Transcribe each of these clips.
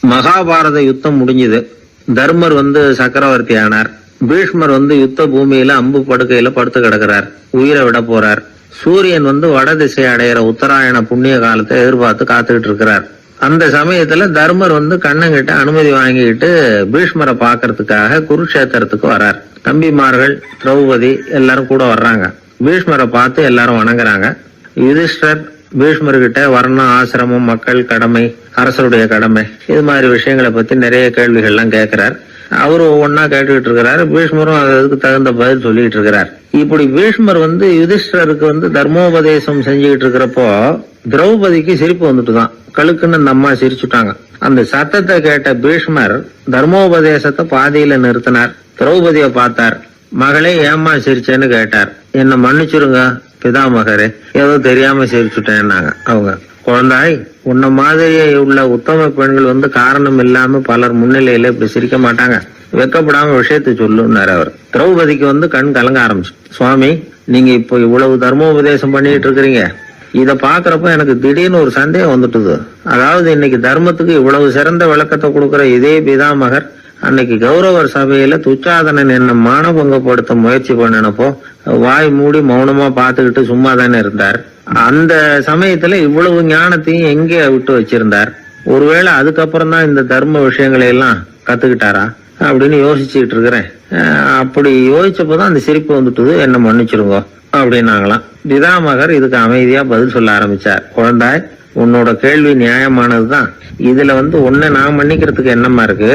மகாபாரத யுத்தம் முடிஞ்சது. தர்மர் சக்கரவர்த்தி ஆனார். பீஷ்மர் யுத்த பூமியில அம்பு படுக்கையில படுத்து கிடக்கிறார். உயிரை விட போறார். சூரியன் வடதிசை அடையிற உத்தராயண புண்ணிய காலத்தை எதிர்பார்த்து காத்துக்கிட்டு இருக்கிறார். அந்த சமயத்துல தர்மர் கண்ணங்கிட்ட அனுமதி வாங்கிட்டு பீஷ்மரை பாக்கிறதுக்காக குருக்ஷேத்திரத்துக்கு வரார். தம்பிமார்கள், திரௌபதி எல்லாரும் கூட வர்றாங்க. பீஷ்மரை பார்த்து எல்லாரும் வணங்குறாங்க. யுதிஷ்டர் பீஷ்மர்கிட்ட வர்ணம், ஆசிரமம், மக்கள் கடமை, அரசருடைய கடமை, இது மாதிரி விஷயங்களை பத்தி நிறைய கேள்விகள்லாம் கேட்கிறார். அவரு ஒவ்வொன்னா கேட்டுக்கிட்டு இருக்கிறாரு. பீஷ்மரும் அதுக்கு தகுந்த பதில் சொல்லிட்டு இருக்கிறார். இப்படி பீஷ்மர் யுதிஷ்டருக்கு தர்மோபதேசம் செஞ்சுக்கிட்டு இருக்கிறப்போ திரௌபதிக்கு சிரிப்பு வந்துட்டுதான். கழுக்குன்னு அந்த அம்மா சிரிச்சுட்டாங்க. அந்த சத்தத்தை கேட்ட பீஷ்மர் தர்மோபதேசத்தை பாதியில நிறுத்தினார். திரௌபதிய பார்த்தார். மகளே, ஏம்மா சிரிச்சேன்னு கேட்டார். என்ன மன்னிச்சிருங்க பிதாமகரே, ஏதோ தெரியாம சிரிச்சுட்டேன்னாங்க அவங்க. குழந்தாய், உன்ன மாதிரியே உள்ள உத்தம பெண்கள் காரணம் இல்லாம பலர் முன்னிலையில இப்படி சிரிக்க மாட்டாங்க. வெக்கப்படாம விஷயத்தை சொல்லுன்னாரு அவர். திரௌபதிக்கு கண் கலங்க ஆரம்பிச்சு. சுவாமி, நீங்க இப்போ இவ்வளவு தர்மோபதேசம் பண்ணிட்டு இருக்கிறீங்க. இத பாக்குறப்ப எனக்கு திடீர்னு ஒரு சந்தேகம் வந்துட்டுது. அதாவது இன்னைக்கு தர்மத்துக்கு இவ்வளவு சிறந்த விளக்கத்தை கொடுக்கிற இதே பிதாமகர் அன்னைக்கு கௌரவர் சபையில துச்சாதனன் என்ன மானபங்கப்படுத்த முயற்சி பண்ணினப்போ வாய் மூடி மௌனமா பாத்துக்கிட்டு சும்மா தானே இருந்தார். அந்த சமயத்துல இவ்வளவு ஞானத்தையும் எங்கே விட்டு வச்சிருந்தார்? ஒருவேளை அதுக்கப்புறம் தான் இந்த தர்ம விஷயங்களை எல்லாம் கத்துக்கிட்டாரா அப்படின்னு யோசிச்சுட்டு இருக்கிறேன். அப்படி யோசிச்சப்போதான் அந்த சிரிப்பு வந்துட்டுது. என்ன மன்னிச்சிருங்க அப்படின்னாங்களாம். பிதாமகர் இதுக்கு அமைதியா பதில் சொல்ல ஆரம்பிச்சார். குழந்தாய், உன்னோட கேள்வி நியாயமானதுதான். இதுல உன்னை நான் மன்னிக்கிறதுக்கு என்னமா இருக்கு?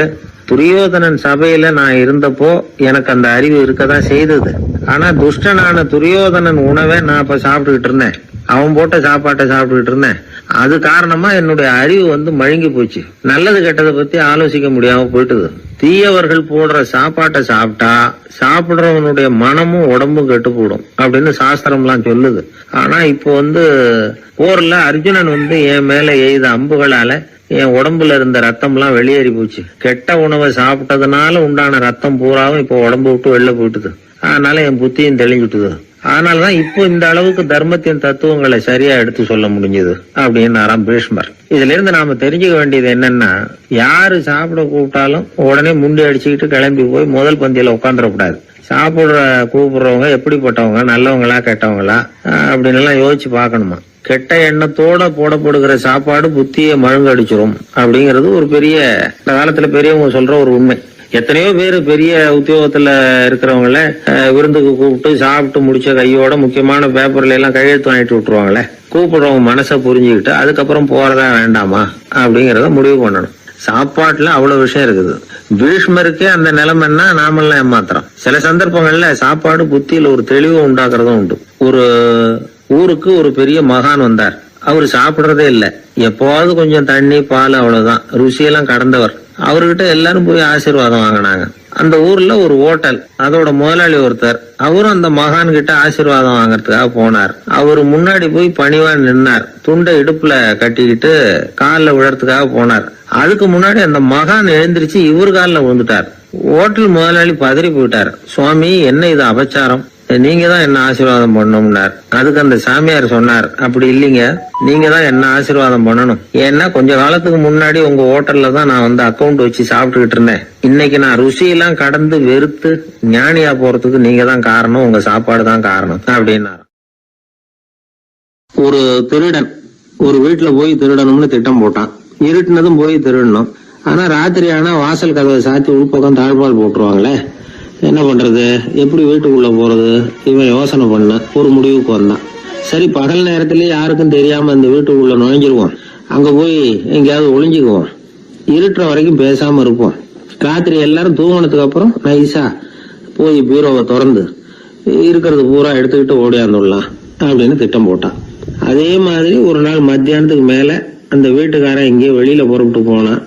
துரியோதனன் சபையில நான் இருந்தப்போ எனக்கு அந்த அறிவு இருக்கதான் செய்தது. ஆனா துஷ்டனான துரியோதனன் உணவை நான் இப்ப சாப்பிட்டுக்கிட்டு இருந்தேன். அவன் போட்ட சாப்பாட்டை சாப்பிட்டுக்கிட்டு இருந்தேன். அது காரணமா என்னுடைய அறிவு மழுங்கி போச்சு. நல்லது கெட்டதை பத்தி ஆலோசிக்க முடியாம போயிட்டுது. தீயவர்கள் போடுற சாப்பாட்டை சாப்பிட்டா சாப்பிடுறவனுடைய மனமும் உடம்பும் கெட்டு போடும் அப்படின்னு சாஸ்திரம் எல்லாம் சொல்லுது. ஆனா இப்போ போர்ல அர்ஜுனன் என் மேல எய்த அம்புகளால என் உடம்புல இருந்த ரத்தம் எல்லாம் வெளியேறி போச்சு. கெட்ட உணவை சாப்பிட்டதுனால உண்டான ரத்தம் பூராவும் இப்போ உடம்பு விட்டு வெளில போயிட்டுது. அதனால என் புத்தியும் தெளிஞ்சுட்டுது. அதனாலதான் இப்போ இந்த அளவுக்கு தர்மத்தின் தத்துவங்களை சரியா எடுத்து சொல்ல முடிஞ்சது அப்படின்னு பீஷ்மர். இதுல இருந்து நாம தெரிஞ்சுக்க வேண்டியது என்னன்னா, யாரு சாப்பிட கூப்பிட்டாலும் உடனே முண்டி அடிச்சுக்கிட்டு கிளம்பி போய் முதல் பந்தியில உட்காந்துடக்கூடாது. கூப்பிடுறவங்க எப்படிப்பட்டவங்க, நல்லவங்களா கெட்டவங்களா அப்படின்னு எல்லாம் யோசிச்சு பாக்கணுமா. கெட்ட எண்ணத்தோட போடப்படுகிற சாப்பாடு புத்திய மழுங்கடிச்சிரும் அப்படிங்கறது ஒரு பெரிய இந்த காலத்துல பெரியவங்க சொல்ற ஒரு உண்மை. எத்தனையோ பேர் பெரிய உத்தியோகத்துல இருக்கிறவங்கள விருந்துக்கு கூப்பிட்டு சாப்பிட்டு முடிச்ச கையோட முக்கியமான பேப்பர்ல எல்லாம் கையெழுத்து வாங்கிட்டு விட்டுருவாங்களே. கூப்பிடுறவங்க மனசை புரிஞ்சுக்கிட்டு அதுக்கப்புறம் போறதா வேண்டாமா அப்படிங்கறத முடிவு பண்ணணும். சாப்பாட்டுல அவ்வளவு விஷயம் இருக்குது. பீஷ்மருக்கே அந்த நிலைமைன்னா நாமெல்லாம் ஏமாத்திரம். சில சந்தர்ப்பங்கள்ல சாப்பாடு புத்தியில ஒரு தெளிவு உண்டாக்குறதும் உண்டு. ஒரு ஊருக்கு ஒரு பெரிய மகான் வந்தார். அவரு சாப்பிடுறதே இல்ல. எப்போவாவது கொஞ்சம் தண்ணி, பால், அவ்வளவுதான். ருசியெல்லாம் கடந்தவர். அவர்கிட்ட எல்லாரும் போய் ஆசீர்வாதம் வாங்கினாங்க. அந்த ஊர்ல ஒரு ஹோட்டல், அதோட முதலாளி ஒருத்தர், அவரும் அந்த மகான் கிட்ட ஆசீர்வாதம் வாங்கறதுக்காக போனார். அவரு முன்னாடி போய் பணிவா நின்னார். துண்டை இடுப்புல கட்டிக்கிட்டு காலில் விழறதுக்காக போனார். அதுக்கு முன்னாடி அந்த மகான் எழுந்திருச்சு இவர் காலில் விழுந்துட்டார். ஹோட்டல் முதலாளி பதறி போயிட்டார். சுவாமி, என்ன இது அபச்சாரம்? நீங்க தான் என்ன ஆசீர்வாதம் பண்ணணும்னார். அதுக்கு அந்த சாமியார் சொன்னார், அப்படி இல்லைங்க, நீங்க தான் என்ன ஆசீர்வாதம் பண்ணணும். ஏன்னா கொஞ்ச காலத்துக்கு முன்னாடி உங்க ஹோட்டல்ல தான் நான் அக்கௌண்ட் வச்சு சாப்பிட்டுக்கிட்டு இருந்தேன். இன்னைக்கு நான் ருசியெல்லாம் கடந்து வெறுத்து ஞானியா போறதுக்கு நீங்க தான் காரணம், உங்க சாப்பாடு தான் காரணம் அப்படின்னாரு. ஒரு திருடன் ஒரு வீட்டுல போய் திருடணும்னு திட்டம் போட்டான். இருட்டுனதும் போய் திருடணும். ஆனா ராத்திரி ஆனா வாசல் கதவை சாத்தி உள்பக்கம் தாழ்பால் போட்டுருவாங்களே. என்ன பண்றது, எப்படி வீட்டுக்குள்ள போறது? இவன் யோசனை பண்ண ஒரு முடிவுக்கு வந்தான். சரி, பகல் நேரத்திலேயே யாருக்கும் தெரியாம இந்த வீட்டுக்குள்ள நுழைஞ்சிருவோம். அங்க போய் எங்கேயாவது ஒளிஞ்சுக்குவோம். இருட்டுற வரைக்கும் பேசாம இருப்போம். ராத்திரி எல்லாரும் தூங்கினதுக்கு அப்புறம் நைஸா போய் பீரோவை திறந்து இருக்கிறது பூரா எடுத்துக்கிட்டு ஓடியாந்துடலாம் அப்படின்னு திட்டம் போட்டான். அதே மாதிரி ஒரு நாள் மத்தியானத்துக்கு மேல அந்த வீட்டுக்காரன் எங்கேயோ வெளியில புறப்பட்டு போனான்.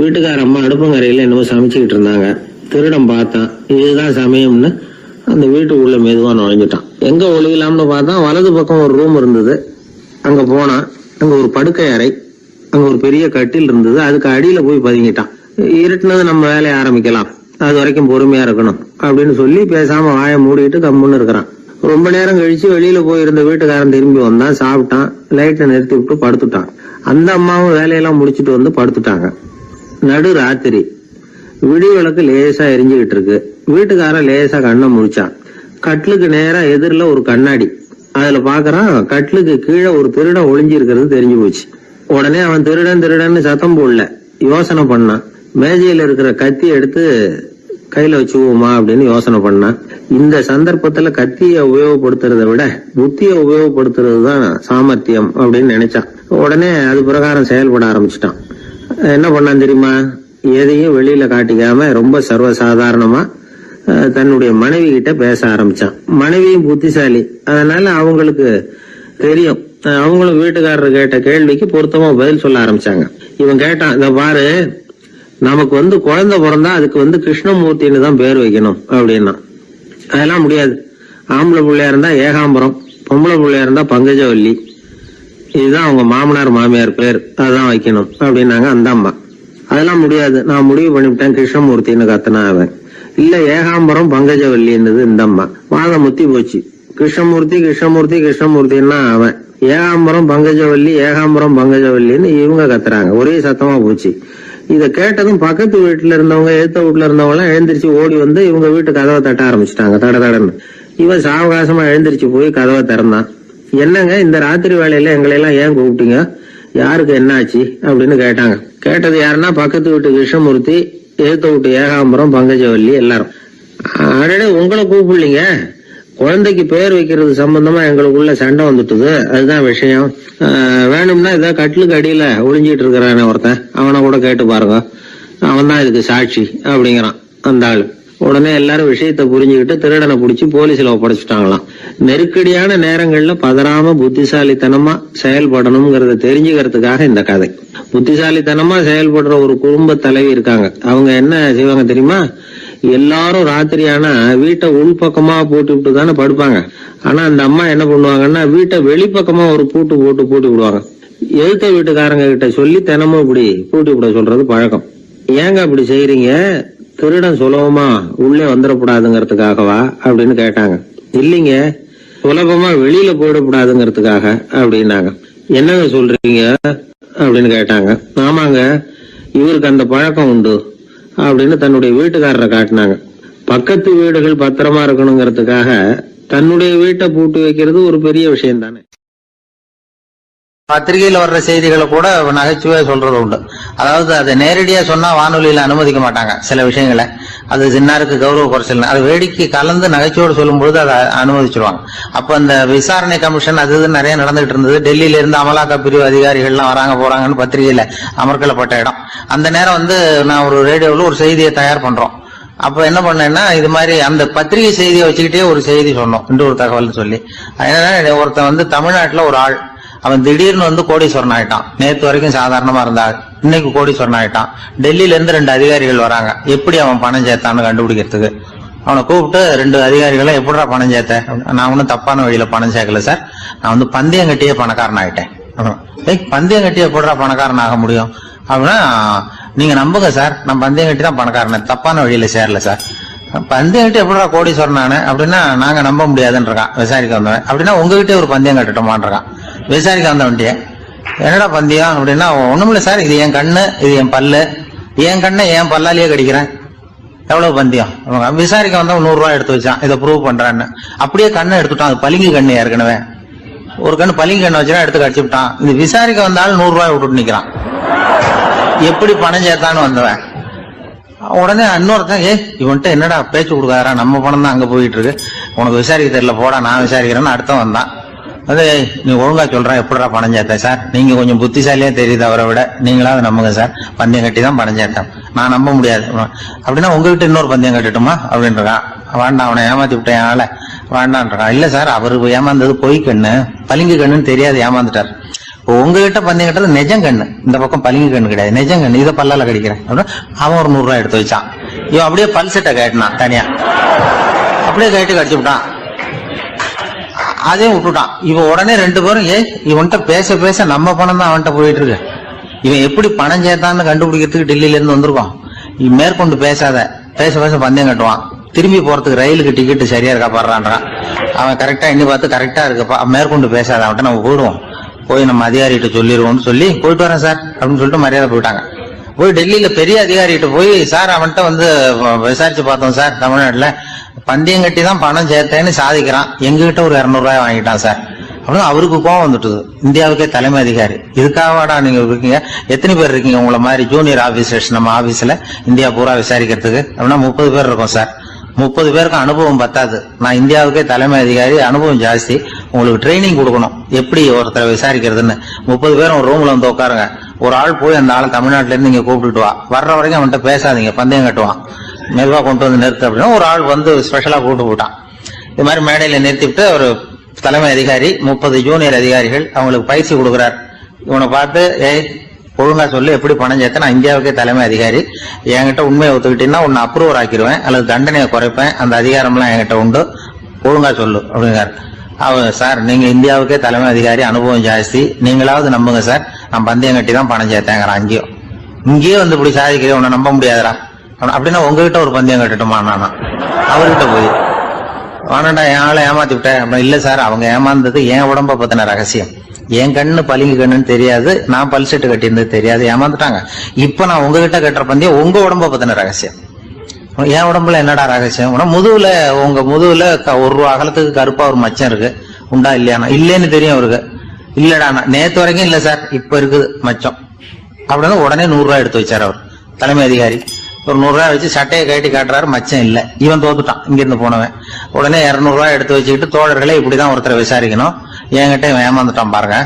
வீட்டுக்கார அம்மா அடுப்பங்கரையில என்னமோ சமைச்சுக்கிட்டு இருந்தாங்க. திருடன் பார்த்தான். இதுதான் சமயம்னு அந்த வீட்டுக்குள்ள மெதுவா நுழைஞ்சிட்டான். எங்க ஒளியலாம்னு பார்த்தா வலது பக்கம் ஒரு ரூம் இருந்தது. அங்க போனான். அங்க ஒரு படுக்கை அறை, அங்க ஒரு பெரிய கட்டில் இருந்தது. அதுக்கு அடியில போய் பதுங்கிட்டான். இருட்டுனது நம்ம வேலையை ஆரம்பிக்கலாம், அது வரைக்கும் பொறுமையா இருக்கணும் அப்படின்னு சொல்லி பேசாம வாயை மூடிட்டு கம்முன்னு இருக்கிறான். ரொம்ப நேரம் கழிச்சு வெளியில போயிருந்த வீட்டுக்காரன் திரும்பி வந்தான். சாப்பிட்டான். லைட்டை நிறுத்தி விட்டு படுத்துட்டான். அந்த அம்மாவும் வேலையெல்லாம் முடிச்சுட்டு வந்து படுத்துட்டாங்க. நடு ராத்திரி. விடி விளக்கு லேசா எரிஞ்சுகிட்டு இருக்கு. வீட்டுக்காரன் லேசா கண்ணை முழிச்சான். கட்லுக்கு நேரா எதிரில ஒரு கண்ணாடி. அதுல பாக்குறான், கட்லுக்கு கீழே ஒரு திருடன் ஒளிஞ்சு இருக்கிறது தெரிஞ்சு போச்சு. உடனே அவன் திருடன் சத்தம் போடல, யோசனை பண்ணான். மேஜையில இருக்கிற கத்தி எடுத்து கையில வச்சுக்குவோமா அப்படின்னு யோசனை பண்ணான். இந்த சந்தர்ப்பத்துல கத்திய உபயோகப்படுத்துறதை விட புத்திய உபயோகப்படுத்துறது தான் சாமர்த்தியம் அப்படின்னு நினைச்சான். உடனே அது பிரகாரம் செயல்பட ஆரம்பிச்சிட்டான். என்ன பண்ணான் தெரியுமா? எதையும் வெளியில காட்டிக்காம ரொம்ப சர்வசாதாரணமா தன்னுடைய மனைவி கிட்ட பேச ஆரம்பிச்சான். மனைவியும் புத்திசாலி, அதனால அவங்களுக்கு தெரியும். அவங்களும் வீட்டுக்காரர் கேட்ட கேள்விக்கு பொருத்தமா பதில் சொல்ல ஆரம்பிச்சாங்க. இவன் கேட்டான், இத பாரு, நமக்கு குழந்தை பிறந்தா அதுக்கு கிருஷ்ணமூர்த்தின்னு தான் பேர் வைக்கணும் அப்படின்னா. அதெல்லாம் முடியாது. ஆம்பளை பிள்ளையா இருந்தா ஏகாம்பரம், பொம்பளை பிள்ளையா இருந்தா பங்கஜவல்லி, இதுதான் அவங்க மாமனார் மாமியார் பேர், அதுதான் வைக்கணும் அப்படின்னாங்க அந்த அம்மா. அதெல்லாம் முடியாது, நான் முடிவு பண்ணிவிட்டேன் கிருஷ்ணமூர்த்தின்னு கத்துனா அவன். இல்ல ஏகாம்பரம் பங்கஜவல்லின்றது இந்த அம்மா. வாதம் முத்தி போச்சு. கிருஷ்ணமூர்த்தி கிருஷ்ணமூர்த்தி கிருஷ்ணமூர்த்தின்னா அவன். ஏகாம்பரம் பங்கஜவல்லின்னு இவங்க கத்துறாங்க. ஒரே சத்தமா போச்சு. இத கேட்டதும் பக்கத்து வீட்டுல இருந்தவங்க, எழுத்த வீட்டுல இருந்தவங்க எல்லாம் எழுந்திரிச்சு ஓடி வந்து இவங்க வீட்டு கதவை தட்ட ஆரம்பிச்சுட்டாங்க. தடன்னு இவன் சாவகாசமா எழுந்திரிச்சு போய் கதவை திறந்தான். என்னங்க இந்த ராத்திரி வேலையில எங்களை எல்லாம் ஏன் கூப்பிட்டீங்க, யாருக்கு என்ன ஆச்சு அப்படின்னு கேட்டாங்க. கேட்டது யாருன்னா பக்கத்து வீட்டு கிருஷ்ணமூர்த்தி, எழுத்த வீட்டு ஏகாம்பரம், பங்கஜவல்லி எல்லாரும். அடடே, உங்களை கூப்பிடலீங்க, குழந்தைக்கு பேர் வைக்கிறது சம்பந்தமா எங்களுக்குள்ள சண்டை வந்துட்டுது, அதுதான் விஷயம். வேணும்னா இதை கட்லுக்கு அடியில ஒளிஞ்சிட்டு இருக்கிறானே ஒருத்தன், அவனை கூட கேட்டு பாருங்க, அவன் தான் இதுக்கு சாட்சி அப்படிங்கிறான் அந்த ஆளு. உடனே எல்லாரும் விஷயத்த புரிஞ்சுக்கிட்டு திருடனை பிடிச்சி போலீஸ்ல ஒப்படைச்சிட்டாங்களாம். நெருக்கடியான நேரங்கள்ல பதறாம புத்திசாலித்தனமா செயல்படணுங்கிறத தெரிஞ்சுக்கிறதுக்காக இந்த கதை. புத்திசாலித்தனமா செயல்படுற ஒரு குடும்ப தலைவி இருக்காங்க. அவங்க என்ன செய்வாங்க தெரியுமா? எல்லாரும் ராத்திரியானா வீட்டை உள்பக்கமா பூட்டி தானே படுப்பாங்க. ஆனா அந்த அம்மா என்ன பண்ணுவாங்கன்னா, வீட்டை வெளிப்பக்கமா ஒரு பூட்டு விடுவாங்க. எழுத்த வீட்டுக்காரங்க கிட்ட சொல்லி தினமும் இப்படி பூட்டி விட சொல்றது பழக்கம். ஏங்க அப்படி செய்யறீங்க? திருடன் சுலபமா உள்ளே வந்துடக்கூடாதுங்கிறதுக்காகவா அப்படின்னு கேட்டாங்க. இல்லைங்க, சுலபமா வெளியில போயிடக்கூடாதுங்கிறதுக்காக அப்படின்னாங்க. என்னங்க சொல்றீங்க அப்படின்னு கேட்டாங்க. ஆமாங்க, இவருக்கு அந்த பழக்கம் உண்டு அப்படின்னு தன்னுடைய வீட்டுக்காரரை காட்டினாங்க. பக்கத்து வீடுகள் பத்திரமா இருக்கணுங்கிறதுக்காக தன்னுடைய வீட்டை பூட்டி வைக்கிறது ஒரு பெரிய விஷயம் தானே. பத்திரிகையில வர்ற செய்திகளை கூட நகைச்சுவையா சொல்றது உண்டு. அதாவது அதை நேரடியா சொன்னா வானொலியில அனுமதிக்க மாட்டாங்க சில விஷயங்களை. அது சின்னாருக்கு கௌரவ குறைச்சல், அது வேடிக்கை கலந்து நகைச்சுவோடு சொல்லும் பொழுது அதை அனுமதிச்சிருவாங்க. அப்ப அந்த விசாரணை கமிஷன் அது நிறைய நடந்துகிட்டு இருந்தது. டெல்லியில இருந்து அமலாக்க பிரிவு அதிகாரிகள்லாம் வராங்க போறாங்கன்னு பத்திரிகையில அமர்க்கலப்பட்ட இடம். அந்த நேரம் நான் ஒரு ரேடியோவில் ஒரு செய்தியை தயார் பண்றோம். அப்ப என்ன பண்ணேன்னா, இது மாதிரி அந்த பத்திரிகை செய்தியை வச்சுக்கிட்டே ஒரு செய்தி சொன்னோம், இன்னொரு தகவல் சொல்லி. என்னன்னா, ஒருத்தன் தமிழ்நாட்டுல ஒரு ஆள், அவன் திடீர்னு கோடீஸ்வரன் ஆயிட்டான். நேற்று வரைக்கும் சாதாரணமா இருந்தாள், இன்னைக்கு கோடீஸ்வரன் ஆயிட்டான். டெல்லியில இருந்து 2 அதிகாரிகள் வராங்க, எப்படி அவன் பணம் சேர்த்தான்னு கண்டுபிடிக்கிறதுக்கு. அவனை கூப்பிட்டு 2 அதிகாரிகளை, எப்படிடா பணம் சேர்த்த? நான் ஒன்னும் தப்பான வழியில பணம் சேர்க்கல சார், நான் பந்தயம் கட்டியே பணக்காரன் ஆயிட்டேன். பந்தயம் கட்டி எப்படிடா பணக்காரன் ஆக முடியும் அப்படின்னா, நீங்க நம்புங்க சார், நான் பந்தயம் கட்டி தான் பணக்காரன், தப்பான வழியில சேரல சார். பந்தயம் கட்டி எப்படிடா கோடீஸ்வரன் அப்படின்னா, நாங்க நம்ப முடியாதுன்னு இருக்கான் விசாரிக்க வந்தவன். அப்படின்னா உங்ககிட்டே ஒரு பந்தயம் கட்டட்டுமான் இருக்கான் விசாரிக்க வந்த வண்டிய. என்னடா பந்தயம் அப்படின்னா, ஒண்ணுமில்ல சார், இது என் கண்ணு, இது என் பல்லு, என் கண்ணை என் பல்லாலேயே கடிக்கிறேன், எவ்வளவு பந்தயம். விசாரிக்க வந்தா 100 ரூபாய் எடுத்து வச்சான், இதை ப்ரூவ் பண்றான்னு. அப்படியே கண்ணை எடுத்துட்டான். அது பளிங்கு கண்ணு, ஏற்கனவே ஒரு கண்ணு பளிங்கு கண்ணு வச்சுனா எடுத்து கடிச்சு விட்டான். இது விசாரிக்க வந்தாலும் 100 ரூபாய் விட்டுட்டு நிக்கிறான். எப்படி பணம் சேர்த்தான்னு வந்தவன். உடனே இன்னொருத்தன், இவன்ட்ட என்னடா பேச்சு கொடுக்காரா, நம்ம பணம் தான் அங்க போயிட்டு இருக்கு, உனக்கு விசாரிக்க தெரியல, போடா நான் விசாரிக்கிறேன்னு அடுத்த வந்தான். அது நீ ஒழுங்கா சொல்ற, எப்படிடா பணம் சேர்த்த சார், நீங்க கொஞ்சம் புத்திசாலியா தெரியுது அவரை விட, நீங்களாவது நம்புங்க சார், பந்தயம் கட்டி தான் பணம் சேர்த்தேன், நான் நம்ப முடியாது அப்படின்னா உங்ககிட்ட இன்னொரு பந்தயம் கட்டட்டுமா அப்படின்றான். வேண்டாம், அவனை ஏமாத்தி விட்டேன் ஆள வேண்டான்றான். இல்ல சார், அவரு ஏமாந்தது பொய் கண்ணு, பளிங்கு கண்ணுன்னு தெரியாது, ஏமாந்துட்டார். உங்ககிட்ட பந்தயம் கட்டது நெஜம் கண்ணு, இந்த பக்கம் பளிங்கு கண்ணு கிடையாது, நெஜம் கண்ணு, இதை பல்லால கடிக்கிறேன் அப்படின்னு அவன் ஒரு 100 ரூபாய் எடுத்து வச்சான். இவன் அப்படியே பல் செட்டை கேட்டினான் தனியா, அப்படியே கேட்டு கடிச்சு விட்டான். அதையும் விட்டுட்டான். இவன் உடனே 2 பேரும், இவன்கிட்ட பேச பேச நம்ம பணம் தான் அவன்கிட்ட போயிட்டு இருக்கு, இவன் எப்படி பணம் சேர்த்தான்னு கண்டுபிடிக்கிறதுக்கு டெல்லியில இருந்து வந்திருக்கோம், மேற்கொண்டு பேசாத, பேச பேச பந்தயம் கட்டுவான். திரும்பி போறதுக்கு ரயிலுக்கு டிக்கெட்டு சரியா இருக்கா பாடுறான்றான். அவன் கரெக்டா எண்ணி பார்த்து கரெக்டா இருக்குப்பா, மேற்கொண்டு பேசாத, அவன்கிட்ட நம்ம போயிடுவோம், போய் நம்ம அதிகாரிகிட்ட சொல்லிடுவோம்னு சொல்லி, போயிட்டு வரேன் சார் அப்படின்னு சொல்லிட்டு மரியாதை போயிட்டாங்க. போய் டெல்லியில பெரிய அதிகாரிகிட்ட போய், சார் அவன்கிட்ட வந்து விசாரிச்சு பார்த்தோம் சார், தமிழ்நாட்டுல பந்தயம் கட்டி தான் பணம் சேர்த்தேன்னு சாதிக்கிறான், எங்ககிட்ட ஒரு 200 ரூபாய் வாங்கிட்டான் சார் அப்படின்னு அவருக்கு கோவம் வந்துட்டுது. இந்தியாவுக்கே தலைமை அதிகாரி, இதுக்காகவாடா நீங்க இருக்கீங்க, எத்தனை பேர் இருக்கீங்க உங்களை மாதிரி ஜூனியர் ஆபீசர்ஸ் நம்ம ஆபீஸ்ல இந்தியா பூரா விசாரிக்கிறதுக்கு அப்படின்னா 30 பேர் இருக்கோம் சார். 30 பேருக்கு அனுபவம் பத்தாது, நான் இந்தியாவுக்கே தலைமை அதிகாரி, அனுபவம் ஜாஸ்தி, உங்களுக்கு ட்ரைனிங் கொடுக்கணும் எப்படி ஒருத்தரை விசாரிக்கிறதுன்னு. 30 பேரும் ஒரு ரூம்ல வந்து உட்காருங்க, ஒரு ஆள் போய் அந்த ஆள் தமிழ்நாட்டுல இருந்து நீங்க கூப்பிட்டுட்டு வா, வர்ற வரைக்கும் அவன்கிட்ட பேசாதீங்க, பந்தயம் கட்டுவான், மெதுவா கொண்டு வந்து நிறுத்து அப்படின்னா ஒரு ஆள் வந்து ஸ்பெஷலா கூப்பிட்டு போட்டான். இது மாதிரி மேடையில நிறுத்திவிட்டு ஒரு தலைமை அதிகாரி 30 ஜூனியர் அதிகாரிகள் அவங்களுக்கு பயிற்சி கொடுக்குறார். இவனை பார்த்து, ஒழுங்கா சொல்லு எப்படி பணம் சேர்த்த, நான் இந்தியாவுக்கே தலைமை அதிகாரி, என்கிட்ட உண்மையை ஒத்துக்கிட்டீங்கன்னா உன்னை அப்ரூவர் ஆக்கிடுவேன் அல்லது தண்டனையை குறைப்பேன், அந்த அதிகாரம்லாம் என்கிட்ட உண்டு, ஒழுங்கா சொல்லு அப்படிங்கிறார். அவன், சார் நீங்க இந்தியாவுக்கே தலைமை அதிகாரி, அனுபவம் ஜாஸ்தி, நீங்களாவது நம்புங்க சார், நான் பந்தயம் கட்டி தான் பணம் சேர்த்தேங்கிறான். இங்கேயே வந்து இப்படி சாதிக்கிறேன், உன்னை நம்ப முடியாதுரா அப்படின்னா உங்ககிட்ட ஒரு பந்தயம் கட்டட்டுமா நானா அவர்கிட்ட போய், வானண்டா என் ஆளை ஏமாத்தி விட்டேன் அப்படின்னா, இல்ல சார் அவங்க ஏமாந்தது என் உடம்ப பத்தின ரகசியம், என் கண்ணு பளிங்கு கண்ணுன்னு தெரியாது, நான் பல் செட்டு கட்டியிருந்தது தெரியாது, ஏமாந்துட்டாங்க. இப்ப நான் உங்ககிட்ட கட்டுற பந்தயம் உங்க உடம்ப பத்தின ரகசியம். என் உடம்புல என்னடா ரகசியம், முதுகுல, உங்க முதுகுல 1 ரூபா அகலத்துக்கு கருப்பா ஒரு மச்சம் இருக்கு, உண்டா இல்லையானா, இல்லேன்னு தெரியும் அவருக்கு. இல்லடா நேத்து வரைக்கும் இல்ல சார், இப்ப இருக்குது மச்சம் அப்படின்னு உடனே 100 ரூபாய் எடுத்து வச்சார் அவர் தலைமை அதிகாரி. ஒரு 100 ரூபாய் வச்சு சட்டையை கட்டி காட்டுறாரு, மச்சம் இல்ல, இவன் தோத்துட்டான் இங்கிருந்து போனவன். உடனே 200 ரூபாய் எடுத்து வச்சுக்கிட்டு, தோழர்களே இப்படிதான் ஒருத்தரை விசாரிக்கணும், என்கிட்ட ஏமாந்துட்டான் பாருங்க,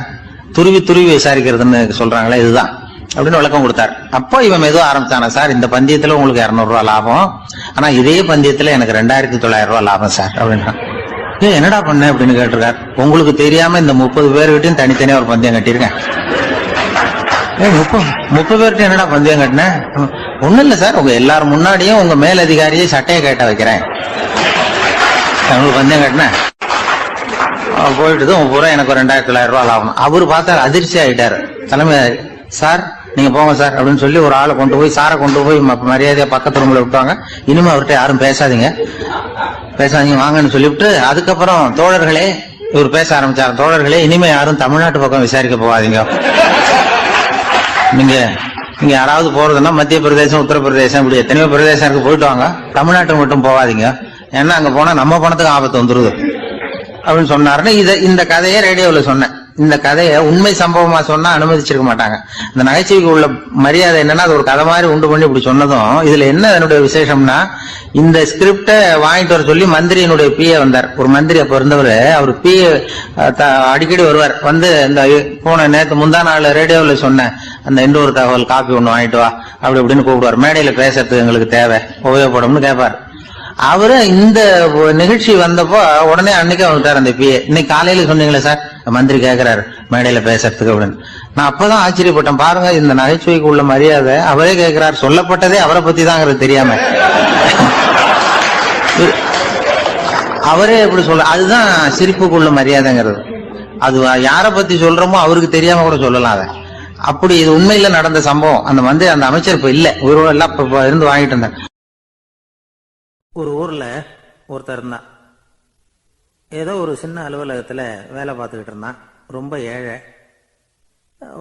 துருவி துருவி விசாரிக்கிறதுன்னு சொல்றாங்களே இதுதான் அப்படின்னு விளக்கம் கொடுத்தாரு. அப்போ இவன் மெதுவா ஆரம்பிச்சான, சார் இந்த பந்தயத்துல உங்களுக்கு 200 ரூபாய் லாபம், ஆனா இதே பந்தயத்துல எனக்கு 2900 ரூபாய் லாபம் சார் அப்படின்றான். என்னடா பண்ண அப்படின்னு கேட்டிருக்காரு. உங்களுக்கு தெரியாம இந்த 30 பேர்கிட்டையும் தனித்தனியா ஒரு பந்தயம் கட்டியிருக்கேன். 30 பேர்கிட்ட என்னடா பந்தயம் கட்டினேன், ஒண்ணும் இல்ல சார், உங்க எல்லாரும் முன்னாடியும் உங்க மேலதிகாரியை சட்டையை கேட்ட வைக்கிறேன், உங்களுக்கு பந்தயம் கட்டினேன், போயிட்டு பூரா எனக்கு 2900 ரூபாய் லாபம். அவரு பார்த்தா அதிர்ச்சி ஆயிட்டாரு. தலைமை, சார் நீங்க போங்க சார் அப்படின்னு சொல்லி ஒரு ஆளை கொண்டு போய், சாரை கொண்டு போய் மரியாதையா பக்கத்து ரூம்ல விட்டாங்க. இனிமே அவர்கிட்ட யாரும் பேசாதீங்க வாங்கன்னு சொல்லிவிட்டு, அதுக்கப்புறம் தோழர்களே, இவர் பேச ஆரம்பிச்சாரு, தோழர்களே இனிமே யாரும் தமிழ்நாட்டு பக்கம் விசாரிக்க போகாதீங்க, நீங்க யாராவது போறதுன்னா மத்திய பிரதேசம், உத்தரப்பிரதேசம், இப்படி எத்தனையோ பிரதேசம் இருக்கு, போயிட்டு வாங்க, தமிழ்நாட்டுக்கு மட்டும் போகாதீங்க, ஏன்னா அங்க போனா நம்ம பணத்துக்கு ஆபத்து வந்துருது அப்படின்னு சொன்னாருன்னு இந்த கதையை ரேடியோல சொன்னேன். இந்த கதையை உண்மை சம்பவமா சொன்னா அனுமதிச்சிருக்க மாட்டாங்க. இந்த நகைச்சுவைக்கு உள்ள மரியாதை என்னன்னா, அது ஒரு கதை மாதிரி உண்டு பண்ணி இப்படி சொன்னதும், இதுல என்ன என்னுடைய விசேஷம்னா, இந்த ஸ்கிரிப்ட வாங்கிட்டு வர சொல்லி மந்திரியினுடைய பிஏ வந்தார். ஒரு மந்திரி அப்ப இருந்தவர், அவர் பிஏ அடிக்கடி வருவார். வந்து இந்த போன நேற்று முந்தா நாள் ரேடியோவில் சொன்ன அந்த இன்னொரு தகவல் காப்பி ஒண்ணு வாங்கிட்டு வா அப்படி இப்படின்னு கூப்பிடுவார். மேடையில பேசுறதுக்கு எங்களுக்கு தேவை, உபயோகப்படும்னு கேட்பார். அவரு இந்த நிகழ்ச்சி வந்தப்போ உடனே அன்னைக்கு வந்துட்டார் அந்த பிஏ. இன்னைக்கு காலையில சொன்னீங்களே சார், மந்திரி கேட்கிறாரு மேடையில பேசுறதுக்கு அப்படின்னு. நான் அப்பதான் ஆச்சரியப்பட்டேன், பாருங்க இந்த நகைச்சுவைக்கு உள்ள மரியாதை. அவரே கேட்கிறார், சொல்லப்பட்டதே அவரை பத்தி தாங்கிறது தெரியாம அவரே எப்படி சொல்ல, அதுதான் சிரிப்புக்கு உள்ள மரியாதைங்கிறது. அது யாரை பத்தி சொல்றோமோ அவருக்கு தெரியாம கூட சொல்லலாம் அதை. அப்படி இது உண்மையில நடந்த சம்பவம். அந்த மந்திரி, அந்த அமைச்சர் இப்ப இல்ல, உயிரோட எல்லாம் இப்ப இருந்து வாங்கிட்டு இருந்தார். ஒரு ஊர்ல ஒருத்தர் இருந்தான். ஏதோ ஒரு சின்ன அலுவலகத்துல வேலை பார்த்துக்கிட்டு இருந்தான். ரொம்ப ஏழை.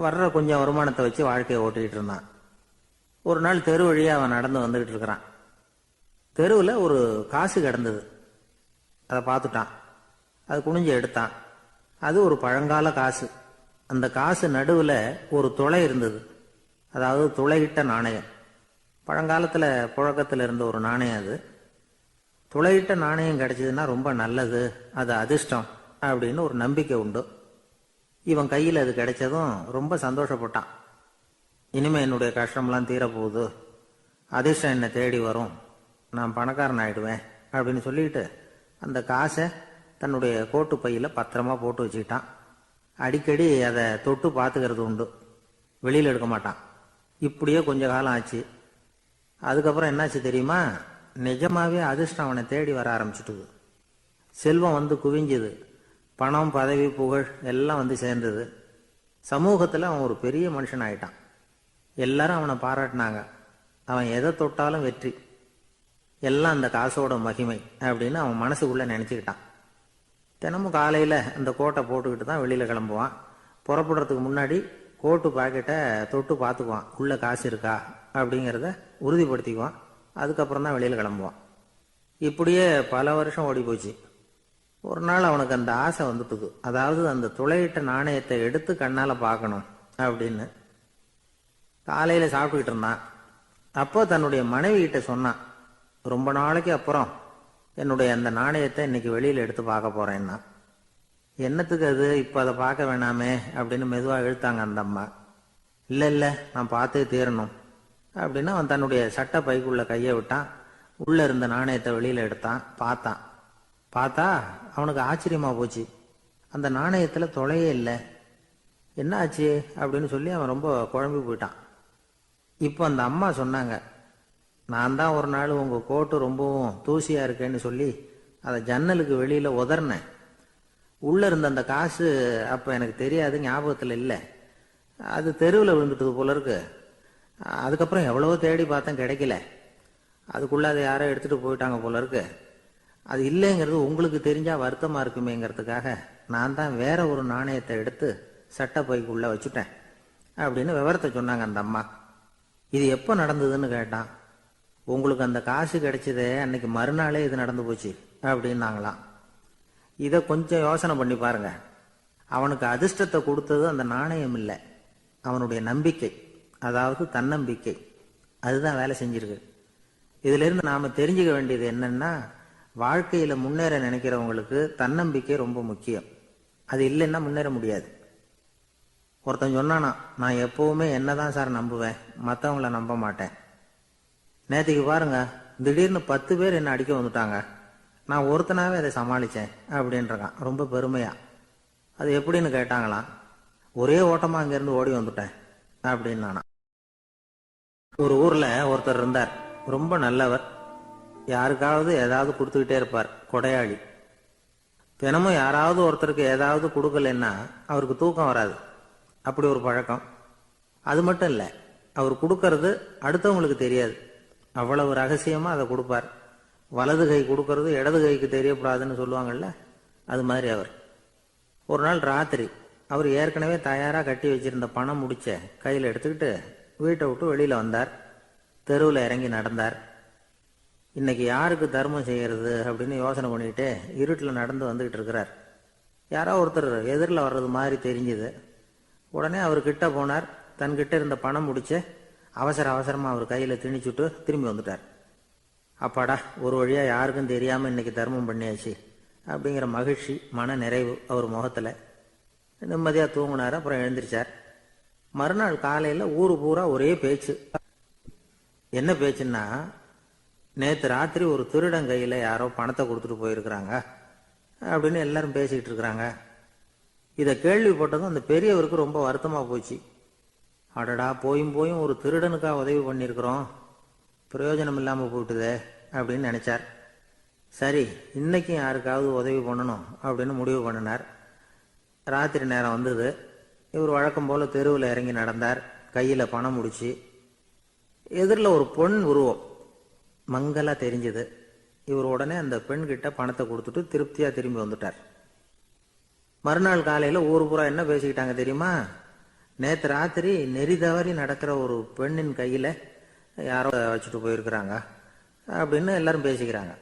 வர்ற கொஞ்சம் வருமானத்தை வச்சு வாழ்க்கையை ஓட்டிக்கிட்டு இருந்தான். ஒரு நாள் தெரு வழியா அவன் நடந்து வந்துகிட்டு இருக்கிறான். தெருவில் ஒரு காசு கிடந்தது. அதை பார்த்துட்டான். அது குனிஞ்சு எடுத்தான். அது ஒரு பழங்கால காசு. அந்த காசு நடுவில் ஒரு துளை இருந்தது. அதாவது துளையிட்ட நாணயம். பழங்காலத்தில் புழக்கத்தில் இருந்த ஒரு நாணயம் அது. துளையிட்ட நாணயம் கிடைச்சதுன்னா ரொம்ப நல்லது, அது அதிர்ஷ்டம் அப்படின்னு ஒரு நம்பிக்கை உண்டு. இவன் கையில் அது கிடைச்சதும் ரொம்ப சந்தோஷப்பட்டான். இனிமே என்னுடைய கஷ்டம்லாம் தீரப்போகுது, அதிர்ஷ்டம் என்னை தேடி வரும், நான் பணக்காரன் ஆயிடுவேன் அப்படின்னு சொல்லிட்டு அந்த காசை தன்னுடைய கோட்டு பையில் பத்திரமா போட்டு வச்சுக்கிட்டான். அடிக்கடி அதை தொட்டு பார்த்துக்கிறது உண்டு, வெளியில் எடுக்க மாட்டான். இப்படியே கொஞ்ச காலம் ஆச்சு. அதுக்கப்புறம் என்னாச்சு தெரியுமா? நிஜமாவே அதிர்ஷ்டம் அவனை தேடி வர ஆரம்பிச்சுட்டுது. செல்வம் வந்து குவிஞ்சுது. பணம், பதவி, புகழ் எல்லாம் வந்து சேர்ந்தது. சமூகத்தில் அவன் ஒரு பெரிய மனுஷன் ஆயிட்டான். எல்லாரும் அவனை பாராட்டினாங்க. அவன் எதை தொட்டாலும் வெற்றி, எல்லாம் அந்த காசோட மகிமை அப்படின்னு அவன் மனசுக்குள்ள நினைச்சுக்கிட்டான். தினமும் காலையில் அந்த கோட்டை போட்டுக்கிட்டு தான் வெளியில் கிளம்புவான். புறப்படுறதுக்கு முன்னாடி கோட்டு பாக்கெட்டை தொட்டு பார்த்துக்குவான், உள்ள காசு இருக்கா அப்படிங்கிறத உறுதிப்படுத்திக்குவான். அதுக்கப்புறம் தான் வெளியில் கிளம்புவான். இப்படியே பல வருஷம் ஓடி போச்சு. ஒரு நாள் அவனுக்கு அந்த ஆசை வந்துட்டுது. அதாவது அந்த துளையிட்ட நாணயத்தை எடுத்து கண்ணால் பார்க்கணும் அப்படின்னு. காலையில் சாப்பிட்டுக்கிட்டு இருந்தான். அப்போ தன்னுடைய மனைவி கிட்ட சொன்னான், ரொம்ப நாளைக்கு அப்புறம் என்னுடைய அந்த நாணயத்தை இன்னைக்கு வெளியில் எடுத்து பார்க்க போறேன்னா. என்னத்துக்கு அது, இப்போ அதை பார்க்க வேணாமே அப்படின்னு மெதுவாக இழுத்தாங்க அந்த அம்மா. இல்லை இல்லை, நான் பார்த்தே தீரணும் அப்படின்னு அவன் தன்னுடைய சட்டை பைக்குள்ள கையை விட்டான். உள்ள இருந்த நாணயத்தை வெளியில் எடுத்தான். பார்த்தா அவனுக்கு ஆச்சரியமா போச்சு. அந்த நாணயத்தில் தொலையே இல்லை. என்ன ஆச்சு அப்படின்னு சொல்லி அவன் ரொம்ப குழம்பி போயிட்டான். இப்போ அந்த அம்மா சொன்னாங்க, நான் தான் ஒரு நாள் உங்கள் கோட்டு ரொம்பவும் தூசியாக இருக்கேன்னு சொல்லி அதை ஜன்னலுக்கு வெளியில் உதறினேன். உள்ளே இருந்த அந்த காசு அப்போ எனக்கு தெரியாது, ஞாபகத்தில் இல்லை. அது தெருவில் விழுந்துட்டது போல இருக்கு. அதுக்கப்புறம் எவ்வளவோ தேடி பார்த்தேன், கிடைக்கல. அதுக்குள்ளே அதை யாரோ எடுத்துகிட்டு போயிட்டாங்க போல இருக்கு. அது இல்லைங்கிறது உங்களுக்கு தெரிஞ்சால் வருத்தமாக இருக்குமேங்கிறதுக்காக நான் தான் வேற ஒரு நாணயத்தை எடுத்து சட்டை பைக்குள்ளே வச்சுட்டேன் அப்படின்னு விவரத்தை சொன்னாங்க அந்த அம்மா. இது எப்போ நடந்ததுன்னு கேட்டான். உங்களுக்கு அந்த காசு கிடைச்சதே அன்னைக்கு மறுநாளே இது நடந்து போச்சு அப்படின்னாங்களாம். இதை கொஞ்சம் யோசனை பண்ணி பாருங்க. அவனுக்கு அதிர்ஷ்டத்தை கொடுத்தது அந்த நாணயம் இல்லை, அவனுடைய நம்பிக்கை, அதாவது தன்னம்பிக்கை. அதுதான் வேலை செஞ்சிருக்கு. இதுல இருந்து நாம தெரிஞ்சுக்க வேண்டியது என்னன்னா, வாழ்க்கையில முன்னேற நினைக்கிறவங்களுக்கு தன்னம்பிக்கை ரொம்ப முக்கியம். அது இல்லைன்னா முன்னேற முடியாது. ஒருத்தன் சொன்னானா, நான் எப்பவுமே என்னதான் சார் நம்புவேன், மற்றவங்கள நம்ப மாட்டேன். நேற்றுக்கு பாருங்க, திடீர்னு 10 பேர் என்ன அடிக்க வந்துட்டாங்க, நான் ஒருத்தனாவே அதை சமாளித்தேன் அப்படின்றான் ரொம்ப பெருமையா. அது எப்படின்னு கேட்டாங்களாம். ஒரே ஓட்டமா அங்கேருந்து ஓடி வந்துட்டேன் அப்படின்னு நானா. ஒரு ஊர்ல ஒருத்தர் இருந்தார், ரொம்ப நல்லவர். யாருக்காவது ஏதாவது கொடுத்துக்கிட்டே இருப்பார், கொடையாளி. தினமும் யாராவது ஒருத்தருக்கு ஏதாவது கொடுக்கலன்னா அவருக்கு தூக்கம் வராது, அப்படி ஒரு பழக்கம். அது மட்டும் இல்லை, அவர் கொடுக்கறது அடுத்தவங்களுக்கு தெரியாது, அவ்வளவு ரகசியமா அதை கொடுப்பார். வலது கை கொடுக்கறது இடது கைக்கு தெரியக்கூடாதுன்னு சொல்லுவாங்கல்ல, அது மாதிரி அவர். ஒரு நாள் ராத்திரி அவர் ஏற்கனவே தயாராக கட்டி வச்சிருந்த பணம் முடிச்ச கையில் எடுத்துக்கிட்டு வீட்டை விட்டு வெளியில் வந்தார். தெருவில் இறங்கி நடந்தார். இன்னைக்கு யாருக்கு தர்மம் செய்யறது அப்படின்னு யோசனை பண்ணிக்கிட்டே இருட்டில் நடந்து வந்துக்கிட்டு இருக்கிறார். யாரோ ஒருத்தர் எதிரில் வர்றது மாதிரி தெரிஞ்சுது. உடனே அவர் கிட்ட போனார். தன்கிட்ட இருந்த பணம் முடிச்ச அவசரமாக அவர் கையில் திணிச்சுட்டு திரும்பி வந்துட்டார். அப்பாடா, ஒரு வழியாக யாருக்கும் தெரியாமல் இன்னைக்கு தர்மம் பண்ணியாச்சு அப்படிங்கிற மகிழ்ச்சி, மன நிறைவு அவர் முகத்தில். நிம்மதியாக தூங்கினார். அப்புறம் எழுந்திரிச்சார். மறுநாள் காலையில் ஊரு பூரா ஒரே பேச்சு. என்ன பேச்சுன்னா, நேற்று ராத்திரி ஒரு திருடன் கையில் யாரோ பணத்தை கொடுத்துட்டு போயிருக்கிறாங்க அப்படின்னு எல்லாரும் பேசிக்கிட்டு இருக்கிறாங்க. இதை கேள்விப்பட்டதும் அந்த பெரியவருக்கு ரொம்ப வருத்தமாக போச்சு. அடடா, போயும் ஒரு திருடனுக்காக உதவி பண்ணியிருக்கிறோம், பிரயோஜனம் இல்லாமல் போயிட்டுதே அப்படின்னு நினைச்சார். சரி, இன்னைக்கும் யாருக்காவது உதவி பண்ணணும் அப்படின்னு முடிவு பண்ணினார். ராத்திரி நேரம் வந்தது. இவர் வழக்கம் போல தெருவில் இறங்கி நடந்தார். கையில் பணம் முடிச்சு. எதிரில் ஒரு பொன் உருவம் மங்கலா தெரிஞ்சது. இவர் உடனே அந்த பெண்கிட்ட பணத்தை கொடுத்துட்டு திருப்தியா திரும்பி வந்துட்டார். மறுநாள் காலையில ஊர் பூரா என்ன பேசிக்கிட்டாங்க தெரியுமா? நேற்று ராத்திரி நெறி தவறி நடக்கிற ஒரு பெண்ணின் கையில யாரோ வச்சுட்டு போயிருக்கிறாங்க அப்படின்னு எல்லாரும் பேசிக்கிறாங்க.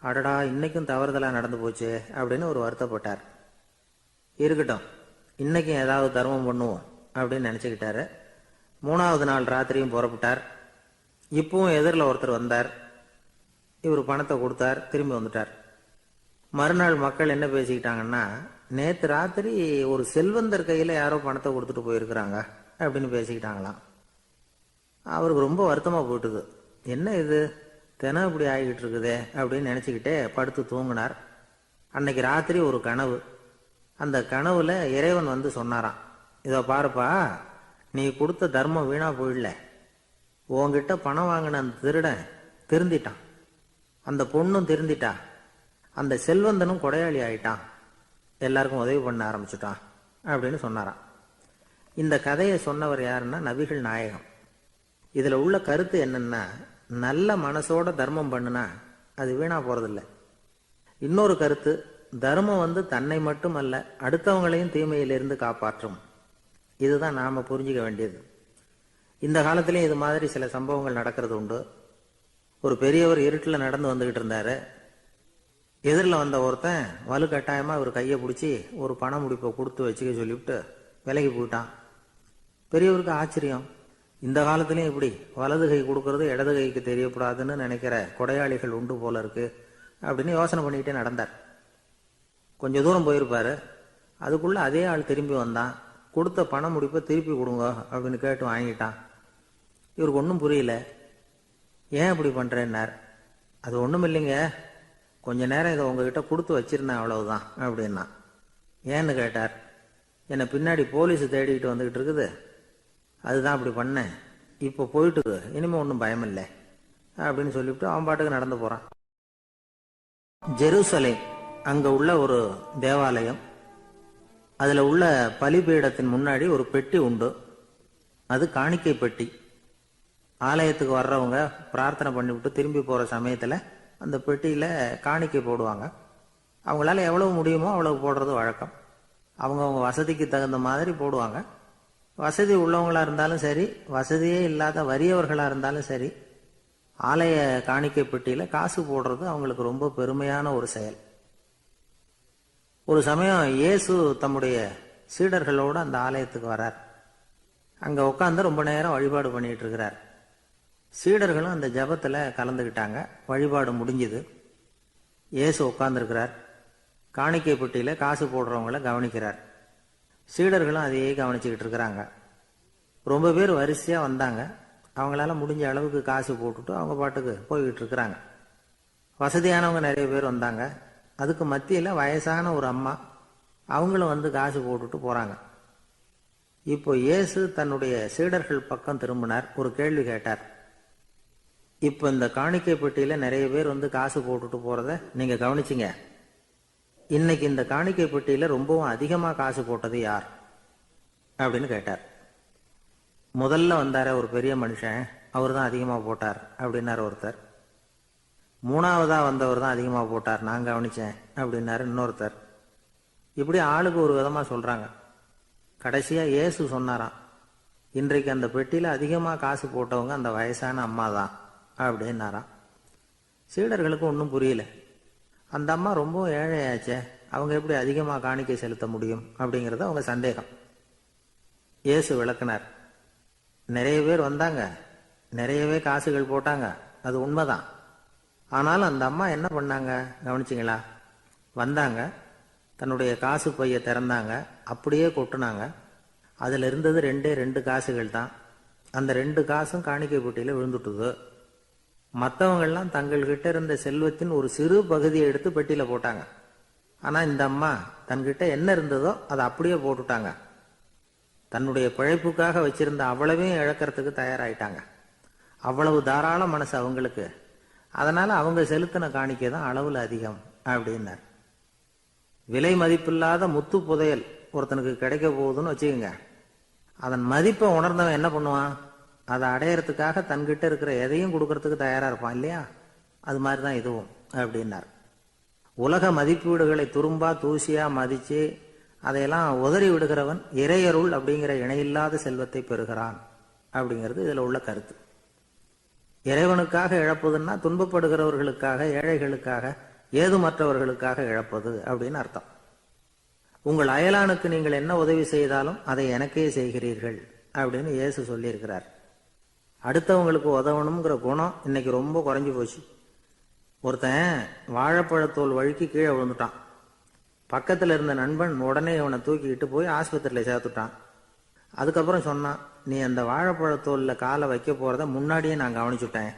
அடடா, இன்னைக்கும் தவறுதலா நடந்து போச்சு அப்படின்னு ஒரு வருத்தப்பட்டார். இருக்கட்டும், இன்னைக்கும் ஏதாவது தர்மம் பண்ணுவோம் அப்படின்னு நினைச்சுக்கிட்டாரு. 3வது நாள் ராத்திரியும் புறப்பட்டார். இப்பவும் எதிரில் ஒருத்தர் வந்தார். இவர் பணத்தை கொடுத்தார், திரும்பி வந்துட்டார். மறுநாள் மக்கள் என்ன பேசிக்கிட்டாங்கன்னா, நேற்று ராத்திரி ஒரு செல்வந்தர் கையில் யாரோ பணத்தை கொடுத்துட்டு போயிருக்கிறாங்க அப்படின்னு பேசிக்கிட்டாங்களாம். அவருக்கு ரொம்ப வருத்தமாக போயிட்டுது. என்ன இது, தினம் இப்படி ஆகிக்கிட்டு இருக்குதே அப்படின்னு நினச்சிக்கிட்டே படுத்து தூங்கினார். அன்னைக்கு ராத்திரி ஒரு கனவு. அந்த கனவுல இறைவன் வந்து சொன்னாராம், இதோ பாருப்பா, நீ கொடுத்த தர்மம் வீணா போயிடல. உன்கிட்ட பணம் வாங்கின அந்த திருடன் திருந்திட்டான், அந்த பொண்ணும் திருந்திட்டா, அந்த செல்வந்தனும் கொடையாளி ஆயிட்டான், எல்லாருக்கும் உதவி பண்ண ஆரம்பிச்சுட்டான் அப்படின்னு சொன்னாராம். இந்த கதையை சொன்னவர் யாருன்னா நபிகள் நாயகம். இதுல உள்ள கருத்து என்னன்னா, நல்ல மனசோட தர்மம் பண்ணுனா அது வீணா போறதில்லை. இன்னொரு கருத்து, தர்மம் வந்து தன்னை மட்டும் அல்ல அடுத்தவங்களையும் தீமையிலிருந்து காப்பாற்றும். இதுதான் நாம புரிஞ்சுக்க வேண்டியது. இந்த காலத்திலயும் இது மாதிரி சில சம்பவங்கள் நடக்கிறது உண்டு. ஒரு பெரியவர் இருட்டில் நடந்து வந்துகிட்டு இருந்தாரு. எதிரில் வந்த ஒருத்தன் வலுக்கட்டாயமா இவர் கையை பிடிச்சி ஒரு பண முடிப்பை கொடுத்து வச்சுக்க சொல்லிவிட்டு விலகி போயிட்டான். பெரியவருக்கு ஆச்சரியம், இந்த காலத்திலயும் இப்படி வலது கை கொடுக்கறது இடது கைக்கு தெரியக்கூடாதுன்னு நினைக்கிற கொடையாளிகள் உண்டு போல இருக்கு அப்படின்னு யோசனை பண்ணிக்கிட்டே நடந்தார். கொஞ்சம் தூரம் போயிருப்பாரு. அதுக்குள்ள அதே ஆள் திரும்பி வந்தான். கொடுத்த பண முடிப்பை திருப்பி கொடுங்க அப்படின்னு கேட்டு வாங்கிட்டான். இவருக்கு ஒன்றும் புரியல. ஏன் இப்படி பண்றேன்னார். அது ஒன்றும் இல்லைங்க, கொஞ்ச நேரம் இதை உங்ககிட்ட கொடுத்து வச்சிருந்தேன் அவ்வளவுதான் அப்படின்னா. ஏன்னு கேட்டார். என்னை பின்னாடி போலீஸ் தேடிக்கிட்டு வந்துகிட்டு இருக்குது, அதுதான் அப்படி பண்ணேன். இப்போ போயிட்டு இனிமே ஒன்றும் பயம் இல்லை அப்படின்னு சொல்லிவிட்டு அவன் பாட்டுக்கு நடந்து போறான். ஜெருசலேம் அங்க உள்ள ஒரு தேவாலயம். அதுல உள்ள பலிபீடத்தின் முன்னாடி ஒரு பெட்டி உண்டு. அது காணிக்கை பெட்டி. ஆலயத்துக்கு வர்றவங்க பிரார்த்தனை பண்ணிவிட்டு திரும்பி போற சமயத்துல அந்த பெட்டியில காணிக்கை போடுவாங்க. அவங்களால எவ்வளவு முடியுமோ அவ்வளவு போடுறது வழக்கம். அவங்கவுங்க வசதிக்கு தகுந்த மாதிரி போடுவாங்க. வசதி உள்ளவங்களா இருந்தாலும் சரி, வசதியே இல்லாத வறியவர்களா இருந்தாலும் சரி, ஆலய காணிக்கை பெட்டியில காசு போடுறது அவங்களுக்கு ரொம்ப பெருமையான ஒரு செயல். ஒரு சமயம் இயேசு தம்முடைய சீடர்களோடு அந்த ஆலயத்துக்கு வரார். அங்க உட்காந்து ரொம்ப நேரம் வழிபாடு பண்ணிட்டு இருக்கிறார். சீடர்களும் அந்த ஜபத்துல கலந்துக்கிட்டாங்க. வழிபாடு முடிஞ்சுது. இயேசு உட்கார்ந்துருக்கிறார். காணிக்கை பெட்டியில காசு போடுறவங்கள கவனிக்கிறார். சீடர்களும் அதையே கவனிச்சுக்கிட்டு இருக்கிறாங்க. ரொம்ப பேர் வரிசையா வந்தாங்க. அவங்களால முடிஞ்ச அளவுக்கு காசு போட்டுட்டு அவங்க பாட்டுக்கு போய்கிட்டு இருக்கிறாங்க. வசதியானவங்க நிறைய பேர் வந்தாங்க. அதுக்கு மத்தியில வயசான ஒரு அம்மா, அவங்களும் வந்து காசு போட்டுட்டு போறாங்க. இப்போ இயேசு தன்னுடைய சீடர்கள் பக்கம் திரும்பினார். ஒரு கேள்வி கேட்டார். இப்போ இந்த காணிக்கை பெட்டியில நிறைய பேர் வந்து காசு போட்டுட்டு போறத நீங்க கவனிச்சிங்க. இன்னைக்கு இந்த காணிக்கை பெட்டியில ரொம்பவும் அதிகமா காசு போட்டது யார் அப்படின்னு கேட்டார். முதல்ல வந்தார ஒரு பெரிய மனுஷன், அவர் தான் அதிகமா போட்டார் அப்படின்னாரு ஒருத்தர். மூணாவதா வந்தவர் தான் அதிகமா போட்டார், நான் கவனிச்சேன் அப்படின்னாரு இன்னொருத்தர். இப்படி ஆளுக்கு ஒரு விதமா சொல்றாங்க. கடைசியா இயேசு சொன்னாராம், இன்றைக்கு அந்த பெட்டியில அதிகமா காசு போட்டவங்க அந்த வயசான அம்மா தான் அப்படின்னாராம். சீடர்களுக்கு ஒன்றும் புரியல. அந்த அம்மா ரொம்ப ஏழையாச்சே, அவங்க எப்படி அதிகமா காணிக்கை செலுத்த முடியும் அப்படிங்கறது அவங்க சந்தேகம். இயேசு விளக்குனார். நிறைய பேர் வந்தாங்க, நிறையவே காசுகள் போட்டாங்க, அது உண்மைதான். ஆனாலும் அந்த அம்மா என்ன பண்ணாங்க கவனிச்சிங்களா? வந்தாங்க, தன்னுடைய காசு பைய திறந்தாங்க, அப்படியே கொட்டுனாங்க. அதுல இருந்தது ரெண்டு காசுகள் தான். அந்த 2 காசும் காணிக்கை பெட்டியில விழுந்துட்டுது. மற்றவங்கெல்லாம் தங்கள்கிட்ட இருந்த செல்வத்தின் ஒரு சிறு பகுதியை எடுத்து பெட்டியில போட்டாங்க. ஆனா இந்த அம்மா தன்கிட்ட என்ன இருந்ததோ அதை அப்படியே போட்டுட்டாங்க. தன்னுடைய பிழைப்புக்காக வச்சிருந்த அவ்வளவையும் இழக்கிறதுக்கு தயாராயிட்டாங்க. அவ்வளவு தாராள மனசு அவங்களுக்கு. அதனால அவங்க செலுத்தின காணிக்கை தான் அளவுல அதிகம் அப்படின்னார். விலை மதிப்பில்லாத முத்து புதையல் ஒருத்தனுக்கு கிடைக்க போகுதுன்னு வச்சுக்கோங்க. அதன் மதிப்பை உணர்ந்தவன் என்ன பண்ணுவான்? அதை அடையறதுக்காக தன்கிட்ட இருக்கிற எதையும் கொடுக்கறதுக்கு தயாரா இருப்பான் இல்லையா? அது மாதிரிதான் இதுவும் அப்படின்னார். உலக மதிப்பீடுகளை துரும்பா தூசியா மதிச்சு அதையெல்லாம் உதறி விடுகிறவன் இறையருள் அப்படிங்கிற இணையில்லாத செல்வத்தை பெறுகிறான் அப்படிங்கிறது இதுல உள்ள கருத்து. இறைவனுக்காக இழப்பதுன்னா துன்பப்படுகிறவர்களுக்காக, ஏழைகளுக்காக, ஏதுமற்றவர்களுக்காக இழப்பது அப்படின்னு அர்த்தம். உங்கள் அயலானுக்கு நீங்கள் என்ன உதவி செய்தாலும் அதை எனக்கே செய்கிறீர்கள் அப்படின்னு இயேசு சொல்லியிருக்கிறார். அடுத்தவங்களுக்கு உதவணுங்கிற குணம் இன்னைக்கு ரொம்ப குறைஞ்சு போச்சு. ஒருத்தன் வாழைப்பழத்தோல் வழுக்கி கீழே விழுந்துட்டான். பக்கத்துல இருந்த நண்பன் உடனே இவனை தூக்கிக்கிட்டு போய் ஆஸ்பத்திரியில சேர்த்துட்டான். அதுக்கப்புறம் சொன்னான், நீ அந்த வாழைப்பழத்தோல்ல காலை வைக்க போறத முன்னாடியே நான் கவனிச்சுட்டேன்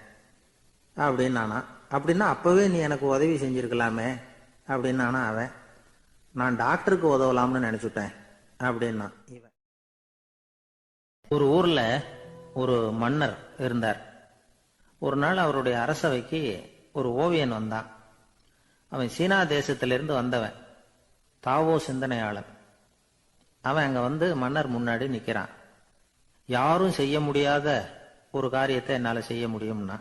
அப்படின்னானா. அப்படின்னா அப்பவே நீ எனக்கு உதவி செஞ்சிருக்கலாமே அப்படின்னானா அவன். நான் டாக்டருக்கு உதவலாம்னு நினைச்சுட்டேன் அப்படின்னா இவன். ஒரு ஊர்ல ஒரு மன்னர் இருந்தார். ஒரு நாள் அவருடைய அரசவைக்கு ஒரு ஓவியன் வந்தான். அவன் சீனா தேசத்திலிருந்து வந்தவன், தாவோ சிந்தனையாளன். அவன் அங்க வந்து மன்னர் முன்னாடி நிக்கிறான். யாரும் செய்ய முடியாத ஒரு காரியத்தை என்னால செய்ய முடியும்னா.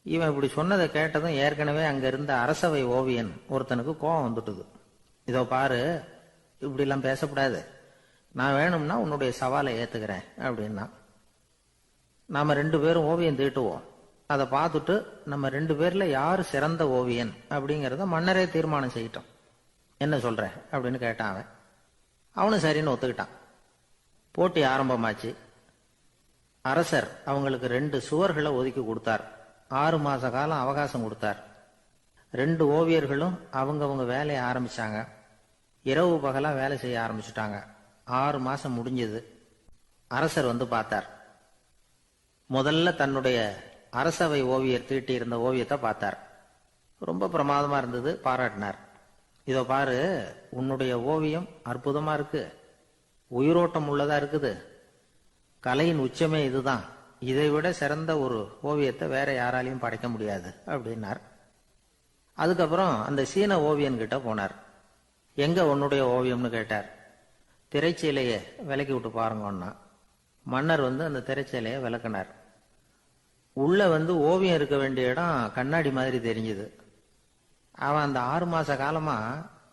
இவன் இப்படி சொன்னதை கேட்டதும் ஏற்கனவே அங்க இருந்த அரசவை ஓவியன் ஒருத்தனுக்கு கோபம் வந்துட்டுது. இதோ பாரு, இப்படி எல்லாம் பேசக்கூடாது. நான் வேணும்னா உன்னுடைய சவாலை ஏத்துக்கிறேன் அப்படின்னா. நாம 2 பேரும் ஓவியம் தீட்டுவோம். அதை பார்த்துட்டு நம்ம 2 பேர்ல யாரு சிறந்த ஓவியன் அப்படிங்கறத மன்னரே தீர்மானம் செய்யட்டும். என்ன சொல்ற அப்படின்னு கேட்டான் அவன். அவனும் சரின்னு ஒத்துக்கிட்டான். போட்டி ஆரம்பமாச்சு. அரசர் அவங்களுக்கு 2 சுவர்களை ஒதுக்கி கொடுத்தார். 6 மாச காலம் அவகாசம் கொடுத்தார். 2 ஓவியர்களும் அவங்கவங்க வேலையை ஆரம்பிச்சாங்க. இரவு பகலா வேலை செய்ய ஆரம்பிச்சுட்டாங்க. 6 மாசம் முடிஞ்சது. அரசர் வந்து பார்த்தார். முதல்ல தன்னுடைய அரசவை ஓவியர் தீட்டி இருந்த ஓவியத்தை பார்த்தார். ரொம்ப பிரமாதமா இருந்தது. பாராட்டினார். இதோ பாரு, உன்னுடைய ஓவியம் அற்புதமா இருக்கு, உயிரோட்டம் உள்ளதா இருக்குது, கலையின் உச்சமே இதுதான், இதை விட சிறந்த ஒரு ஓவியத்தை வேற யாராலையும் படைக்க முடியாது அப்படின்னார். அதுக்கப்புறம் அந்த சீன ஓவியன் கிட்ட போனார். எங்க உன்னுடைய ஓவியம்னு கேட்டார். திரைச்சீலையை விலக்கி விட்டு பாருங்கன்னா. மன்னர் வந்து அந்த திரைச்சீலையை விளக்குனார். உள்ள வந்து ஓவியம் இருக்க வேண்டிய இடம் கண்ணாடி மாதிரி தெரிஞ்சுது. அவன் அந்த 6 மாச காலமா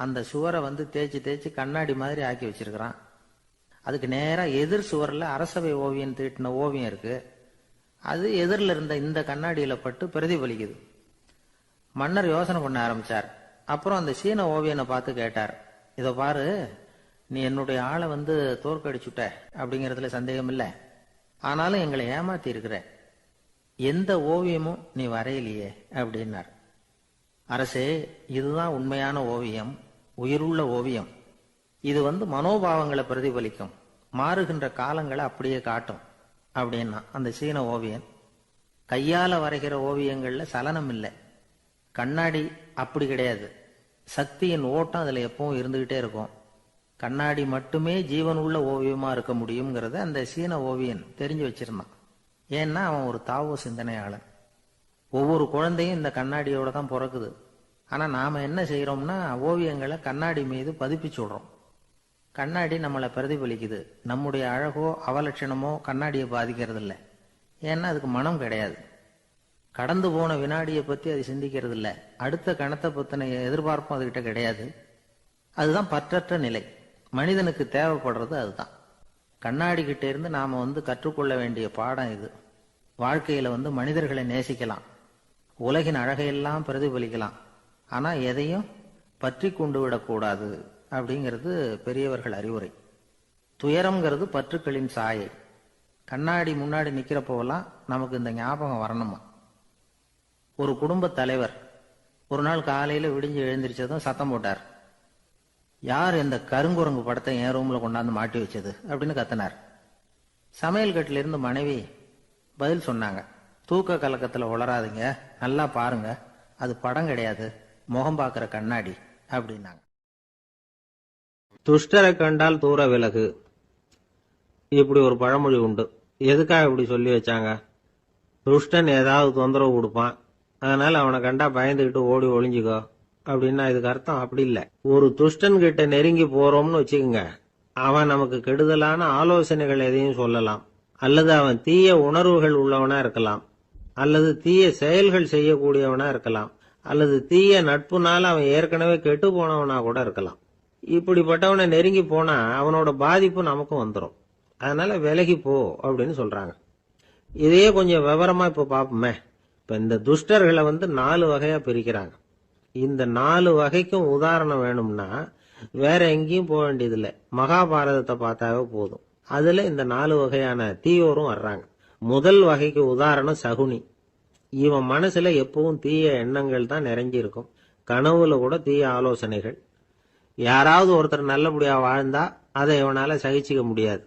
அந்த சுவரை வந்து தேய்ச்சி தேய்ச்சி கண்ணாடி மாதிரி ஆக்கி வச்சிருக்கிறான். அதுக்கு நேரா எதிர் சுவர்ல அரசவை ஓவியம் தீட்டின ஓவியம் இருக்கு. அது எதிரில் இருந்த இந்த கண்ணாடியில பட்டு பிரதிபலிக்குது. மன்னர் யோசனை பண்ண ஆரம்பிச்சார். அப்புறம் அந்த சீன ஓவியனை பார்த்து கேட்டார். இதோ பாரு, நீ என்னுடைய ஆளை வந்து தோற்கடிச்சுட்ட அப்படிங்கறதுல சந்தேகம் இல்லை. ஆனாலும் எங்களை ஏமாத்தி இருக்கிற, எந்த ஓவியமும் நீ வரையிலையே அப்படின்னார். அரசே, இதுதான் உண்மையான ஓவியம், உயிருள்ள ஓவியம். இது வந்து மனோபாவங்களை பிரதிபலிக்கும், மாறுகின்ற காலங்களை அப்படியே காட்டும் அப்படின்னா அந்த சீன ஓவியன். கையால வரைகிற ஓவியங்கள்ல சலனம் இல்லை. கண்ணாடி அப்படி கிடையாது. சக்தியின் ஓட்டம் அதுல எப்பவும் இருந்துகிட்டே இருக்கும். கண்ணாடி மட்டுமே ஜீவனுள்ள ஓவியமா இருக்க முடியுங்கிறத அந்த சீன ஓவியன் தெரிஞ்சு வச்சிருந்தான். ஏன்னா அவன் ஒரு தாவோ சிந்தனையாளன். ஒவ்வொரு குழந்தையும் இந்த கண்ணாடியோட தான் பிறக்குது. ஆனா நாம என்ன செய்யறோம்னா ஓவியங்களை கண்ணாடி மீது பதிப்பிச்சு விடுறோம். கண்ணாடி நம்மளை பிரதிபலிக்குது. நம்முடைய அழகோ அவலட்சணமோ கண்ணாடியை பாதிக்கிறது இல்லை. ஏன்னா அதுக்கு மனம் கிடையாது. கடந்து போன வினாடியை பத்தி அது சிந்திக்கிறது இல்லை. அடுத்த கணத்தை பத்தின எதிர்பார்ப்பும் அதுகிட்ட கிடையாது. அதுதான் பற்றற்ற நிலை. மனிதனுக்கு தேவைப்படுறது அதுதான். கண்ணாடி கிட்ட இருந்து நாம வந்து கற்றுக்கொள்ள வேண்டிய பாடம் இது. வாழ்க்கையில வந்து மனிதர்களை நேசிக்கலாம், உலகின் அழகையெல்லாம் பிரதிபலிக்கலாம், ஆனா எதையும் பற்றி கொண்டு விடக்கூடாது அப்படிங்கிறது பெரியவர்கள் அறிவுரை. துயரம்ங்கிறது பற்றுக்களின் சாயை. கண்ணாடி முன்னாடி நிக்கிறப்போவெல்லாம் நமக்கு இந்த ஞாபகம் வரணுமா. ஒரு குடும்ப தலைவர் ஒரு நாள் காலையில விடிஞ்சு எழுந்திரிச்சதும் சத்தம் போட்டார். யார் இந்த கருங்குரங்கு படத்தை என் ரூம்ல கொண்டாந்து மாட்டி வச்சது அப்படின்னு கத்தினார். சமையல் கட்டில இருந்து மனைவி பதில் சொன்னாங்க. தூக்க கலக்கத்துல உளராதீங்க, நல்லா பாருங்க, அது படம் கிடையாது, முகம் பார்க்கிற கண்ணாடி அப்படின்னாங்க. துஷ்டரை கண்டால் தூர விலகு, இப்படி ஒரு பழமொழி உண்டு. எதுக்காக இப்படி சொல்லி வச்சாங்க? துஷ்டன் ஏதாவது தொந்தரவு கொடுப்பான், அதனால அவனை கண்டா பயந்துகிட்டு ஓடி ஒளிஞ்சுக்கோ அப்படின்னா இதுக்கு அர்த்தம் அப்படி இல்லை. ஒரு துஷ்டன் கிட்ட நெருங்கி போறோம்னு வச்சுக்கோங்க, அவன் நமக்கு கெடுதலான ஆலோசனைகள் எதையும் சொல்லலாம், அல்லது அவன் தீய உணர்வுகள் உள்ளவனா இருக்கலாம், அல்லது தீய செயல்கள் செய்யக்கூடியவனா இருக்கலாம், அல்லது தீய நட்புனால அவன் ஏற்கனவே கெட்டு போனவனா கூட இருக்கலாம். இப்படிப்பட்டவனை நெருங்கி போனா அவனோட பாதிப்பு நமக்கும் வந்துடும். அதனால விலகி போ அப்படின்னு சொல்றாங்க. இதையே கொஞ்சம் விவரமா இப்ப பாப்போமே. இப்ப இந்த துஷ்டர்களை வந்து 4 வகையா பிரிக்கிறாங்க. இந்த 4 வகைக்கும் உதாரணம் வேணும்னா வேற எங்கேயும் போக வேண்டியதில்லை, மகாபாரதத்தை பார்த்தாவே போதும். அதுல இந்த 4 வகையான தீயோரும் வர்றாங்க. முதல் வகைக்கு உதாரணம் சகுனி. இவன் மனசுல எப்பவும் தீய எண்ணங்கள் தான் நிறைஞ்சி இருக்கும். கனவுல கூட தீய ஆலோசனைகள். யாராவது ஒருத்தர் நல்லபடியா வாழ்ந்தா அதை இவனால சகிச்சுக்க முடியாது.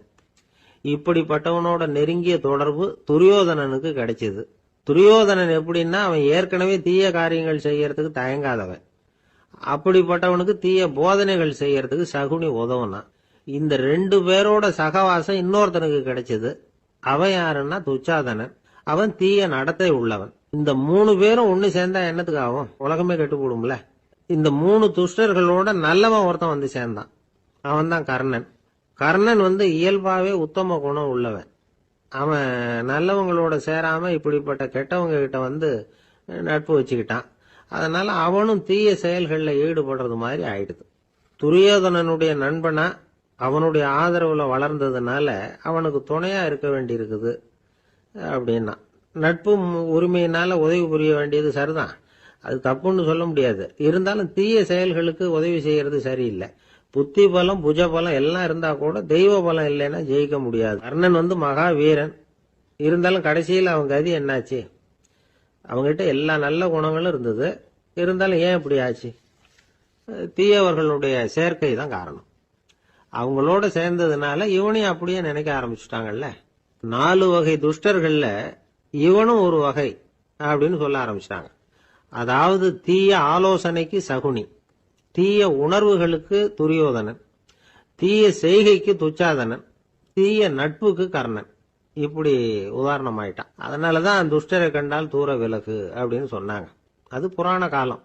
இப்படிப்பட்டவனோட நெருங்கிய தொடர்பு துரியோதனனுக்கு கிடைச்சது. துரியோதனன் எப்படின்னா அவன் ஏற்கனவே தீய காரியங்கள் செய்யறதுக்கு தயங்காதவன். அப்படிப்பட்டவனுக்கு தீய போதனைகள் செய்யறதுக்கு சகுனி உதவுனா. இந்த 2 பேரோட சகவாசம் இன்னொருத்தனுக்கு கிடைச்சது. அவன் யாருன்னா துச்சாதனன். அவன் தீய நடத்தை உள்ளவன். இந்த 3 பேரும் ஒண்ணு சேர்ந்தா என்னத்துக்கு ஆகும்? உலகமே கெட்டுப்போடும்ல. இந்த 3 துஷ்டர்களோட நல்லவன் ஒருத்தன் வந்து சேர்ந்தான். அவன் தான் கர்ணன். கர்ணன் வந்து இயல்பாவே உத்தம குணம் உள்ளவன். அவன் நல்லவங்களோட சேராம இப்படிப்பட்ட கெட்டவங்க கிட்ட வந்து நட்பு வச்சுக்கிட்டான். அதனால அவனும் தீய செயல்கள்ல ஈடுபடுறது மாதிரி ஆயிடுது. துரியோதனனுடைய நண்பனா அவனுடைய ஆதரவுல வளர்ந்ததுனால அவனுக்கு துணையா இருக்க வேண்டி இருக்குது அப்படின்னா. நட்பு உரிமையினால உதவி புரிய வேண்டியது சரிதான், அது தப்புன்னு சொல்ல முடியாது. இருந்தாலும் தீய செயல்களுக்கு உதவி செய்யறது சரியில்லை. புத்தி பலம் புஜ பலம் எல்லாம் இருந்தா கூட தெய்வ பலம் இல்லைன்னா ஜெயிக்க முடியாது. கர்ணன் மகா வீரன், இருந்தாலும் கடைசியில் அவன் கதி என்னாச்சு? அவங்ககிட்ட எல்லா நல்ல குணங்களும் இருந்தது, இருந்தாலும் ஏன் இப்படி ஆச்சு? தீயவர்களுடைய சேர்க்கை தான் காரணம். அவங்களோட சேர்ந்ததுனால இவனையும் அப்படியே நினைக்க ஆரம்பிச்சுட்டாங்கல்ல. 4 வகை துஷ்டர்கள்ல இவனும் ஒரு வகை அப்படின்னு சொல்ல ஆரம்பிச்சிட்டாங்க. அதாவது தீய ஆலோசனைக்கு சகுனி, தீய உணர்வுகளுக்கு துரியோதனன், தீய செய்கைக்கு துச்சாதனன், தீய நட்புக்கு கர்ணன். இப்படி உதாரணம் ஆயிட்டான். அதனாலதான் துஷ்டரை கண்டால் தூர விலகு அப்படின்னு சொன்னாங்க. அது புராண காலம்.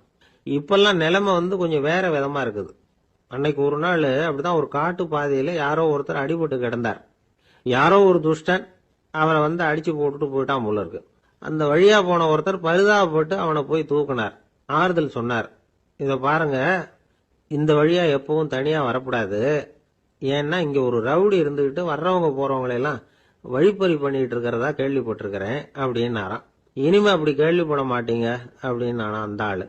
இப்பெல்லாம் நிலைமை கொஞ்சம் வேற விதமா இருக்குது. அன்னைக்கு ஒரு நாள் அப்படிதான் ஒரு காட்டு பாதையில யாரோ ஒருத்தர் அடிபட்டு கிடந்தார். யாரோ ஒரு துஷ்டன் அவனை அடிச்சு போட்டுட்டு போயிட்டான் போல இருக்கு. அந்த வழியா போன ஒருத்தர் பரிதாபப்பட்டு அவனை போய் தூக்கினார், ஆறுதல் சொன்னார். இத பாருங்க, இந்த வழியா எப்பவும் தனியா வரக்கூடாது. ஏன்னா இங்க ஒரு ரவுடி இருந்துகிட்டு வர்றவங்க போறவங்களை எல்லாம் வழிப்பறி பண்ணிட்டு இருக்கிறதா கேள்விப்பட்டிருக்கிறேன் அப்படின்னாராம். இனிமே அப்படி கேள்விப்பட மாட்டீங்க அப்படின்னு அந்த ஆளு.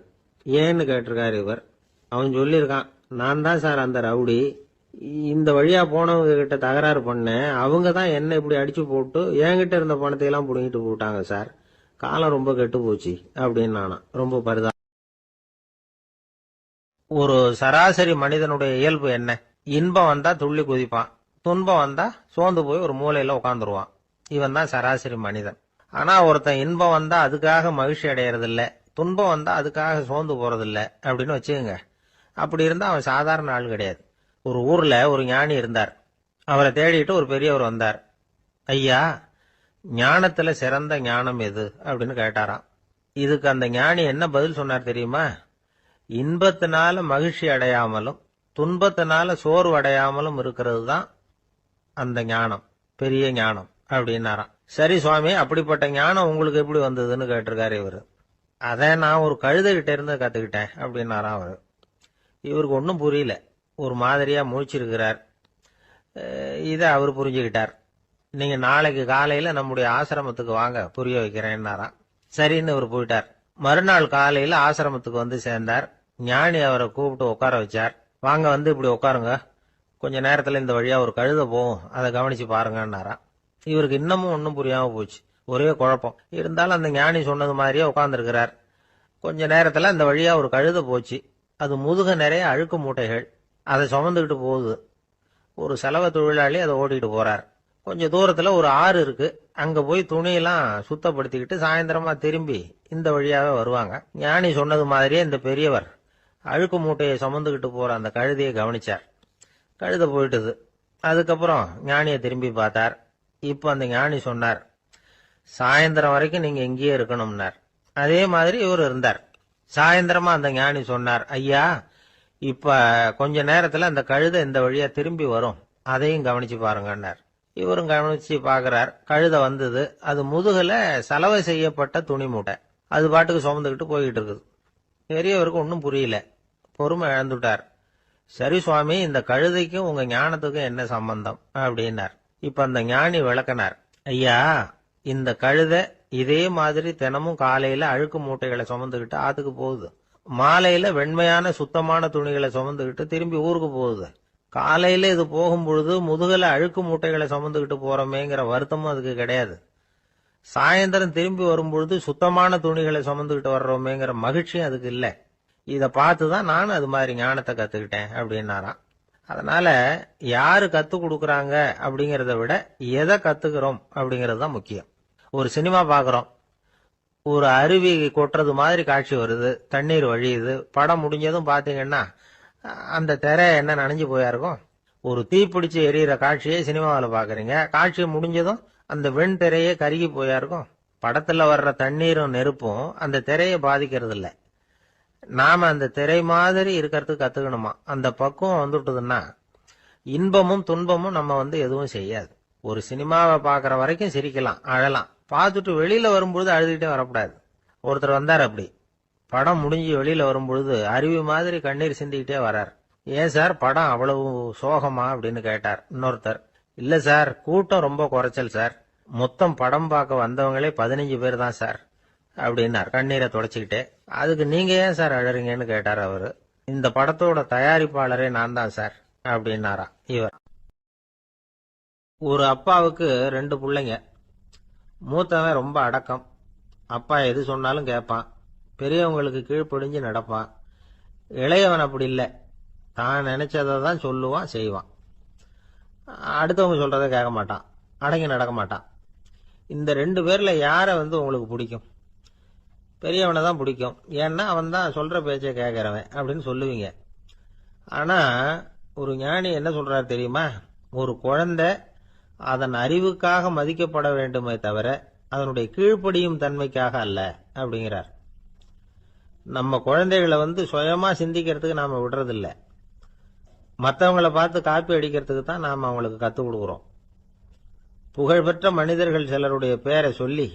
ஏன்னு கேட்டிருக்காரு இவர். அவன் சொல்லியிருக்கான், நான் தான் சார் அந்த ரவுடி, இந்த வழியா போனவங்க கிட்ட தகராறு பண்ணேன், அவங்க தான் என்ன இப்படி அடிச்சு போட்டு என்கிட்ட இருந்த பணத்தை எல்லாம் புடுங்கிட்டு போட்டாங்க சார், காலம் ரொம்ப கெட்டு போச்சு அப்படின்னு ரொம்ப பரிதா. ஒரு சராசரி மனிதனுடைய இயல்பு என்ன? இன்பம் வந்தா துள்ளி குதிப்பான், துன்பம் வந்தா சோர்ந்து போய் ஒரு மூலையில உட்காந்துருவான். இவன் தான் சராசரி மனிதன். ஆனா ஒருத்தன் இன்பம் வந்தா அதுக்காக மகிழ்ச்சி அடையறது இல்ல, துன்பம் வந்தா அதுக்காக சோர்ந்து போறது இல்ல அப்படின்னு வச்சுக்கோங்க. அப்படி இருந்தா அவன் சாதாரண ஆள் கிடையாது. ஒரு ஊர்ல ஒரு ஞானி இருந்தார். அவரை தேடிட்டு ஒரு பெரியவர் வந்தார். ஐயா, ஞானத்துல சிறந்த ஞானம் எது அப்படின்னு கேட்டாராம். இதுக்கு அந்த ஞானி என்ன பதில் சொன்னார் தெரியுமா? இன்பத்தினால மகிழ்ச்சி அடையாமலும் துன்பத்தினால சோர்வு அடையாமலும் இருக்கிறது தான் அந்த ஞானம், பெரிய ஞானம் அப்படின்னாராம். சரி சுவாமி, அப்படிப்பட்ட ஞானம் உங்களுக்கு எப்படி வந்ததுன்னு கேட்டிருக்காரு இவரு. அதை நான் ஒரு கழுதைகிட்ட இருந்து கத்துக்கிட்டேன் அப்படின்னாராம் அவரு. இவருக்கு ஒன்றும் புரியல, ஒரு மாதிரியா முழிச்சிருக்கிறார். இதை அவர் புரிஞ்சுக்கிட்டார். நீங்க நாளைக்கு காலையில நம்முடைய ஆசிரமத்துக்கு வாங்க, புரிய வைக்கிறேன்னாராம். சரின்னு அவர் போயிட்டார். மறுநாள் காலையில ஆசிரமத்துக்கு சேர்ந்தார். ஞானி அவரை கூப்பிட்டு உட்கார வச்சார். வாங்க இப்படி உட்காருங்க, கொஞ்ச நேரத்துல இந்த வழியா ஒரு கழுதை போகும், அதை கவனிச்சு பாருங்கன்னாராம். இவருக்கு இன்னமும் ஒன்றும் புரியாம போச்சு, ஒரே குழப்பம். இருந்தாலும் அந்த ஞானி சொன்னது மாதிரியே உட்கார்ந்துருக்கிறார். கொஞ்ச நேரத்துல அந்த வழியா ஒரு கழுதை போச்சு. அது முதுக நிறைய அழுக்கு மூட்டைகள், அதை சுமந்துக்கிட்டு போகுது. ஒரு செலவு தொழிலாளி அதை ஓட்டிட்டு போறார். கொஞ்சம் தூரத்துல ஒரு ஆறு இருக்கு, அங்க போய் துணியெல்லாம் சுத்தப்படுத்திக்கிட்டு சாயந்தரமா திரும்பி இந்த வழியாவே வருவாங்க. ஞானி சொன்னது மாதிரியே இந்த பெரியவர் அழுக்கு மூட்டையை சுமந்துக்கிட்டு போற அந்த கழுதையை கவனிச்சார். கழுதை போயிட்டுது. அதுக்கப்புறம் ஞானியை திரும்பி பார்த்தார். இப்ப அந்த ஞானி சொன்னார், சாயந்தரம் வரைக்கும் நீங்க இங்கேயே இருக்கணும்னார். அதே மாதிரி இவர் இருந்தார். சாயந்தரமா அந்த ஞானி சொன்னார், ஐயா, இப்ப கொஞ்ச நேரத்துல அந்த கழுதை இந்த வழியா திரும்பி வரும், அதையும் கவனிச்சு பாருங்கன்னார். இவரும் கவனிச்சு பாக்குறார். கழுதை வந்தது. அது முதுகுல சலவை செய்யப்பட்ட துணி மூட்டை, அது பாட்டுக்கு சுமந்துக்கிட்டு போய்கிட்டு இருக்குது. பெரியவருக்கு ஒன்றும் புரியல, பொறுமை இழந்துட்டார். சரி சுவாமி, இந்த கழுதைக்கும் உங்க ஞானத்துக்கும் என்ன சம்பந்தம் அப்படின்னார். இப்ப அந்த ஞானி விளக்கினார். ஐயா, இந்த கழுதை இதே மாதிரி தினமும் காலையில அழுக்கு மூட்டைகளை சுமந்துக்கிட்டு ஆத்துக்கு போகுது, மாலையில வெண்மையான சுத்தமான துணிகளை சுமந்துக்கிட்டு திரும்பி ஊருக்கு போகுது. காலையில இது போகும் பொழுது முதுகல அழுக்கு மூட்டைகளை சுமந்துக்கிட்டு போறோமேங்கிற வருத்தமும் அதுக்கு கிடையாது. சாயந்தரம் திரும்பி வரும்பொழுது சுத்தமான துணிகளை சுமந்துக்கிட்டு வர்றோமேங்கிற மகிழ்ச்சியும் அதுக்கு இல்லை. இத பார்த்துதான் நானும் அது மாதிரி ஞானத்தை கத்துக்கிட்டேன் அப்படின்னாராம். அதனால யாரு கத்து கொடுக்கறாங்க அப்படிங்கறத விட எதை கத்துக்கிறோம் அப்படிங்கறது தான் முக்கியம். ஒரு சினிமா பாக்குறோம், ஒரு அருவி கொட்டுறது மாதிரி காட்சி வருது, தண்ணீர் வழியுது. படம் முடிஞ்சதும் பாத்தீங்கன்னா அந்த திரை என்ன நனைஞ்சு போயா இருக்கும். ஒரு தீப்பிடிச்சு எரியிற காட்சியை சினிமாவில் பாக்குறீங்க, காட்சி முடிஞ்சதும் அந்த வெண் திரையே கருகி போயா இருக்கும். படத்துல வர்ற தண்ணீரும் நெருப்பும் அந்த திரையை பாதிக்கிறது இல்ல. நாம அந்த திரை மாதிரி இருக்கிறதுக்கு கத்துக்கணுமா. அந்த பக்குவம் வந்துட்டுதுன்னா இன்பமும் துன்பமும் நம்ம எதுவும் செய்யாது. ஒரு சினிமாவை பாக்குற வரைக்கும் சிரிக்கலாம், அழலாம். பார்த்துட்டு வெளியில வரும்பொழுது அழுதுகிட்டே வரக்கூடாது. ஒருத்தர் வந்தார், அப்படி படம் முடிஞ்சு வெளியில வரும்பொழுது அருவி மாதிரி கண்ணீர் சிந்திக்கிட்டே வர்றார். ஏன் சார் படம் அவ்வளவு சோகமா அப்படின்னு கேட்டார் இன்னொருத்தர். இல்ல சார், கூட்டம் ரொம்ப குறைச்சல் சார். மொத்தம் படம் பார்க்க வந்தவங்களே 15 பேர் தான் சார் அப்படின்னார் கண்ணீரை தொடச்சிக்கிட்டே. அதுக்கு நீங்க ஏன் சார் அழறீங்கன்னு கேட்டார் அவரு. இந்த படத்தோட தயாரிப்பாளரே நான் தான் சார் அப்படின்னாரா இவர். ஒரு அப்பாவுக்கு 2 பிள்ளைங்க. மூத்தவன் ரொம்ப அடக்கம். அப்பா எது சொன்னாலும் கேட்பான். பெரியவங்களுக்கு கீழ்ப்படிஞ்சு நடப்பான். இளையவன் அப்படி இல்லை. தான் நினைச்சதை தான் சொல்லுவான், செய்வான். அடுத்தவங்க சொல்றதை கேட்க மாட்டான், அடங்கி நடக்க மாட்டான். இந்த 2 பேர்ல யாரை உங்களுக்கு பிடிக்கும்? பெரியவனை தான் பிடிக்கும். ஏன்னா அவன் தான் சொல்ற பேச்சை கேட்கிறவன் அப்படின்னு சொல்லுவீங்க. ஆனா ஒரு ஞானி என்ன சொல்றாரு தெரியுமா? ஒரு குழந்தை அதன் அறிவுக்காக மதிக்கப்பட வேண்டுமே தவிர அதனுடைய கீழ்ப்படியும் தன்மைக்காக அல்ல அப்படிங்கிறார். நம்ம குழந்தைகளை சுயமா சிந்திக்கிறதுக்கு நாம விடுறதில்லை. மற்றவங்களை பார்த்து காப்பி அடிக்கிறதுக்கு தான் நாம் அவங்களுக்கு கற்றுக் கொடுக்குறோம். புகழ்பெற்ற மனிதர்கள் சிலருடைய பேரை சொல்லி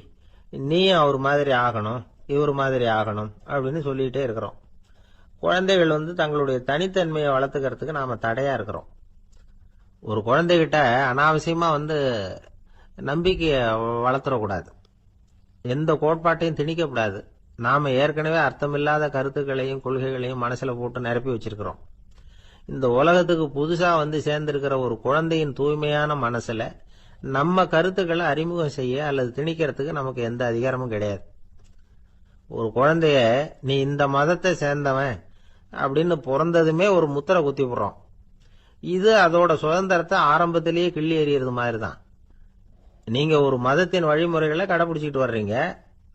நீயும் அவர் மாதிரி ஆகணும், இவர் மாதிரி ஆகணும் அப்படின்னு சொல்லிகிட்டே இருக்கிறோம். குழந்தைகள் தங்களுடைய தனித்தன்மையை வளர்த்துக்கிறதுக்கு நாம் தடையாக இருக்கிறோம். ஒரு குழந்தைகிட்ட அனாவசியமாக நம்பிக்கையை வளர்த்துடக்கூடாது. எந்த கோட்பாட்டையும் திணிக்கக்கூடாது. நாம் ஏற்கனவே அர்த்தமில்லாத கருத்துக்களையும் கொள்கைகளையும் மனசில் போட்டு நிரப்பி வச்சிருக்கிறோம். இந்த உலகத்துக்கு புதுசா சேர்ந்திருக்கிற ஒரு குழந்தையின் தூய்மையான மனசுல நம்ம கருத்துக்களை அறிமுகம் செய்ய அல்லது திணிக்கிறதுக்கு நமக்கு எந்த அதிகாரமும் கிடையாது. ஒரு குழந்தைய நீ இந்த மதத்தை சேர்ந்தவன் அப்படின்னு பிறந்ததுமே ஒரு முத்திரை குத்தி விடுறோம். இது அதோட சுதந்திரத்தை ஆரம்பத்திலேயே கிள்ளி எறியறது மாதிரி தான். நீங்க ஒரு மதத்தின் வழிமுறைகளை கடைபிடிச்சிட்டு வர்றீங்க,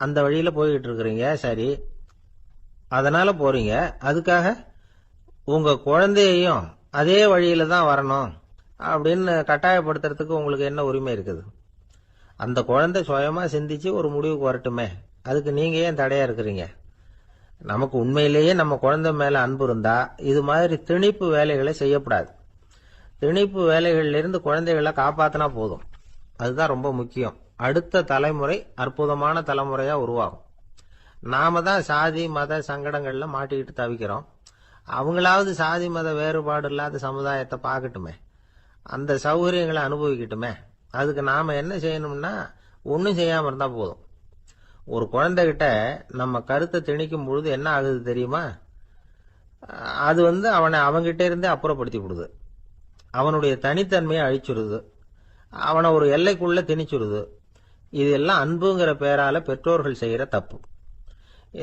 அந்த வழியில போய்கிட்டு இருக்கிறீங்க, சரி, அதனால போறீங்க. அதுக்காக உங்க குழந்தையையும் அதே வழியில தான் வரணும் அப்படின்னு கட்டாயப்படுத்துறதுக்கு உங்களுக்கு என்ன உரிமை இருக்குது? அந்த குழந்தை சுயமா சிந்திச்சு ஒரு முடிவுக்கு வரட்டுமே, அதுக்கு நீங்க ஏன் தடையா இருக்கிறீங்க? நமக்கு உண்மையிலேயே நம்ம குழந்தை மேல அன்பு இருந்தா இது மாதிரி திணிப்பு வேலைகளை செய்யக்கூடாது. திணிப்பு வேலைகள்ல இருந்து குழந்தைகளை காப்பாத்தினா போதும். அதுதான் ரொம்ப முக்கியம். அடுத்த தலைமுறை அற்புதமான தலைமுறையா உருவாகும். நாம தான் சாதி மத சங்கடங்கள்ல மாட்டிக்கிட்டு தவிக்கிறோம். அவங்களாவது சாதி மத வேறுபாடு இல்லாத சமுதாயத்தை பார்க்கட்டுமே, அந்த சௌகரியங்களை அனுபவிக்கட்டுமே. அதுக்கு நாம என்ன செய்யணும்னா ஒன்றும் செய்யாம இருந்தா போதும். ஒரு குழந்தைகிட்ட நம்ம கருத்தை திணிக்கும் பொழுது என்ன ஆகுது தெரியுமா? அது அவனை அவங்கிட்ட இருந்தே அப்புறப்படுத்தி விடுது. அவனுடைய தனித்தன்மையை அழிச்சுடுது. அவனை ஒரு எல்லைக்குள்ள திணிச்சுடுது. இதெல்லாம் அன்புங்கிற பேரால பெற்றோர்கள் செய்யற தப்பு.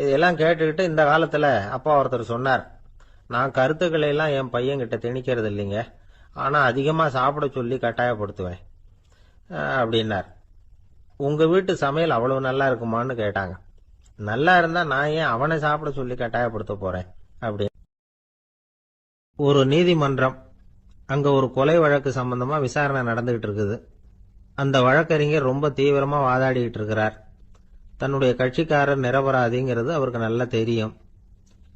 இதெல்லாம் கேட்டுக்கிட்டு இந்த காலத்துல அப்பா ஒருத்தர் சொன்னார், நான் கருத்துக்களை எல்லாம் என் பையன்கிட்ட திணிக்கிறது இல்லைங்க, ஆனா அதிகமா சாப்பிட சொல்லி கட்டாயப்படுத்துவேன் அப்படின்னார். உங்க வீட்டு சமையல் அவ்வளவு நல்லா இருக்குமான்னு கேட்டாங்க. நல்லா இருந்தா நான் ஏன் அவனை சாப்பிட சொல்லி கட்டாயப்படுத்த போறேன் அப்படி. ஒரு நீதிமன்றம், அங்க ஒரு கொலை வழக்கு சம்பந்தமா விசாரணை நடந்துகிட்டு இருக்குது. அந்த வழக்கறிஞர் ரொம்ப தீவிரமா வாதாடிட்டு இருக்கிறார். தன்னுடைய கட்சிக்காரர் நிரபராதிங்கிறது அவருக்கு நல்லா தெரியும்.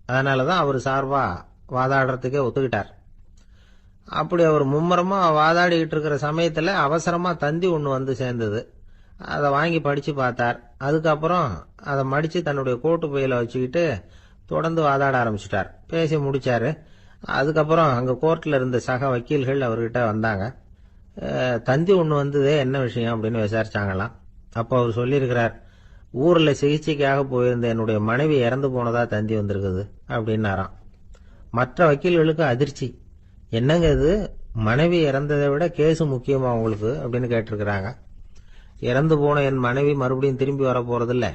அதனாலதான் அவர் சார்பா வாதாடுறதுக்கே ஒத்துக்கிட்டார். அப்படி அவர் மும்முரமா வாதாடிக்கிட்டு இருக்கிற சமயத்துல அவசரமா தந்தி ஒண்ணு சேர்ந்தது. அதை வாங்கி படிச்சு பார்த்தார். அதுக்கப்புறம் அதை மடிச்சு தன்னுடைய கோட்டு பையில வச்சுக்கிட்டு தொடர்ந்து வாதாட ஆரம்பிச்சிட்டார். பேசி முடிச்சாரு. அதுக்கப்புறம் அங்க கோர்ட்ல இருந்த சக வக்கீல்கள் அவர்கிட்ட வந்தாங்க. தந்தி ஒண்ணு வந்ததே, என்ன விஷயம் அப்படின்னு விசாரிச்சாங்களாம். அப்போ அவர் சொல்லியிருக்கிறார், ஊர்ல சிகிச்சைக்காக போயிருந்த என்னுடைய மனைவி இறந்து போனதா தந்தி வந்திருக்குது அப்படின்னாராம். மற்ற வக்கீல்களுக்கு அதிர்ச்சி. என்னங்க இது, மனைவி இறந்ததை விட கேஸ் முக்கியமா உங்களுக்கு அப்படின்னு கேட்டிருக்கிறாங்க. இறந்து போன என் மனைவி மறுபடியும் திரும்பி வர போறதில்ல,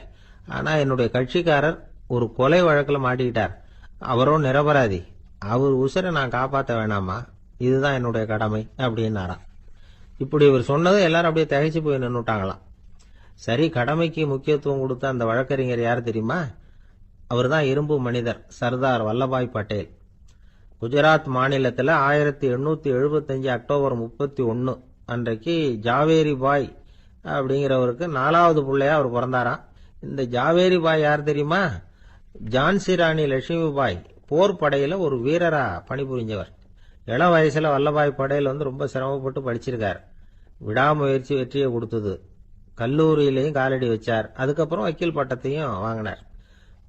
ஆனா என்னுடைய கட்சிக்காரர் ஒரு கொலை வழக்கில் மாட்டிக்கிட்டார், அவரோ நிரபராதி, அவர் உசுரை நான் காப்பாற்ற வேணாமா, இதுதான் என்னுடைய கடமை அப்படின்னாராம். இப்படி இவர் சொன்னது எல்லாரும் அப்படியே திகைச்சு போய் நின்னுட்டாங்களாம். சரி, கடமைக்கு முக்கியத்துவம் கொடுத்த அந்த வழக்கறிஞர் யார் தெரியுமா? அவர் தான் இரும்பு மனிதர் சர்தார் வல்லபாய் பட்டேல். குஜராத் மாநிலத்தில் 1875 அக்டோபர் 31 அன்றைக்கு ஜாவேரி பாய் அப்படிங்கிறவருக்கு 4வது பிள்ளையா அவர் பிறந்தாராம். இந்த ஜாவேரி பாய் யார் தெரியுமா? ஜான்சி ராணி லட்சுமிபாய் போர் படையில ஒரு வீரரா பணிபுரிஞ்சவர். இளம் வயசுல வல்லபாய் படேல் ரொம்ப சிரமப்பட்டு படிச்சிருக்கார். விடாமுயற்சி வெற்றியை கொடுத்தது. கல்லூரியிலையும் காலடி வச்சார். அதுக்கப்புறம் வக்கீல் பட்டத்தையும் வாங்கினார்.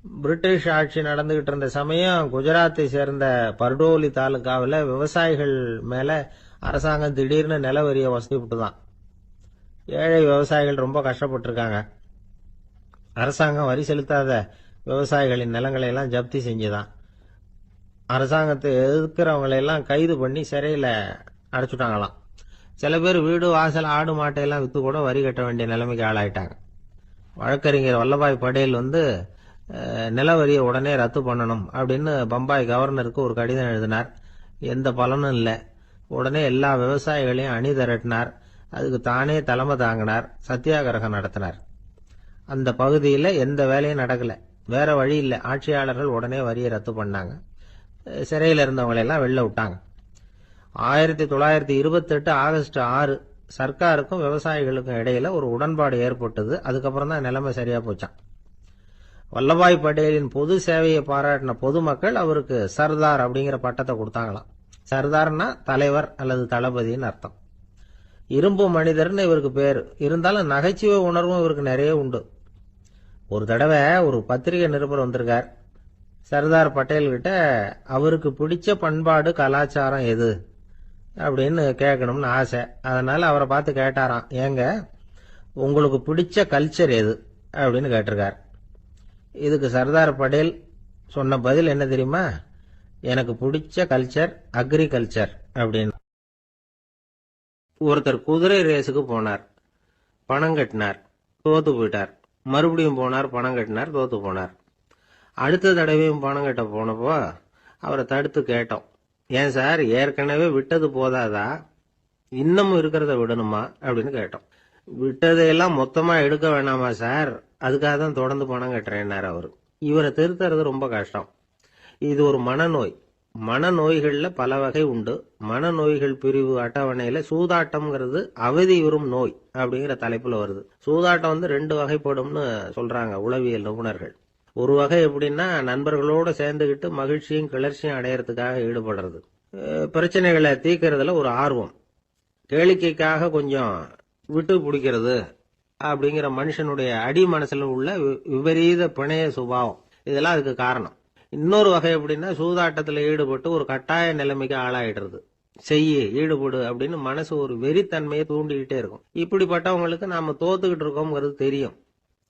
பிரிட்டிஷ் ஆட்சி நடந்துகிட்டு இருந்த சமயம் குஜராத்தை சேர்ந்த பர்டோலி தாலுகாவில் விவசாயிகள் மேல அரசாங்கம் திடீர்னு நில வரிய வசதி விட்டுதான். ஏழை விவசாயிகள் ரொம்ப கஷ்டப்பட்டிருக்காங்க. அரசாங்கம் வரி செலுத்தாத விவசாயிகளின் நிலங்களை எல்லாம் ஜப்தி செஞ்சுதான். அரசாங்கத்தை எதிர்க்கிறவங்களை எல்லாம் கைது பண்ணி சிறையில அடைச்சுட்டாங்களாம். சில பேர் வீடு வாசல் ஆடு மாட்டையெல்லாம் வித்து கூட வரி கட்ட வேண்டிய நிலைமைக்கு ஆளாயிட்டாங்க. வழக்கறிஞர் வல்லபாய் படேல் நில வரியை உடனே ரத்து பண்ணணும் அப்படின்னு பம்பாய் கவர்னருக்கு ஒரு கடிதம் எழுதினார். எந்த பலனும் இல்லை. உடனே எல்லா விவசாயிகளையும் அணி திரட்டினார். அதுக்கு தானே தலைமை தாங்கினார். சத்தியாகிரகம் நடத்தினார். அந்த பகுதியில் எந்த வேலையும் நடக்கல. வேற வழி இல்லை. ஆட்சியாளர்கள் உடனே வரியை ரத்து பண்ணாங்க. சிறையில் இருந்தவங்களெல்லாம் வெளில விட்டாங்க. 1928 ஆகஸ்ட் 6 சர்க்காருக்கும் விவசாயிகளுக்கும் இடையில ஒரு உடன்பாடு ஏற்பட்டது. அதுக்கப்புறம் தான் நிலைமை சரியா போச்சான். வல்லபாய் படேலின் பொது சேவையை பாராட்டின பொதுமக்கள் அவருக்கு சர்தார் அப்படிங்கிற பட்டத்தை கொடுத்தாங்களாம். சர்தார்னா தலைவர் அல்லது தளபதினு அர்த்தம். இரும்பு மனிதர்னு இவருக்கு பேரு. இருந்தாலும் நகைச்சுவை உணர்வும் இவருக்கு நிறைய உண்டு. ஒரு தடவை ஒரு பத்திரிகை நிருபர் வந்திருக்கார். சர்தார் பட்டேல் கிட்ட அவருக்கு பிடிச்ச பண்பாடு கலாச்சாரம் எது அப்படின்னு கேட்கணும்னு ஆசை. அதனால அவரை பார்த்து கேட்டாராம், ஏங்க உங்களுக்கு பிடிச்ச கல்ச்சர் எது அப்படின்னு கேட்டிருக்கார். இதுக்கு சர்தார் பட்டேல் சொன்ன பதில் என்ன தெரியுமா? எனக்கு பிடிச்ச கல்ச்சர் அக்ரிகல்ச்சர் அப்படின்னு. ஒருத்தர் குதிரை ரேஸுக்கு போனார். பணம் கட்டினார், தோத்து போயிட்டார். மறுபடியும் போனார், பணம் கட்டினார், தோத்து போனார். அடுத்த தடவையும் பணம் கட்ட போனப்போ அவரை தடுத்து கேட்டோம், ஏன் சார் ஏற்கனவே விட்டது போதாதா, இன்னமும் இருக்கிறத விடணுமா அப்படின்னு கேட்டோம். விட்டதையெல்லாம் மொத்தமா எடுக்க வேணாமா சார், அதுக்காக தான் தொடர்ந்து பணம் கட்டுறேன்னாரு அவரு. இவரை திருத்துறது ரொம்ப கஷ்டம். இது ஒரு மனநோய். மனநோய்கள்ல பல வகை உண்டு. மனநோய்கள் பிரிவு அட்டவணையில சூதாட்டம்ங்கிறது அவதி வரும் நோய் அப்படிங்கிற தலைப்புல வருது. சூதாட்டம் 2 வகைப்படும்னு சொல்றாங்க உளவியல் நிபுணர்கள். ஒரு வகை எப்படின்னா, நண்பர்களோட சேர்ந்துகிட்டு மகிழ்ச்சியும் கிளர்ச்சியும் அடையறதுக்காக ஈடுபடுறது. பிரச்சனைகளை தீர்க்கறதுல ஒரு ஆர்வம், கேளிக்கைக்காக கொஞ்சம் விட்டு பிடிக்கிறது அப்படிங்கிற மனுஷனுடைய அடி மனசுல உள்ள விபரீத பிணைய சுபாவம், இதெல்லாம் அதுக்கு காரணம். இன்னொரு வகை எப்படின்னா, சூதாட்டத்துல ஈடுபட்டு ஒரு கட்டாய நிலைமைக்கு ஆளாயிடுறது. ஈடுபடு அப்படின்னு மனசு ஒரு வெறித்தன்மையை தூண்டிக்கிட்டே இருக்கும். இப்படிப்பட்டவங்களுக்கு நாம தோத்துக்கிட்டு இருக்கோம்ங்கிறது தெரியும்,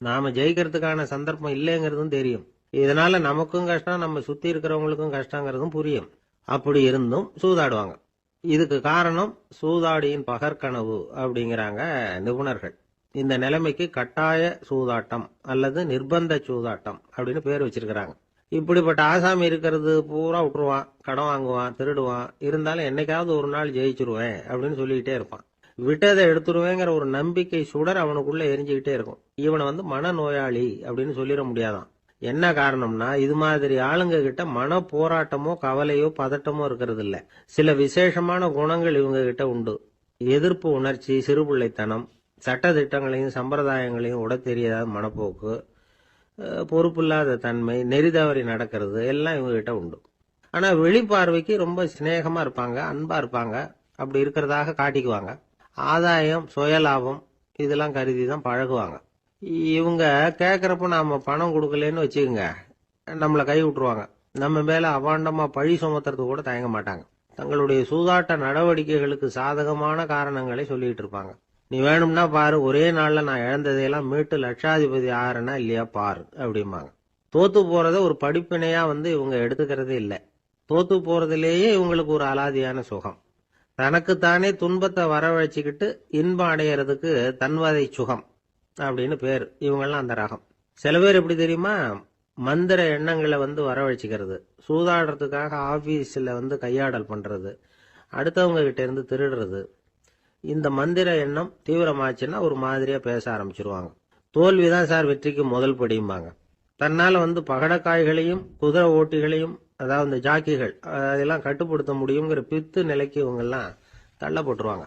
நாம ஜெயிக்கிறதுக்கான சந்தர்ப்பம் இல்லைங்கிறதும் தெரியும். இதனால நமக்கும் கஷ்டம், நம்ம சுத்தி இருக்கிறவங்களுக்கும் கஷ்டங்கிறதும் புரியும். அப்படி இருந்தும் சூதாடுவாங்க. இதுக்கு காரணம் சூதாடியின் பகற்கனவு அப்படிங்கிறாங்க நிபுணர்கள். இந்த நிலைமைக்கு கட்டாய சூதாட்டம் அல்லது நிர்பந்த சூதாட்டம் அப்படின்னு பேர் வச்சிருக்கிறாங்க. இப்படிப்பட்ட ஆசாமி இருக்கிறது பூரா விட்டுருவான், கடன் வாங்குவான், திருடுவான். இருந்தாலும் என்னைக்காவது ஒரு நாள் ஜெயிச்சிருவேன் அப்படின்னு சொல்லிக்கிட்டே இருப்பான். விட்டதை எடுத்துருவேங்கிற ஒரு நம்பிக்கை சுடர் அவனுக்குள்ள எரிஞ்சுக்கிட்டே இருக்கும். இவனை மனநோயாளி அப்படின்னு சொல்லிட முடியாதான். என்ன காரணம்னா, இது மாதிரி ஆளுங்க கிட்ட மன போராட்டமோ கவலையோ பதட்டமோ இருக்கிறது இல்ல. சில விசேஷமான குணங்கள் இவங்க கிட்ட உண்டு. எதிர்ப்பு உணர்ச்சி, சிறுபிள்ளைத்தனம், சட்ட திட்டங்களையும் சம்பிரதாயங்களையும் உட தெரியாத மனப்போக்கு, பொறுப்பில்லாத தன்மை, நெறிதவறி நடக்கிறது எல்லாம் இவங்க கிட்ட உண்டு. ஆனா வெளிப்பார்வைக்கு ரொம்ப சிநேகமா இருப்பாங்க, அன்பா இருப்பாங்க. அப்படி இருக்கிறதாக காட்டிக்குவாங்க. ஆதாயம், சுயலாபம் இதெல்லாம் கருதி தான் பழகுவாங்க. இவங்க கேட்கறப்ப நாம பணம் கொடுக்கலன்னு வச்சுக்கோங்க, நம்மளை கை விட்டுருவாங்க. நம்ம மேல அபாண்டமா பழி சுமத்துறது கூட தயங்க மாட்டாங்க. தங்களுடைய சூதாட்ட நடவடிக்கைகளுக்கு சாதகமான காரணங்களை சொல்லிட்டு இருப்பாங்க. நீ வேணும்னா பாரு, ஒரே நாள்ல நான் இழந்ததையெல்லாம் மீட்டு லட்சாதிபதி ஆறனா இல்லையா பாரு அப்படிம்பாங்க. தோத்து போறத ஒரு படிப்பினையா இவங்க எடுத்துக்கிறதே இல்லை. தோத்து போறதுலேயே இவங்களுக்கு ஒரு அலாதியான சுகம். தனக்குத்தானே துன்பத்தை வரவழைச்சுக்கிட்டு இன்பம் அடையறதுக்கு தன்வதை சுகம் அப்படின்னு பேர். இவங்கெல்லாம் அந்த ரகம். சில பேர் எப்படி தெரியுமா, மந்திர எண்ணங்களை வரவழைச்சிக்கிறது, சூதாடுறதுக்காக ஆபீஸ்ல கையாடல் பண்றது, அடுத்தவங்க கிட்ட இருந்து திருடுறது. இந்த மந்திர எண்ணம் தீவிரமாச்சுன்னா ஒரு மாதிரியா பேச ஆரம்பிச்சிருவாங்க. தோல்விதான் சார் வெற்றிக்கு முதல் படியும்பாங்க. தன்னால பகடக்காய்களையும் குதிரை ஓட்டிகளையும், அதாவது இந்த ஜாக்கிகள், அதெல்லாம் கட்டுப்படுத்த முடியுங்கிற பித்து நிலைக்கு இவங்கெல்லாம் தள்ளப்பட்டுருவாங்க.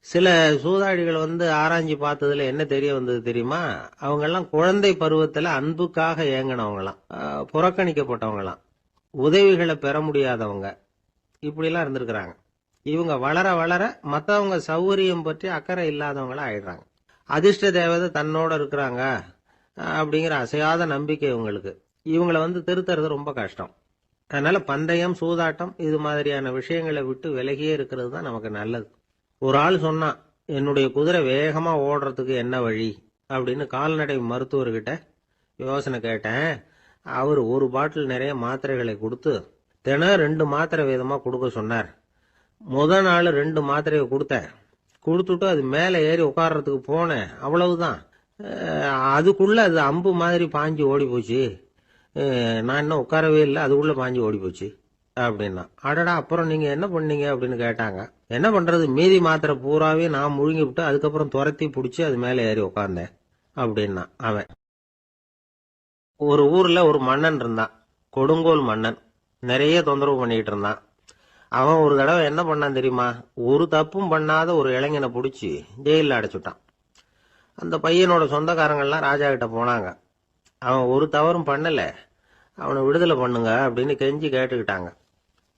சில சூதாடிகள் ஆராய்ச்சி பார்த்ததுல என்ன தெரிய வந்தது தெரியுமா, அவங்கெல்லாம் குழந்தை பருவத்துல அன்புக்காக ஏங்கினவங்களாம், புறக்கணிக்கப்பட்டவங்களாம், உதவிகளை பெற முடியாதவங்க, இப்படிலாம் இருந்திருக்கிறாங்க. இவங்க வளர வளர மற்றவங்க சௌகரியம் பற்றி அக்கறை இல்லாதவங்களா ஆயிடுறாங்க. அதிர்ஷ்ட தேவதை தன்னோட இருக்கிறாங்க அப்படிங்கிற அசையாத நம்பிக்கை இவங்களுக்கு. இவங்களை வந்து திருத்துறது ரொம்ப கஷ்டம். அதனால பந்தயம், சூதாட்டம் இது மாதிரியான விஷயங்களை விட்டு விலகியே இருக்கிறது தான் நமக்கு நல்லது. ஒரு ஆள் சொன்னான், என்னுடைய குதிரை வேகமா ஓடுறதுக்கு என்ன வழி அப்படின்னு கால்நடை மருத்துவர்கிட்ட யோசனை கேட்டேன். அவர் ஒரு பாட்டில் நிறைய மாத்திரைகளை கொடுத்து தினம் 2 மாத்திரை வீதமா கொடுக்க சொன்னார். முதல் நாள் 2 மாத்திரையை கொடுத்துட்டு அது மேலே ஏறி உட்கார்றதுக்கு போனேன். அவ்வளவுதான். அதுக்குள்ள அது அம்பு மாதிரி பாஞ்சு ஓடி போச்சு. நான் இன்னும் உட்காரவே இல்லை, அதுக்குள்ள பாஞ்சு ஓடி போச்சு அப்படின்னா. அடடா, அப்புறம் நீங்க என்ன பண்ணீங்க அப்படின்னு கேட்டாங்க. என்ன பண்றது, மீதி மாத்திரை பூராவே நான் முழுங்கி விட்டு அதுக்கப்புறம் துரத்தி பிடிச்சி அது மேலே ஏறி உட்கார்ந்தேன் அப்படின்னா அவன். ஒரு ஊர்ல ஒரு மன்னன் இருந்தான், கொடுங்கோல் மன்னன். நிறைய தொந்தரவு பண்ணிட்டு இருந்தான். அவன் ஒரு தடவை என்ன பண்ணான் தெரியுமா? ஒரு தப்பும் பண்ணாத ஒரு இளைஞனை பிடிச்சி ஜெயிலில் அடைச்சுட்டான். அந்த பையனோட சொந்தக்காரங்கள்லாம் ராஜா கிட்ட போனாங்க. அவன் ஒரு தவறும் பண்ணல, அவனை விடுதலை பண்ணுங்க அப்படின்னு கெஞ்சி கேட்டுக்கிட்டாங்க.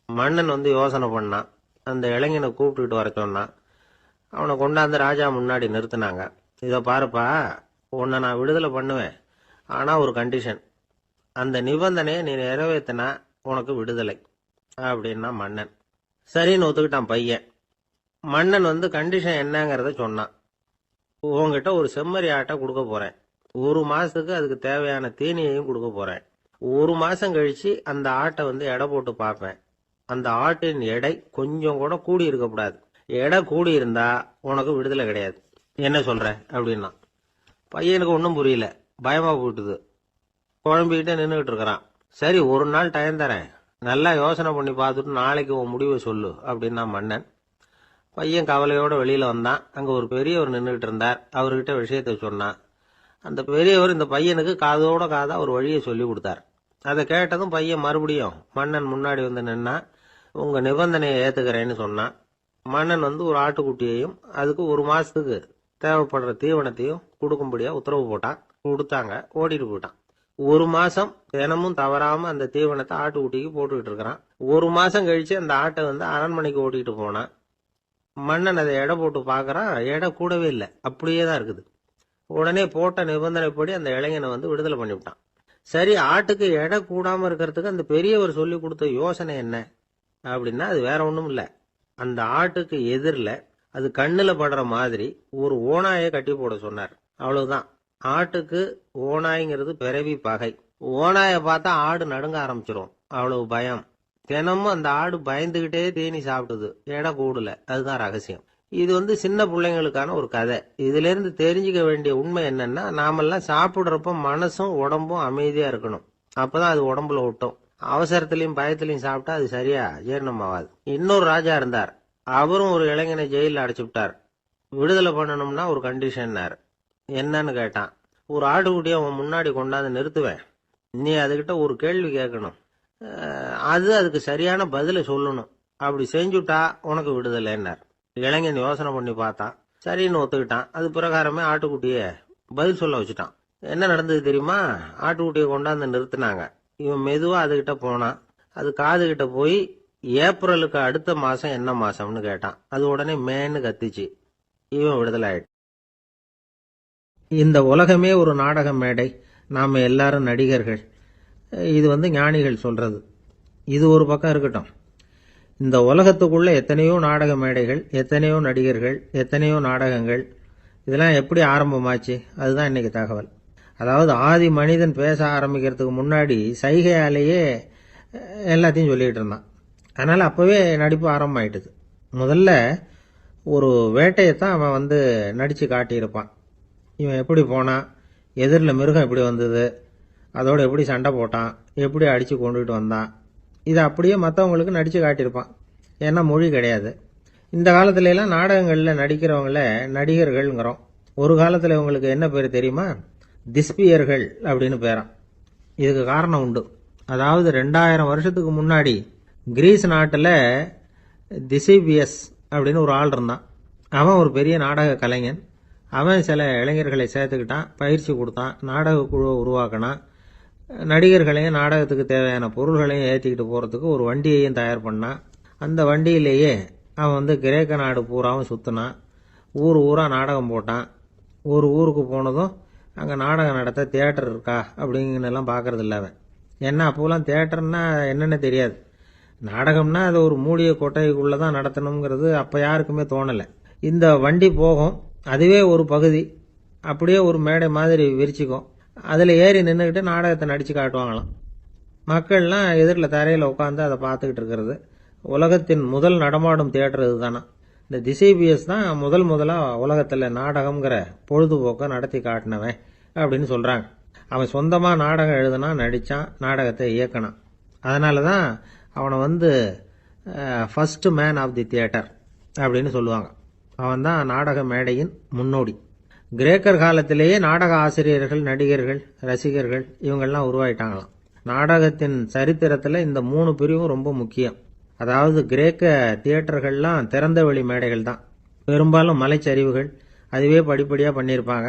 மன்னன் வந்து யோசனை பண்ணான். அந்த இளைஞனை கூப்பிட்டுக்கிட்டு வர சொன்னான். அவனை கொண்டாந்து ராஜா முன்னாடி நிறுத்தினாங்க. இதை பாருப்பா, உன்னை நான் விடுதலை பண்ணுவேன், ஆனா ஒரு கண்டிஷன். அந்த நிபந்தனையை நீ நிறைவேற்றினா உனக்கு விடுதலை அப்படின்னா மன்னன். சரின்னு ஒத்துக்கிட்டான் பையன். மன்னன் வந்து கண்டிஷன் என்னங்கிறத சொன்னான். உங்ககிட்ட ஒரு செம்மறி ஆட்டை கொடுக்க போறேன். 1 மாசத்துக்கு அதுக்கு தேவையான தீனியையும் கொடுக்க போறேன். 1 மாசம் கழிச்சு அந்த ஆட்டை வந்து எடை போட்டு பார்ப்பேன். அந்த ஆட்டின் எடை கொஞ்சம் கூட கூடி இருக்கக்கூடாது. எடை கூடி இருந்தா உனக்கு விடுதலை கிடையாது. என்ன சொல்ற அப்படின்னா. பையனுக்கு ஒன்றும் புரியல, பயமா போயிட்டுது. குழம்பிக்கிட்டே நின்றுகிட்டு இருக்கிறான். சரி, ஒரு நாள் டைம் தரேன், நல்லா யோசனை பண்ணி பார்த்துட்டு நாளைக்கு உன் முடிவை சொல்லு அப்படின்னா மன்னன். பையன் கவலையோட வெளியில வந்தான். அங்க ஒரு பெரியவர் நின்றுகிட்டு இருந்தார். அவர்கிட்ட விஷயத்த சொன்னான். அந்த பெரியவர் இந்த பையனுக்கு காதோட காதா ஒரு வழியை சொல்லி கொடுத்தார். அதை கேட்டதும் பையன் மறுபடியும் மன்னன் முன்னாடி வந்து நின்னா. உங்க நிபந்தனையை ஏத்துக்கிறேன்னு சொன்னான். மன்னன் வந்து ஒரு ஆட்டுக்குட்டியையும் அதுக்கு 1 மாசத்துக்கு தேவைப்படுற தீவனத்தையும் கொடுக்கும்படியா உத்தரவு போட்டான். கொடுத்தாங்க, ஓடிட்டு போயிட்டான். 1 மாசம் தினமும் தவறாம அந்த தீவனத்தை ஆட்டுக்குட்டிக்கு போட்டுக்கிட்டு இருக்கிறான். 1 மாசம் கழிச்சு அந்த ஆட்டை வந்து அரண்மனைக்கு ஓட்டிட்டு போனான். மன்னன் அதை எடை போட்டு பாக்குறான். எடை கூடவே இல்லை, அப்படியே தான் இருக்குது. உடனே போட்ட நிபந்தனைப்படி அந்த இளைஞனை வந்து விடுதலை பண்ணிவிட்டான். சரி, ஆட்டுக்கு எடை கூடாம இருக்கிறதுக்கு அந்த பெரியவர் சொல்லி கொடுத்த யோசனை என்ன அப்படின்னா, அது வேற ஒண்ணும் இல்லை. அந்த ஆட்டுக்கு எதிரில் அது கண்ணுல படுற மாதிரி ஒரு ஓநாயை கட்டி போட சொன்னார். அவ்வளவுதான். ஆட்டுக்கு ஓநாய்ங்கிறது பிறவி பகை. ஓநாயை பார்த்தா ஆடு நடுங்க ஆரம்பிச்சிரும், அவ்வளவு பயம். தினமும் அந்த ஆடு பயந்துகிட்டே தீனி சாப்பிடுது, எடை கூடல. அதுதான் ரகசியம். இது வந்து சின்ன பிள்ளைங்களுக்கான ஒரு கதை. இதுல இருந்து தெரிஞ்சுக்க வேண்டிய உண்மை என்னன்னா, நாமெல்லாம் சாப்பிடுறப்ப மனசும் உடம்பும் அமைதியா இருக்கணும். அப்பதான் அது உடம்புல ஒட்டும். அவசரத்திலையும் பயத்திலையும் சாப்பிட்டா அது சரியா ஜீரணம் ஆகாது. இன்னொரு ராஜா இருந்தார். அவரும் ஒரு இளைஞனை ஜெயிலில் அடைச்சு விட்டார். விடுதலை பண்ணணும்னா ஒரு கண்டிஷன்னார். என்னன்னு கேட்டான். ஒரு ஆட்டுக்குட்டியை அவன் முன்னாடி கொண்டாந்து நிறுத்துவேன், நீ அதுகிட்ட ஒரு கேள்வி கேட்கணும், அதுக்கு சரியான பதிலை சொல்லணும். அப்படி செஞ்சுட்டா உனக்கு விடுதலைன்னார். இளைஞன் யோசனை பண்ணி பார்த்தான். சரின்னு ஒத்துக்கிட்டான். அது பிரகாரமே ஆட்டுக்குட்டிய பதில் சொல்ல வச்சுட்டான். என்ன நடந்தது தெரியுமா? ஆட்டுக்குட்டியை கொண்டாந்து நிறுத்தினாங்க. இவன் மெதுவா அதுகிட்ட போனான். அது காதுகிட்ட போய் ஏப்ரலுக்கு அடுத்த மாசம் என்ன மாசம்னு கேட்டான். அது உடனே மேன்னு கத்திச்சு. இவன் விடுதலை ஆயிட்டு. இந்த உலகமே ஒரு நாடக மேடை, நாம எல்லாரும் நடிகர்கள். இது வந்து ஞானிகள் சொல்றது. இது ஒரு பக்கம் இருக்கட்டும். இந்த உலகத்துக்குள்ள எத்தனையோ நாடக மேடைகள், எத்தனையோ நடிகர்கள், எத்தனையோ நாடகங்கள். இதெல்லாம் எப்படி ஆரம்பமாச்சு? அதுதான் இன்னைக்கு தகவல். அதாவது ஆதி மனிதன் பேச ஆரம்பிக்கிறதுக்கு முன்னாடி சைகையாலேயே எல்லாத்தையும் சொல்லிட்டு இருந்தான். அதனால அப்பவே நடிப்பு ஆரம்பமாயிட்டுது. முதல்ல ஒரு வேட்டையத்தான் அவன் வந்து நடிச்சு காட்டியிருப்பான். இவன் எப்படி போனான், எதிரில் மிருகம் எப்படி வந்தது, அதோட எப்படி சண்டை போட்டான், எப்படி அடித்து கொண்டுகிட்டு வந்தான், இதை அப்படியே மற்றவங்களுக்கு நடித்து காட்டியிருப்பான். ஏன்னா மொழி கிடையாது. இந்த காலத்துல எல்லாம் நாடகங்களில் நடிக்கிறவங்கள நடிகர்கள்ங்கிறோம். ஒரு காலத்தில் இவங்களுக்கு என்ன பேர் தெரியுமா? திஸ்பியர்கள் அப்படின்னு பேராம். இதுக்கு காரணம் உண்டு. அதாவது 2000 வருஷத்துக்கு முன்னாடி கிரீஸ் நாட்டில் திசிபியஸ் அப்படின்னு ஒரு ஆள் இருந்தான். அவன் ஒரு பெரிய நாடக கலைஞன். அவன் சில இளைஞர்களை சேர்த்துக்கிட்டான், பயிற்சி கொடுத்தான், நாடக குழுவை உருவாக்கினான். நடிகர்களையும் நாடகத்துக்கு தேவையான பொருள்களையும் ஏற்றிக்கிட்டு போகிறதுக்கு ஒரு வண்டியையும் தயார் பண்ணான். அந்த வண்டியிலேயே அவன் வந்து கிரேக்க நாடு பூராவும் சுற்றினான். ஊர் ஊராக நாடகம் போட்டான். ஒரு ஊருக்கு போனதும் அங்கே நாடகம் நடத்த தியேட்டர் இருக்கா அப்படிங்கன்னெல்லாம் பார்க்கறது இல்லை அவன். ஏன்னா அப்போலாம் தியேட்டர்னா என்னென்ன தெரியாது. நாடகம்னா அது ஒரு மூடிய கொட்டைக்குள்ளே தான் நடத்தணுங்கிறது அப்போ யாருக்குமே தோணலை. இந்த வண்டி போகும், அதுவே ஒரு பகுதி, அப்படியே ஒரு மேடை மாதிரி விரிச்சிக்கும். அதில் ஏறி நின்றுக்கிட்டு நாடகத்தை நடித்து காட்டுவாங்களாம். மக்கள்லாம் எதிரில் தரையில் உட்காந்து அதை பார்த்துக்கிட்டு இருக்கிறது. உலகத்தின் முதல் நடமாடும் தியேட்டர் இதுதானா. இந்த திசைபிஎஸ் தான் முதலாக உலகத்தில் நாடகம்ங்கிற பொழுதுபோக்கை நடத்தி காட்டினவன் அப்படின்னு சொல்கிறாங்க. அவன் சொந்தமாக நாடகம் எழுதுனா, நடித்தான், நாடகத்தை இயக்கினான். அதனால தான் அவனை first man of the theatre அப்படின்னு சொல்லுவாங்க. அவன் தான் நாடக மேடையின் முன்னோடி. கிரேக்கர் காலத்திலேயே நாடக ஆசிரியர்கள், நடிகர்கள், ரசிகர்கள் இவங்கெல்லாம் உருவாயிட்டாங்களாம். நாடகத்தின் சரித்திரத்தில் இந்த 3 பிரிவும் ரொம்ப முக்கியம். அதாவது கிரேக்க தியேட்டர்கள்லாம் திறந்த வெளி மேடைகள் தான். பெரும்பாலும் மலைச்சரிவுகள், அதுவே படிப்படியாக பண்ணியிருப்பாங்க.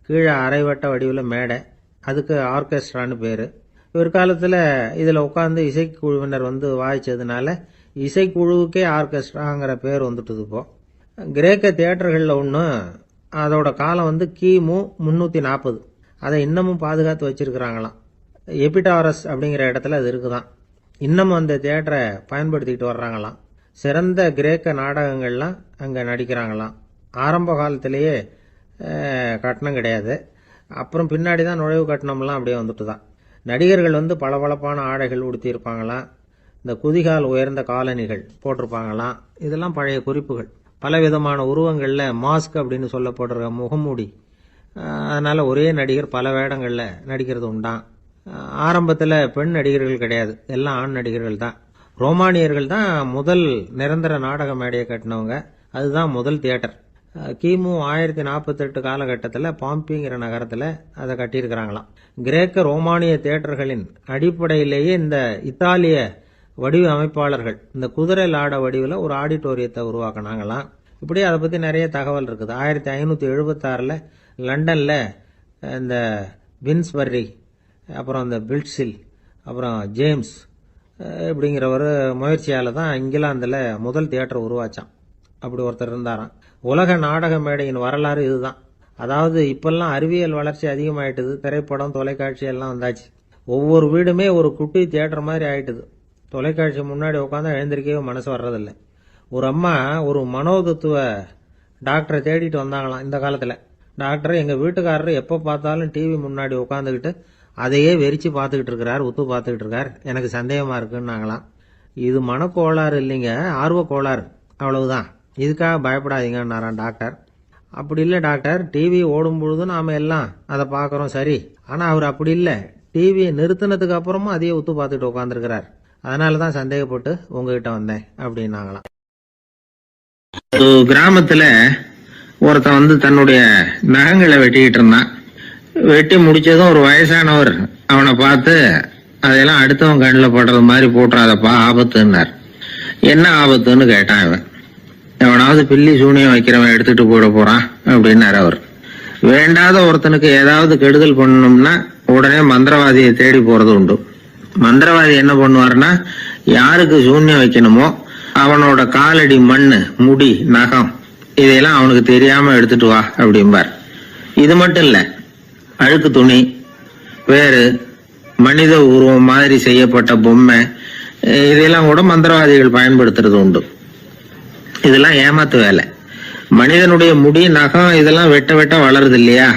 கீழே அரைவட்ட வடிவில் மேடை, அதுக்கு ஆர்கெஸ்ட்ரான்னு பேர். பிற்காலத்தில் இதில் உட்காந்து இசைக்குழுவினர் வாய்ச்சதுனால இசைக்குழுவுக்கே ஆர்கெஸ்ட்ராங்கிற பேர் வந்துட்டுது. இப்போ கிரேக்க தியேட்டர்களில் ஒன்று, அதோட காலம் கிமு 340. அதை இன்னமும் பாதுகாத்து வச்சிருக்கிறாங்களாம். எபிடாரஸ் அப்படிங்கிற இடத்துல அது இருக்குதான். இன்னமும் அந்த தியேட்டரை பயன்படுத்திக்கிட்டு வர்றாங்களாம். சிறந்த கிரேக்க நாடகங்கள்லாம் அங்கே நடிக்கிறாங்களாம். ஆரம்ப காலத்திலேயே கட்டணம் கிடையாது. அப்புறம் பின்னாடி தான் நுழைவு கட்டணம்லாம் அப்படியே வந்துட்டு தான். நடிகர்கள் பளபளப்பான ஆடைகள் உடுத்தியிருப்பாங்களாம். இந்த குதிகால் உயர்ந்த காலணிகள் போட்டிருப்பாங்களாம். இதெல்லாம் பழைய குறிப்புகள். பலவிதமான உருவங்களில் மாஸ்க் அப்படின்னு சொல்லப்படுற முகமூடி. அதனால் ஒரே நடிகர் பல வேடங்களில் நடிக்கிறது உண்டான். ஆரம்பத்தில் பெண் நடிகர்கள் கிடையாது, எல்லாம் ஆண் நடிகர்கள் தான். ரோமானியர்கள் தான் முதல் நிரந்தர நாடக மேடையை கட்டினவங்க. அதுதான் முதல் தியேட்டர். கிமு 1048 காலகட்டத்தில் பாம்பிங்கிற நகரத்தில் அதை கட்டியிருக்கிறாங்களாம். கிரேக்க ரோமானிய தியேட்டர்களின் அடிப்படையிலேயே இந்த இத்தாலிய வடிவ அமைப்பாளர்கள் இந்த குதிரை லாட வடிவில் ஒரு ஆடிட்டோரியத்தை உருவாக்கினாங்களாம். இப்படி அதை பற்றி நிறைய தகவல் இருக்குது. 1576 லண்டனில் இந்த வின்ஸ்பர்ரி, அப்புறம் இந்த பில்ட்ஸில், அப்புறம் ஜேம்ஸ் இப்படிங்கிற ஒரு முயற்சியால் தான் இங்கிலாந்தில் முதல் தியேட்டர் உருவாச்சான். அப்படி ஒருத்தர் இருந்தாராம். உலக நாடக மேடையின் வரலாறு இதுதான். அதாவது இப்பெல்லாம் அறிவியல் வளர்ச்சி அதிகமாயிட்டுது. திரைப்படம், தொலைக்காட்சி எல்லாம் வந்தாச்சு. ஒவ்வொரு வீடுமே ஒரு குட்டி தியேட்டர் மாதிரி ஆயிட்டுது. தொலைக்காட்சி முன்னாடி உட்காந்து எழுந்திருக்கவே மனசு வர்றதில்லை. ஒரு அம்மா ஒரு மனோதத்துவ டாக்டரை தேடிட்டு வந்தாங்களாம் இந்த காலத்தில். டாக்டர், எங்கள் வீட்டுக்காரர் எப்போ பார்த்தாலும் டிவி முன்னாடி உட்காந்துக்கிட்டு அதையே வெறிச்சு பார்த்துக்கிட்டு இருக்கிறார், உத்து பார்த்துக்கிட்டு இருக்கார், எனக்கு சந்தேகமாக இருக்குன்னாங்களாம். இது மனக்கோளாறு இல்லைங்க, ஆர்வ கோளாறு, அவ்வளவுதான், இதுக்காக பயப்படாதீங்கன்னாரான் டாக்டர். அப்படி இல்லை டாக்டர், டிவி ஓடும் பொழுது நாம் எல்லாம் அதை பார்க்குறோம் சரி, ஆனால் அவர் அப்படி இல்லை, டிவியை நிறுத்தினதுக்கு அப்புறமும் அதையே உத்து பார்த்துட்டு உட்காந்துருக்கிறார், அதனால தான் சந்தேகப்பட்டு உங்ககிட்ட வந்தேன் அப்படின்னாங்களாம். கிராமத்துல ஒருத்தன் தன்னுடைய நகங்களை வெட்டிக்கிட்டு இருந்தான். வெட்டி முடிச்சதும் ஒரு வயசானவர் அவனை பார்த்து, அதெல்லாம் அடுத்தவன் கண்ணில் படுறது மாதிரி போட்டுறாதப்பா, ஆபத்துன்னார். என்ன ஆபத்துன்னு கேட்டான் இவன். எவனாவது பில்லி சூனியம் வைக்கிறவன் எடுத்துட்டு போயிட போறான் அப்படின்னாரு அவர். வேண்டாத ஒருத்தனுக்கு ஏதாவது கெடுதல் பண்ணணும்னா உடனே மந்திரவாதியை தேடி போறது உண்டு. மந்திரவாதி என்ன பண்ணுவார்னா, யாருக்கு சூன்யம் வைக்கணுமோ அவனோட காலடி மண்ணு, முடி, நகம் இதையெல்லாம் அவனுக்கு தெரியாம எடுத்துட்டு வா அப்படிம்பார். இது மட்டும் இல்ல, அழுக்கு துணி, வேறு மனித உருவம் மாதிரி செய்யப்பட்ட பொம்மை இதெல்லாம் கூட மந்திரவாதிகள் பயன்படுத்துறது உண்டு. இதெல்லாம் ஏமாத்து வேலை. மனிதனுடைய முடி, நகம் இதெல்லாம் வெட்ட வெட்ட வளருது இல்லையா,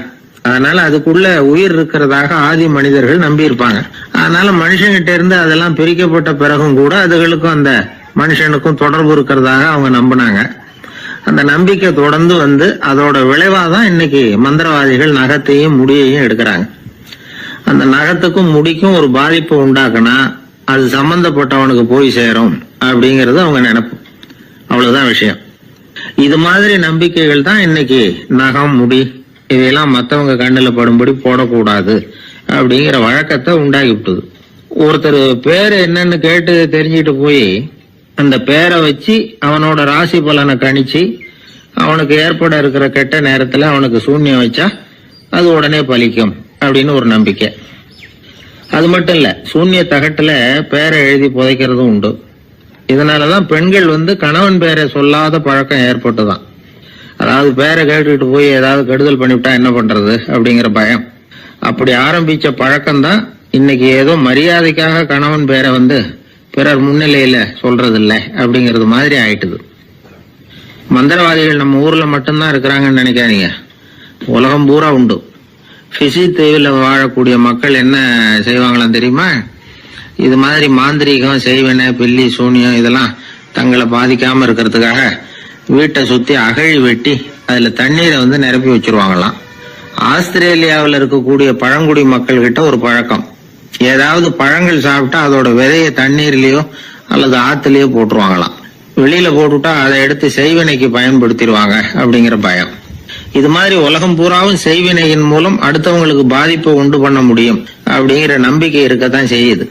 அதனால அதுக்குள்ள உயிர் இருக்கிறதாக ஆதி மனிதர்கள் நம்பி இருப்பாங்க. அதனால மனுஷங்கிட்ட இருந்து அதெல்லாம் பிரிக்கப்பட்ட பிறகும் கூட அதுகளுக்கும் அந்த மனுஷனுக்கும் தொடர்பு இருக்கிறதாக அவங்க நம்பினாங்க. அந்த நம்பிக்கை தொடர்ந்து அதோட விளைவாதான் இன்னைக்கு மந்திரவாதிகள் நகத்தையும் முடியையும் எடுக்கிறாங்க. அந்த நகத்துக்கும் முடிக்கும் ஒரு பாதிப்பு உண்டாக்குனா அது சம்பந்தப்பட்டவனுக்கு போய் சேரும் அப்படிங்கறது அவங்க நினைப்பு. அவ்வளவுதான் விஷயம். இது மாதிரி நம்பிக்கைகள் தான் இன்னைக்கு நகம், முடி இதையெல்லாம் மற்றவங்க கண்ணில் படும்படி போடக்கூடாது அப்படிங்கிற வழக்கத்தை உண்டாக்கி விட்டுது. ஒருத்தர் பேர் என்னன்னு கேட்டு தெரிஞ்சுட்டு போய் அந்த பேரை வச்சு அவனோட ராசி பலனை கணிச்சு அவனுக்கு ஏற்பட இருக்கிற கெட்ட நேரத்துல அவனுக்கு சூன்யம் வச்சா அது உடனே பலிக்கும் அப்படின்னு ஒரு நம்பிக்கை. அது மட்டும் இல்ல, சூன்ய தகட்டுல பேரை எழுதி புதைக்கிறதும் உண்டு. இதனாலதான் பெண்கள் கணவன் பேரை சொல்லாத பழக்கம் ஏற்பட்டுதான். அதாவது பேரை கேட்டுக்கிட்டு போய் ஏதாவது கெடுதல் பண்ணிவிட்டா என்ன பண்றது அப்படிங்கிற பயம். அப்படி ஆரம்பிச்ச பழக்கம்தான் இன்னைக்கு ஏதோ மரியாதைக்காக கணவன் பேரை வந்து பிறர் முன்னிலையில சொல்றதில்ல அப்படிங்கறது மாதிரி ஆயிட்டுது. மந்திரவாதிகள் நம்ம ஊர்ல மட்டும்தான் இருக்கிறாங்கன்னு நினைக்காதீங்க, உலகம் பூரா உண்டு. பிசி தீவில் வாழக்கூடிய மக்கள் என்ன செய்வாங்களாம் தெரியுமா? இது மாதிரி மாந்திரீகம், செய்வன, பில்லி, சூனியம் இதெல்லாம் தங்களை பாதிக்காம இருக்கிறதுக்காக வீட்டை சுத்தி அகழி வெட்டி அதுல தண்ணீரை வந்து நிரப்பி வச்சிருவாங்களாம். ஆஸ்திரேலியாவில் இருக்கக்கூடிய பழங்குடி மக்கள் கிட்ட ஒரு பழக்கம், ஏதாவது பழங்கள் சாப்பிட்டா அதோட விதைய தண்ணீர்லயோ அல்லது ஆத்துலயோ போட்டுருவாங்களாம். வெளியில போட்டுட்டா அதை எடுத்து செய்வினைக்கு பயன்படுத்திடுவாங்க அப்படிங்கிற பயம். இது மாதிரி உலகம் பூராவும் செய்வினையின் மூலம் அடுத்தவங்களுக்கு பாதிப்பை உண்டு பண்ண முடியும் அப்படிங்கிற நம்பிக்கை இருக்கத்தான் செய்யுது.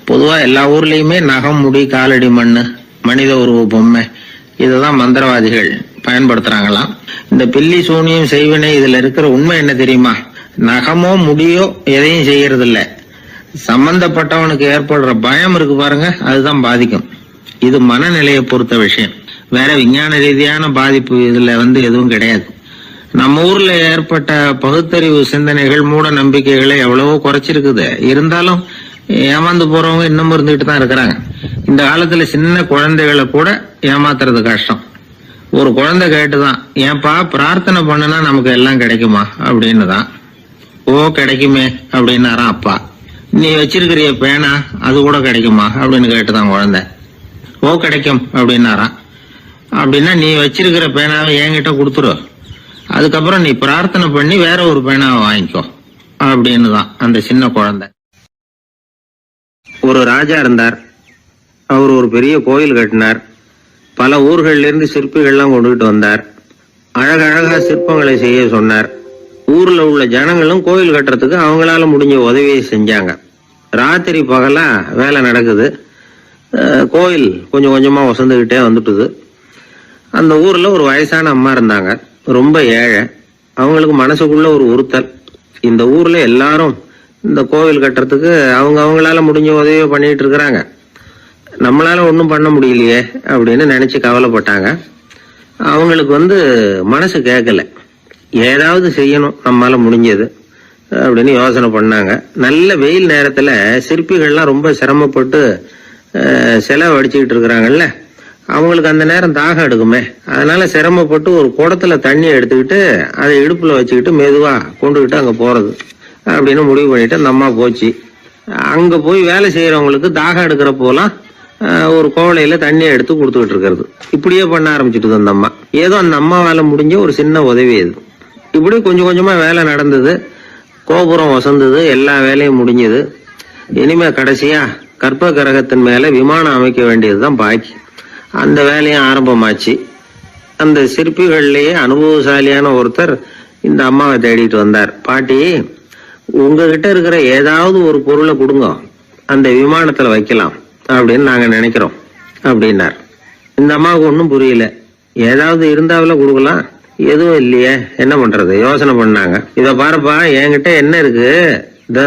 பொதுவா எல்லா ஊர்லயுமே நகம், முடி, காலடி மண்ணு, மனித உருவ பொம்மை இததான் மந்திரவாதிகள் பயன்படுத்துறாங்களாம். இந்த பில்லி, சூனியம், செய்வினை இதுல இருக்கிற உண்மை என்ன தெரியுமா? நகமோ முடியோ எதையும் செய்யறது இல்ல, சம்பந்தப்பட்டவனுக்கு ஏற்படுற பயம் இருக்கு பாருங்க, அதுதான் பாதிக்கும். இது மனநிலையை பொறுத்த விஷயம், வேற விஞ்ஞான ரீதியான பாதிப்பு இதுல வந்து எதுவும் கிடையாது. நம்ம ஊர்ல ஏற்பட்ட பகுத்தறிவு சிந்தனைகள், மூட நம்பிக்கைகளை எவ்வளவோ குறைச்சிருக்குது. இருந்தாலும் ஏமாந்து போறவங்க இன்னமும் இருந்துகிட்டு தான் இருக்கிறாங்க. இந்த காலத்துல சின்ன குழந்தைகளை கூட ஏமாத்துறது கஷ்டம். ஒரு குழந்தை கேட்டுதான், ஏன்பா பிரார்த்தனை பண்ணுனா நமக்கு எல்லாம் கிடைக்குமா அப்படின்னு தான். ஓ கிடைக்குமே அப்படின்னாராம் அப்பா. நீ வச்சிருக்கிறிய பேனா அது கூட கிடைக்குமா அப்படின்னு கேட்டுதான் குழந்தை. ஓ கிடைக்கும் அப்படின்னாராம். அப்படின்னா நீ வச்சிருக்கிற பேனாவை என்கிட்ட கொடுத்துரு, அதுக்கப்புறம் நீ பிரார்த்தனை பண்ணி வேற ஒரு பேனாவை வாங்கிக்கோ அப்படின்னு தான் அந்த சின்ன குழந்தை. ஒரு ராஜா இருந்தார். அவர் ஒரு பெரிய கோயில் கட்டினார். பல ஊர்கள்ல இருந்து சிற்பிகள்லாம் கொண்டுகிட்டு வந்தார். அழகழகா சிற்பங்களை செய்ய சொன்னார். ஊர்ல உள்ள ஜனங்களும் கோயில் கட்டுறதுக்கு அவங்களால முடிஞ்ச உதவியை செஞ்சாங்க. ராத்திரி பகலா வேலை நடக்குது. கோயில் கொஞ்சம் கொஞ்சமா வசந்துகிட்டே வந்துட்டுது. அந்த ஊர்ல ஒரு வயசான அம்மா இருந்தாங்க, ரொம்ப ஏழை. அவங்களுக்கு மனசுக்குள்ள ஒரு உறுத்தல், இந்த ஊர்ல எல்லாரும் இந்த கோவில் கட்டுறதுக்கு அவங்களால முடிஞ்ச உதவியை பண்ணிட்டு இருக்கிறாங்க, நம்மளால ஒன்றும் பண்ண முடியலையே அப்படின்னு நினைச்சு கவலைப்பட்டாங்க. அவங்களுக்கு வந்து மனசு கேட்கல, ஏதாவது செய்யணும் நம்மளால முடிஞ்சது அப்படின்னு யோசனை பண்ணாங்க. நல்ல வெயில் நேரத்துல சிற்பிகள்லாம் ரொம்ப சிரமப்பட்டு செலவு அடிச்சுக்கிட்டு இருக்கிறாங்கல்ல, அவங்களுக்கு அந்த நேரம் தாகம் எடுக்குமே, அதனால சிரமப்பட்டு ஒரு குடத்துல தண்ணி எடுத்துக்கிட்டு அதை இடுப்புல வச்சுக்கிட்டு மெதுவா கொண்டுகிட்டு அங்க போறது அப்படின்னு முடிவு பண்ணிட்டு அந்த அம்மா போச்சு. அங்க போய் வேலை செய்யறவங்களுக்கு தாகம் எடுக்கிற போலாம் ஒரு கோவலையில தண்ணியை எடுத்து கொடுத்துக்கிட்டு இருக்கிறது. இப்படியே பண்ண ஆரம்பிச்சுட்டு அந்த அம்மா. ஏதோ அந்த அம்மாவால முடிஞ்ச ஒரு சின்ன உதவி இது. இப்படி கொஞ்சம் கொஞ்சமா வேலை நடந்தது. கோபுரம் வசந்தது, எல்லா வேலையும் முடிஞ்சது. இனிமே கடைசியா கற்ப கிரகத்தின் மேல விமானம் அமைக்க வேண்டியதுதான் பாக்கி. அந்த வேலையும் ஆரம்பமாச்சு. அந்த சிற்பிகள்லயே அனுபவசாலியான ஒருத்தர் இந்த அம்மாவை தேடிட்டு வந்தார். பாட்டி, உங்ககிட்ட இருக்கிற ஏதாவது ஒரு பொருளை கொடுங்க, அந்த விமானத்துல வைக்கலாம் அப்படின்னு நாங்க நினைக்கிறோம் அப்படின்னார். இந்த அம்மாவுக்கு ஒன்றும் புரியல. ஏதாவது இருந்தாவில கொடுக்கலாம், எதுவும் இல்லையே, என்ன பண்றது யோசனை பண்ணாங்க. இத பாருப்பா, என்கிட்ட என்ன இருக்கு,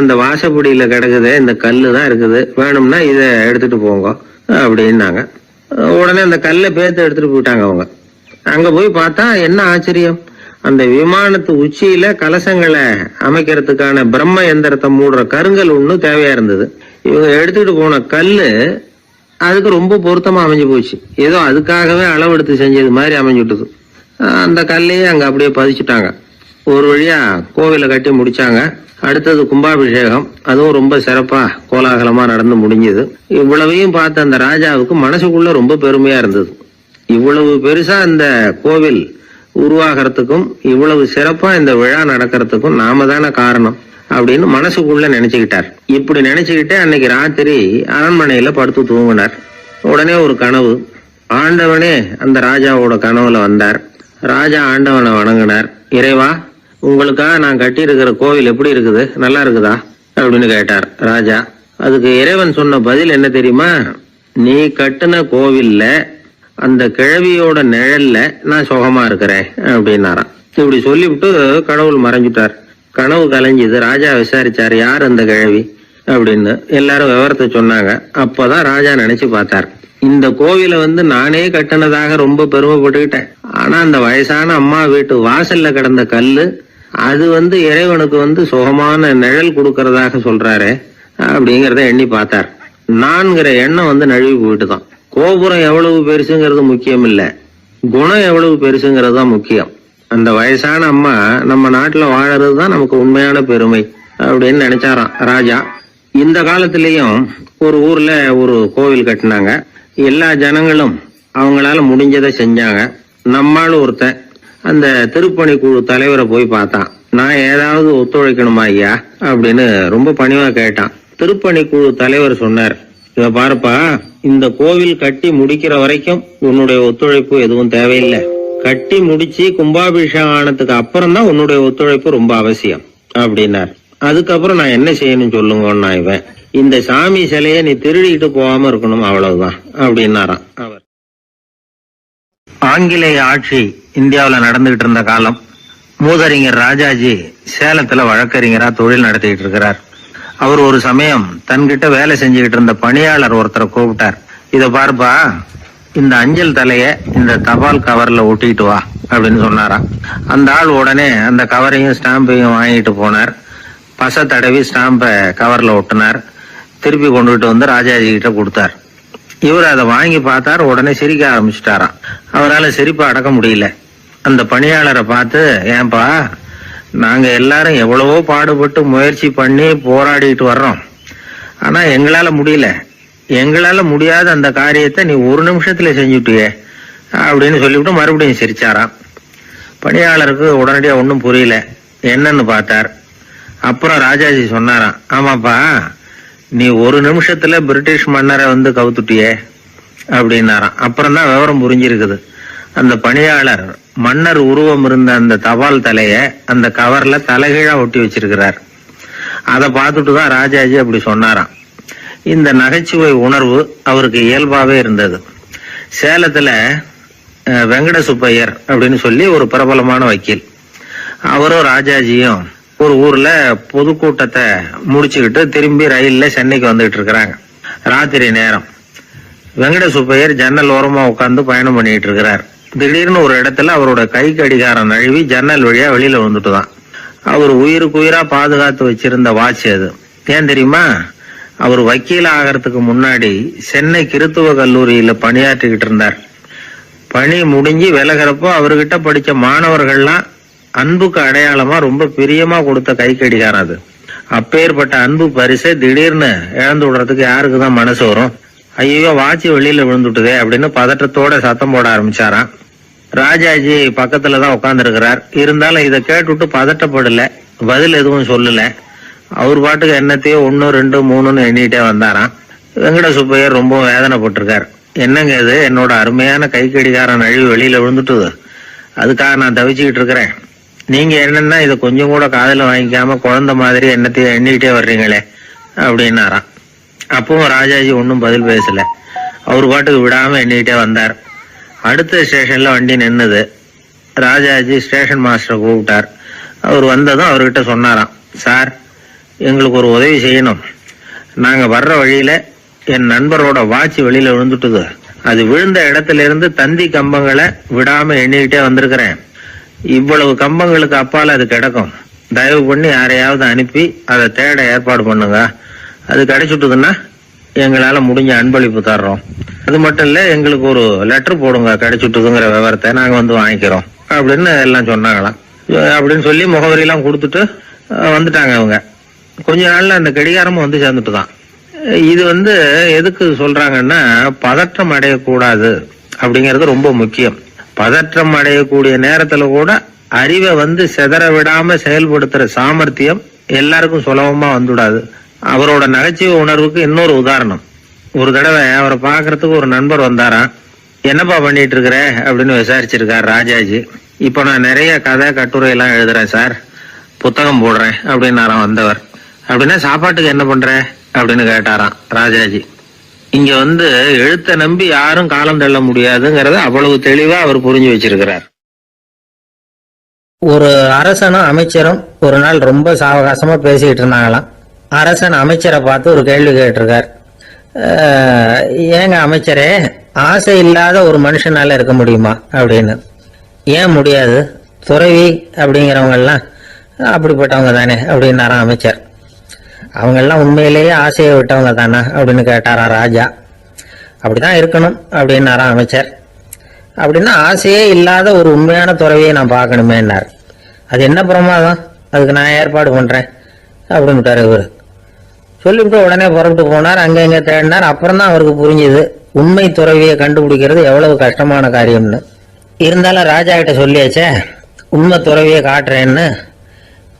இந்த வாசப்படியில கிடக்குது, இந்த கல்லு தான் இருக்குது, வேணும்னா இத எடுத்துட்டு போங்க அப்படின்னாங்க. உடனே அந்த கல்லை பேத்து எடுத்துட்டு போயிட்டாங்க அவங்க. அங்க போய் பார்த்தா என்ன ஆச்சரியம், அந்த விமானத்து உச்சியில கலசங்களை அமைக்கிறதுக்கான பிரம்ம எந்திரத்தை மூடுற கருங்கல் ஒண்ணு தேவையா இருந்தது. இவங்க எடுத்துட்டு போன கல்லு அதுக்கு ரொம்ப பொருத்தமா அமைஞ்சு போச்சு. ஏதோ அதுக்காகவே அளவெடுத்து செஞ்சது மாதிரி அமைஞ்சுட்டுது. அந்த கல்லையே அங்க அப்படியே பதிச்சுட்டாங்க. ஒரு வழியா கோவிலை கட்டி முடிச்சாங்க. அடுத்தது கும்பாபிஷேகம், அதுவும் ரொம்ப சிறப்பா கோலாகலமா நடந்து முடிஞ்சது. இவ்வளவையும் பார்த்த அந்த ராஜாவுக்கு மனசுக்குள்ள ரொம்ப பெருமையா இருந்தது. இவ்வளவு பெருசா இந்த கோவில் உருவாகிறதுக்கும் இவ்வளவு சிறப்பா இந்த விழா நடக்கிறதுக்கும் நாம தானே காரணம் அப்படின்னு மனசுக்குள்ள நினைச்சுக்கிட்டார். இப்படி நினைச்சுக்கிட்டே அன்னைக்கு ராத்திரி அரண்மனையில படுத்து தூங்கினார். உடனே ஒரு கனவு. ஆண்டவனே அந்த ராஜாவோட கனவுல வந்தார். ராஜா ஆண்டவனை வணங்கினார். இறைவா, உங்களுக்காக நான் கட்டி இருக்கிற கோவில் எப்படி இருக்குது, நல்லா இருக்குதா அப்படின்னு கேட்டார் ராஜா. அதுக்கு இறைவன் சொன்ன பதில் என்ன தெரியுமா? நீ கட்டின கோவில்ல அந்த கிழவியோட நிழல்ல நான் சுகமா இருக்கிறேன் அப்படின்னாராம். இப்படி சொல்லிவிட்டு கடவுள் மறைஞ்சிட்டார். கனவு கலைஞ்சது. ராஜா விசாரிச்சார், யார் அந்த கிழவி அப்படின்னு. எல்லாரும் விவரத்தை சொன்னாங்க. அப்பதான் ராஜா நினைச்சு பார்த்தார், இந்த கோவிலை நானே கட்டினதாக ரொம்ப பெருமைப்பட்டுக்கிட்டேன். ஆனா அந்த வயசான அம்மா வீட்டு வாசல்ல கிடந்த கல்லு அது இறைவனுக்கு சுகமான நிழல் கொடுக்கறதாக சொல்றாரு. அப்படிங்கறத எண்ணி பார்த்தார். நான்கிற எண்ணம் வந்து நழுவி போயிட்டுதான். கோபுரம் எவ்வளவு பெருசுங்கிறது முக்கியம் இல்ல, குணம் எவ்வளவு பெருசுங்கிறது தான் முக்கியம். அந்த வயசான அம்மா நம்ம நாட்டுல வாழறது தான் நமக்கு உண்மையான பெருமை அப்படின்னு நினைச்சாராம் ராஜா. இந்த காலத்திலயும் ஒரு ஊர்ல ஒரு கோவில் கட்டினாங்க. எல்லா ஜனங்களும் அவங்களால முடிஞ்சதை செஞ்சாங்க. நம்மால ஒருத்தன் அந்த திருப்பணி குழு தலைவரை போய் பார்த்தான். நான் ஏதாவது ஒத்துழைக்கணுமா ஐயா அப்படின்னு ரொம்ப பணிவா கேட்டான். திருப்பணி குழு தலைவர் சொன்னார், இத பாருப்பா, இந்த கோவில் கட்டி முடிக்கிற வரைக்கும் உன்னுடைய ஒத்துழைப்பு எதுவும் தேவையில்லை. கட்டி முடிச்சு கும்பாபிஷேகம் ஆனதுக்கு அப்புறம் தான் உன்னுடைய ஒத்துழைப்பு ரொம்ப அவசியம் அப்படின்னார். அதுக்கப்புறம் நான் என்ன செய்யணும் சொல்லுங்கன்னா, இவன் இந்த சாமி சிலைய நீ திருடிட்டு போகாம இருக்கணும், அவ்வளவுதான் அப்படின்னாராம் அவர். ஆங்கிலேய ஆட்சி இந்தியாவுல நடந்துகிட்டு இருந்த காலம். மூதறிஞர் ராஜாஜி சேலத்துல வழக்கறிஞரா தொழில் நடத்திட்டு இருக்கிறார். அவர் ஒரு சமயம் தன்கிட்ட வேலை செஞ்சுக்கிட்டு இருந்த பணியாளர் ஒருத்தரை கூப்பிட்டார். இத பாருப்பா, இந்த அஞ்சல் தலைய இந்த தபால் கவர்ல ஒட்டிட்டு வா அப்படின்னு சொன்னாராம். அந்த ஆள் உடனே அந்த கவரையும் ஸ்டாம்பையும் வாங்கிட்டு போனார். பசை தடவி ஸ்டாம்பை கவர்ல ஒட்டினார். திருப்பி கொண்டுகிட்டு வந்து ராஜாஜி கிட்ட கொடுத்தார். இவர் அதை வாங்கி பார்த்தார். உடனே சிரிக்க ஆரம்பிச்சுட்டாராம். அவரால் சிரிப்பை அடக்க முடியல. அந்த பணியாளரை பார்த்து, ஏன்பா, நாங்க எல்லாரும் எவ்வளவோ பாடுபட்டு முயற்சி பண்ணி போராடிட்டு வர்றோம், ஆனா எங்களால முடியல, எங்களால முடியாத அந்த காரியத்தை நீ ஒரு நிமிஷத்துல செஞ்சுட்டியே அப்படின்னு சொல்லிவிட்டு மறுபடியும் சிரிச்சாராம். பணியாளருக்கு உடனடியா ஒன்றும் புரியல, என்னன்னு பார்த்தார். அப்புறம் ராஜாஜி சொன்னாராம், ஆமாப்பா, நீ ஒரு நிமிஷத்துல பிரிட்டிஷ் மன்னரை வந்து கவுத்துட்டியே அப்படின்னாராம். அப்புறம் தான் விவரம் புரிஞ்சிருக்குது. அந்த பணியாளர் மன்னர் உருவம் இருந்த அந்த தபால் தலைய அந்த கவர்ல தலைகீழா ஒட்டி வச்சிருக்கிறார். அதை பார்த்துட்டு தான் ராஜாஜி அப்படி சொன்னாராம். இந்த நகைச்சுவை உணர்வு அவருக்கு இயல்பாவே இருந்தது. சேலத்துல வெங்கட சுப்பையர் அப்படின்னு சொல்லி ஒரு பிரபலமான வக்கீல், அவரும் ராஜாஜியும் ஒரு ஊர்ல பொதுக்கூட்டத்தை முடிச்சுக்கிட்டு திரும்பி ரயில்ல சென்னைக்கு வந்துகிட்டு இருக்கிறாங்க. ராத்திரி நேரம். வெங்கட சுப்பையர் ஜன்னல் ஓரமா உட்காந்து பயணம் பண்ணிட்டு இருக்கிறார். திடீர்னு ஒரு இடத்துல அவரோட கை கடிகாரம் நழுவி ஜன்னல் வழியா வெளியில வந்துட்டுதான். அவர் உயிருக்கு உயிரா பாதுகாத்து வச்சிருந்த வாட்ச் அது. ஏன் தெரியுமா? அவர் வக்கீல் ஆகிறதுக்கு முன்னாடி சென்னை கிறித்துவ கல்லூரியில பணியாற்றிக்கிட்டு இருந்தார். பணி முடிஞ்சு விலகிறப்போ அவர்கிட்ட படிச்ச மாணவர்கள்லாம் அன்புக்கு அடையாளமா ரொம்ப பிரியமா கொடுத்த கை கடிகாரம் அது. அப்பேற்பட்ட அன்பு பரிசை திடீர்னு இழந்து விடுறதுக்கு யாருக்குதான் மனசு வரும்? ஐயோ, வாட்சி வெளியில விழுந்துட்டுதே அப்படின்னு பதட்டத்தோட சத்தம் போட ஆரம்பிச்சாராம். ராஜாஜி பக்கத்துலதான் உட்கார்ந்து இருக்கிறார். இருந்தாலும் இதை கேட்டுட்டு பதட்டப்படல, பதில் எதுவும் சொல்லல. அவர் பாட்டுக்கு என்னத்தையோ 1, 2, 3ன்னு எண்ணிட்டே வந்தாராம். வெங்கட சுப்பையர் ரொம்ப வேதனைப்பட்டிருக்கார். என்னங்க இது, என்னோட அருமையான கை கடிகாரம் நழுவி வெளியில விழுந்துட்டுது, அதுக்காக நான் தவிச்சுக்கிட்டு இருக்கிறேன். நீங்க என்னன்னா இதை கொஞ்சம் கூட காதுல வாங்கிக்காம குழந்தை மாதிரி என்னத்தையும் எண்ணிக்கிட்டே வர்றீங்களே அப்படின்னாராம். அப்பவும் ராஜாஜி ஒன்னும் பதில் பேசல. அவர் பாட்டுக்கு விடாம எண்ணிக்கிட்டே வந்தார். அடுத்த ஸ்டேஷன்ல வண்டி நின்னுது. ராஜாஜி ஸ்டேஷன் மாஸ்டரை கூப்பிட்டார். அவர் வந்ததும் அவர்கிட்ட சொன்னாராம், சார், எங்களுக்கு ஒரு உதவி செய்யணும். நாங்க வர்ற வழியில என் நண்பரோட வாட்ச் வெளியில விழுந்துட்டுது. அது விழுந்த இடத்துல இருந்து தந்தி கம்பங்களை விடாம எண்ணிக்கிட்டே வந்திருக்கிறேன். இவ்வளவு கம்பங்களுக்கு அப்பால அது கிடக்கும். தயவு பண்ணி யாரையாவது அனுப்பி அதை தேட ஏற்பாடு பண்ணுங்க. அது கிடைச்சுட்டுதுன்னா எங்களால முடிஞ்ச அன்பளிப்பு தர்றோம். அது மட்டும் இல்ல, எங்களுக்கு ஒரு லெட்டர் போடுங்க, கிடைச்சுட்டுதுங்கிற விவரத்தை நாங்க வந்து வாங்கிக்கிறோம் அப்படின்னு எல்லாம் சொன்னாங்களாம். அப்படின்னு சொல்லி முகவரியெல்லாம் கொடுத்துட்டு வந்துட்டாங்க அவங்க. கொஞ்ச நாள்ல அந்த கடிகாரமும் வந்து சேர்ந்துட்டுதான். இது எதுக்கு சொல்றாங்கன்னா, பதற்றம் அடையக்கூடாது அப்படிங்கிறது ரொம்ப முக்கியம். பதற்றம் அடையக்கூடிய நேரத்துல கூட அறிவை சிதற விடாம செயல்படுத்துற சாமர்த்தியம் எல்லாருக்கும் சுலபமா வந்துடாது. அவரோட நகைச்சுவை உணர்வுக்கு இன்னொரு உதாரணம். ஒரு தடவை அவரை பாக்குறதுக்கு ஒரு நண்பர் வந்தாராம். என்னப்பா பண்ணிட்டு இருக்கிற அப்படின்னு விசாரிச்சிருக்காரு ராஜாஜி. இப்ப நான் நிறைய கதை கட்டுரை எல்லாம் எழுதுறேன் சார், புத்தகம் போடுறேன் அப்படின்னாராம் வந்தவர். அப்படின்னா சாப்பாட்டுக்கு என்ன பண்ற அப்படின்னு கேட்டாராம் ராஜாஜி. இங்க எழுத்த நம்பி யாரும் காலம் தள்ள முடியாதுங்கிறத அவ்வளவு தெளிவா அவர் புரிஞ்சு வச்சிருக்கிறார். ஒரு அரசனும் அமைச்சரும் ஒரு நாள் ரொம்ப சாவகாசமா பேசிக்கிட்டு இருந்தாங்களாம். அரசன் அமைச்சரை பார்த்து ஒரு கேள்வி கேட்டிருக்கார். ஏங்க அமைச்சரே, ஆசை இல்லாத ஒரு மனுஷனால இருக்க முடியுமா அப்படின்னு. ஏன் முடியாது, துறவி அப்படிங்கிறவங்க எல்லாம் அப்படிப்பட்டவங்க தானே அப்படின்னாராம் அமைச்சர். அவங்க எல்லாம் உண்மையிலேயே ஆசையை விட்டவங்க தானே அப்படின்னு கேட்டாரா ராஜா. அப்படிதான் இருக்கணும் அப்படின்னாராம் அமைச்சர். அப்படின்னா ஆசையே இல்லாத ஒரு உண்மையான துறவியை நான் பார்க்கணுமேன்னார். அது என்ன பிரமாதம், அதுக்கு நான் ஏற்பாடு பண்றேன் அப்படின்னுட்டார் இவர். சொல்லிவிட்டு உடனே புறப்பட்டு போனார். அங்க இங்க தேடினார். அப்புறம் தான் அவருக்கு புரிஞ்சுது உண்மை துறவியை கண்டுபிடிக்கிறது எவ்வளவு கஷ்டமான காரியம்னு. இருந்தாலும் ராஜா கிட்ட சொல்லியாச்சே உண்மை துறவியை காட்டுறேன்னு.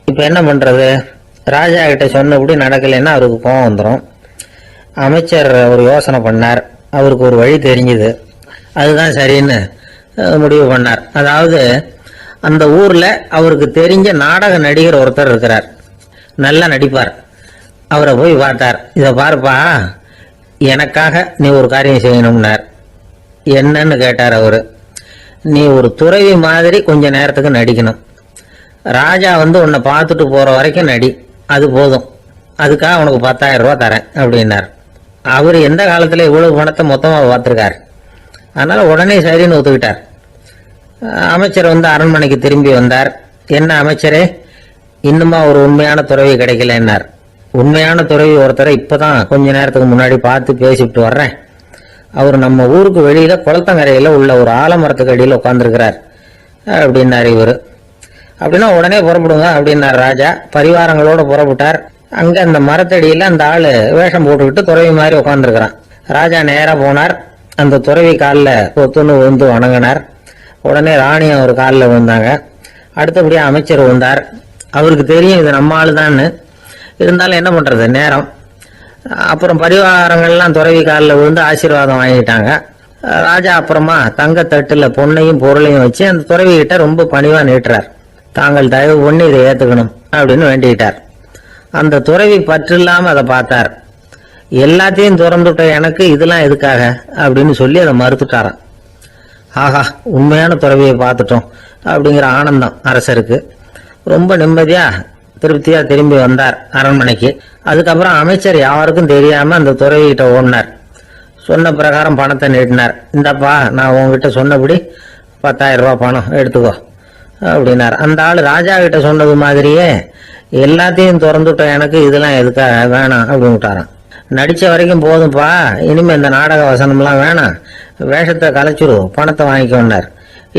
இப்ப என்ன பண்றது? ராஜா கிட்ட சொன்னபடி நடக்கலைன்னா அவருக்கு கோபம் வந்துடும். அமைச்சர் ஒரு யோசனை பண்ணார். அவருக்கு ஒரு வழி தெரிஞ்சுது. அதுதான் சரின்னு முடிவு பண்ணார். அதாவது அந்த ஊர்ல அவருக்கு தெரிஞ்ச நாடக நடிகர் ஒருத்தர் இருக்கிறார், நல்லா நடிப்பார். அவரை போய் பார்த்தார். இதை பாருப்பா, எனக்காக நீ ஒரு காரியம் செய்யணும்னார். என்னன்னு கேட்டார் அவரு. நீ ஒரு துறவி மாதிரி கொஞ்ச நேரத்துக்கு நடிக்கணும். ராஜா உன்னை பார்த்துட்டு போற வரைக்கும் நடி, அது போதும். அதுக்காக உனக்கு 10,000 ரூபாய் தரேன் அப்படின்னார். அவர் எந்த காலத்துல இவ்வளவு பணத்தை மொத்தமா பார்த்திருக்காரு. அதனால உடனே சரின்னு ஒத்துக்கிட்டார். அமைச்சர் அரண்மனைக்கு திரும்பி வந்தார். என்ன அமைச்சரே, இன்னுமா ஒரு உண்மையான துறவி கிடைக்கலன்னார். உண்மையான துறவி ஒருத்தரை இப்பதான் கொஞ்ச நேரத்துக்கு முன்னாடி பார்த்து பேசிவிட்டு வர்றேன். அவர் நம்ம ஊருக்கு வெளியில குளத்தங்கரையில உள்ள ஒரு ஆலமரத்துக்கு அடியில் உட்கார்ந்துருக்கிறார் அப்படின்னார் இவர். அப்படின்னா உடனே புறப்படுங்க அப்படின்னார் ராஜா. பரிவாரங்களோட புறப்பட்டார். அங்க அந்த மரத்தடியில அந்த ஆளு வேஷம் போட்டுக்கிட்டு துறவி மாதிரி உட்காந்துருக்கிறான். ராஜா நேரா போனார். அந்த துறவி காலில் ஒத்துன்னு விழுந்து வணங்கினார். உடனே ராணியும் அவர் காலில் விழுந்தாங்க. அடுத்தபடியா அமைச்சர் வந்தார். அவருக்கு தெரியும் இது நம்ம ஆளுதான்னு. இருந்தாலும் என்ன பண்றது, நேரம். அப்புறம் பரிவாரங்கள்லாம் துறவி காலில் விழுந்து ஆசீர்வாதம் வாங்கிட்டாங்க. ராஜா அப்புறமா தங்கத்தட்டுல பொண்ணையும் பொருளையும் வச்சு அந்த துறவி கிட்ட ரொம்ப பணிவா நீட்டுறார். தாங்கள் தயவு பண்ணி இதை ஏத்துக்கணும் அப்படின்னு வேண்டிக்கிட்டார். அந்த துறவி பற்று இல்லாம அதை பார்த்தார். எல்லாத்தையும் திறந்துட்ட எனக்கு இதெல்லாம் எதுக்காக அப்படின்னு சொல்லி அதை மறுத்துட்டாராம். ஆஹா, உண்மையான துறவியை பார்த்துட்டோம் அப்படிங்கிற ஆனந்தம் அரசருக்கு. ரொம்ப நிம்மதியா திருப்தியா திரும்பி வந்தார் அரண்மனைக்கு. அதுக்கப்புறம் அமைச்சர் யாருக்கும் தெரியாம அந்த துறவிகிட்ட ஓடினார். சொன்ன பிரகாரம் பணத்தை நீட்டினார். இந்தப்பா, நான் உங்ககிட்ட சொன்னபடி 10,000 ரூபாய் பணம் எடுத்துக்கோ அப்படின்னார். அந்த ஆளு ராஜா கிட்ட சொன்னது மாதிரியே எல்லாத்தையும் திறந்துட்ட எனக்கு இதெல்லாம் எதுக்காக வேணாம் அப்படின்னு விட்டாராம். நடிச்ச வரைக்கும் போதும்பா, இனிமே இந்த நாடக வசனம்லாம் வேணாம், வேஷத்தை கலைச்சிரு, பணத்தை வாங்கிக்கோன்னார்.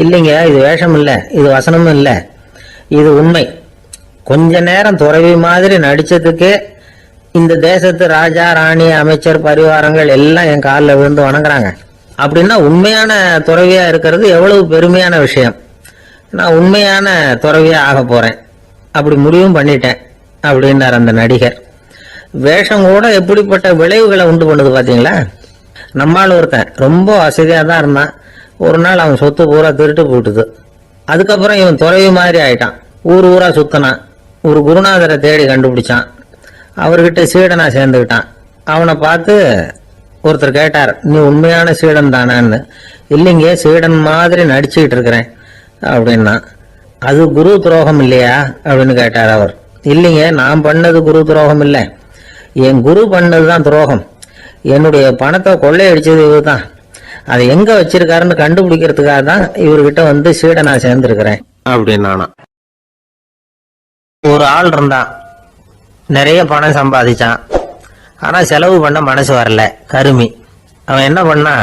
இல்லைங்க, இது வேஷம் இல்லை, இது வசனமும் இல்லை, இது உண்மை. கொஞ்ச நேரம் துறவி மாதிரி நடிச்சதுக்கே இந்த தேசத்து ராஜா ராணி அமைச்சர் பரிவாரங்கள் எல்லாம் என் காலில் விழுந்து வணங்குறாங்க. அப்படின்னா உண்மையான துறவியா இருக்கிறது எவ்வளவு பெருமையான விஷயம். நான் உண்மையான துறவியா ஆக போறேன், அப்படி முடிவும் பண்ணிட்டேன் அப்படின்னார் அந்த நடிகர். வேஷம் கூட எப்படிப்பட்ட விளைவுகளை உண்டு பண்ணுது பாத்தீங்களா. நம்மால் ஒருத்தன் ரொம்ப வசதியா தான் இருந்தான். ஒரு நாள் அவன் சொத்து பூரா திருட்டு போட்டுது. அதுக்கப்புறம் இவன் துறவி மாதிரி ஆயிட்டான். ஊர் ஊரா சுத்தினான். ஒரு குருநாதரை தேடி கண்டுபிடிச்சான். அவர்கிட்ட சீடனா சேர்ந்துக்கிட்டான். அவனை பார்த்து ஒருத்தர் கேட்டார், நீ உண்மையான சீடன் தானான்னு. இல்லைங்க, சீடன் மாதிரி நடிச்சுக்கிட்டு இருக்கிறேன் அப்படின்னா. அது குரு துரோகம் இல்லையா அப்படின்னு கேட்டார் அவர். இல்லைங்க, நான் பண்ணது குரு துரோகம் இல்லை, என் குரு பண்ணதுதான் துரோகம். என்னுடைய பணத்தை கொள்ளையடிச்சது இவர் தான். அதை எங்க வச்சிருக்காருன்னு கண்டுபிடிக்கிறதுக்காக தான் இவர்கிட்ட சீடனா சேர்ந்திருக்கிறேன் அப்படின்னா. ஒரு ஆள் இருந்தான், நிறைய பணம் சம்பாதிச்சான். ஆனா செலவு பண்ண மனசு வரல, கருமி. அவன் என்ன பண்ணா,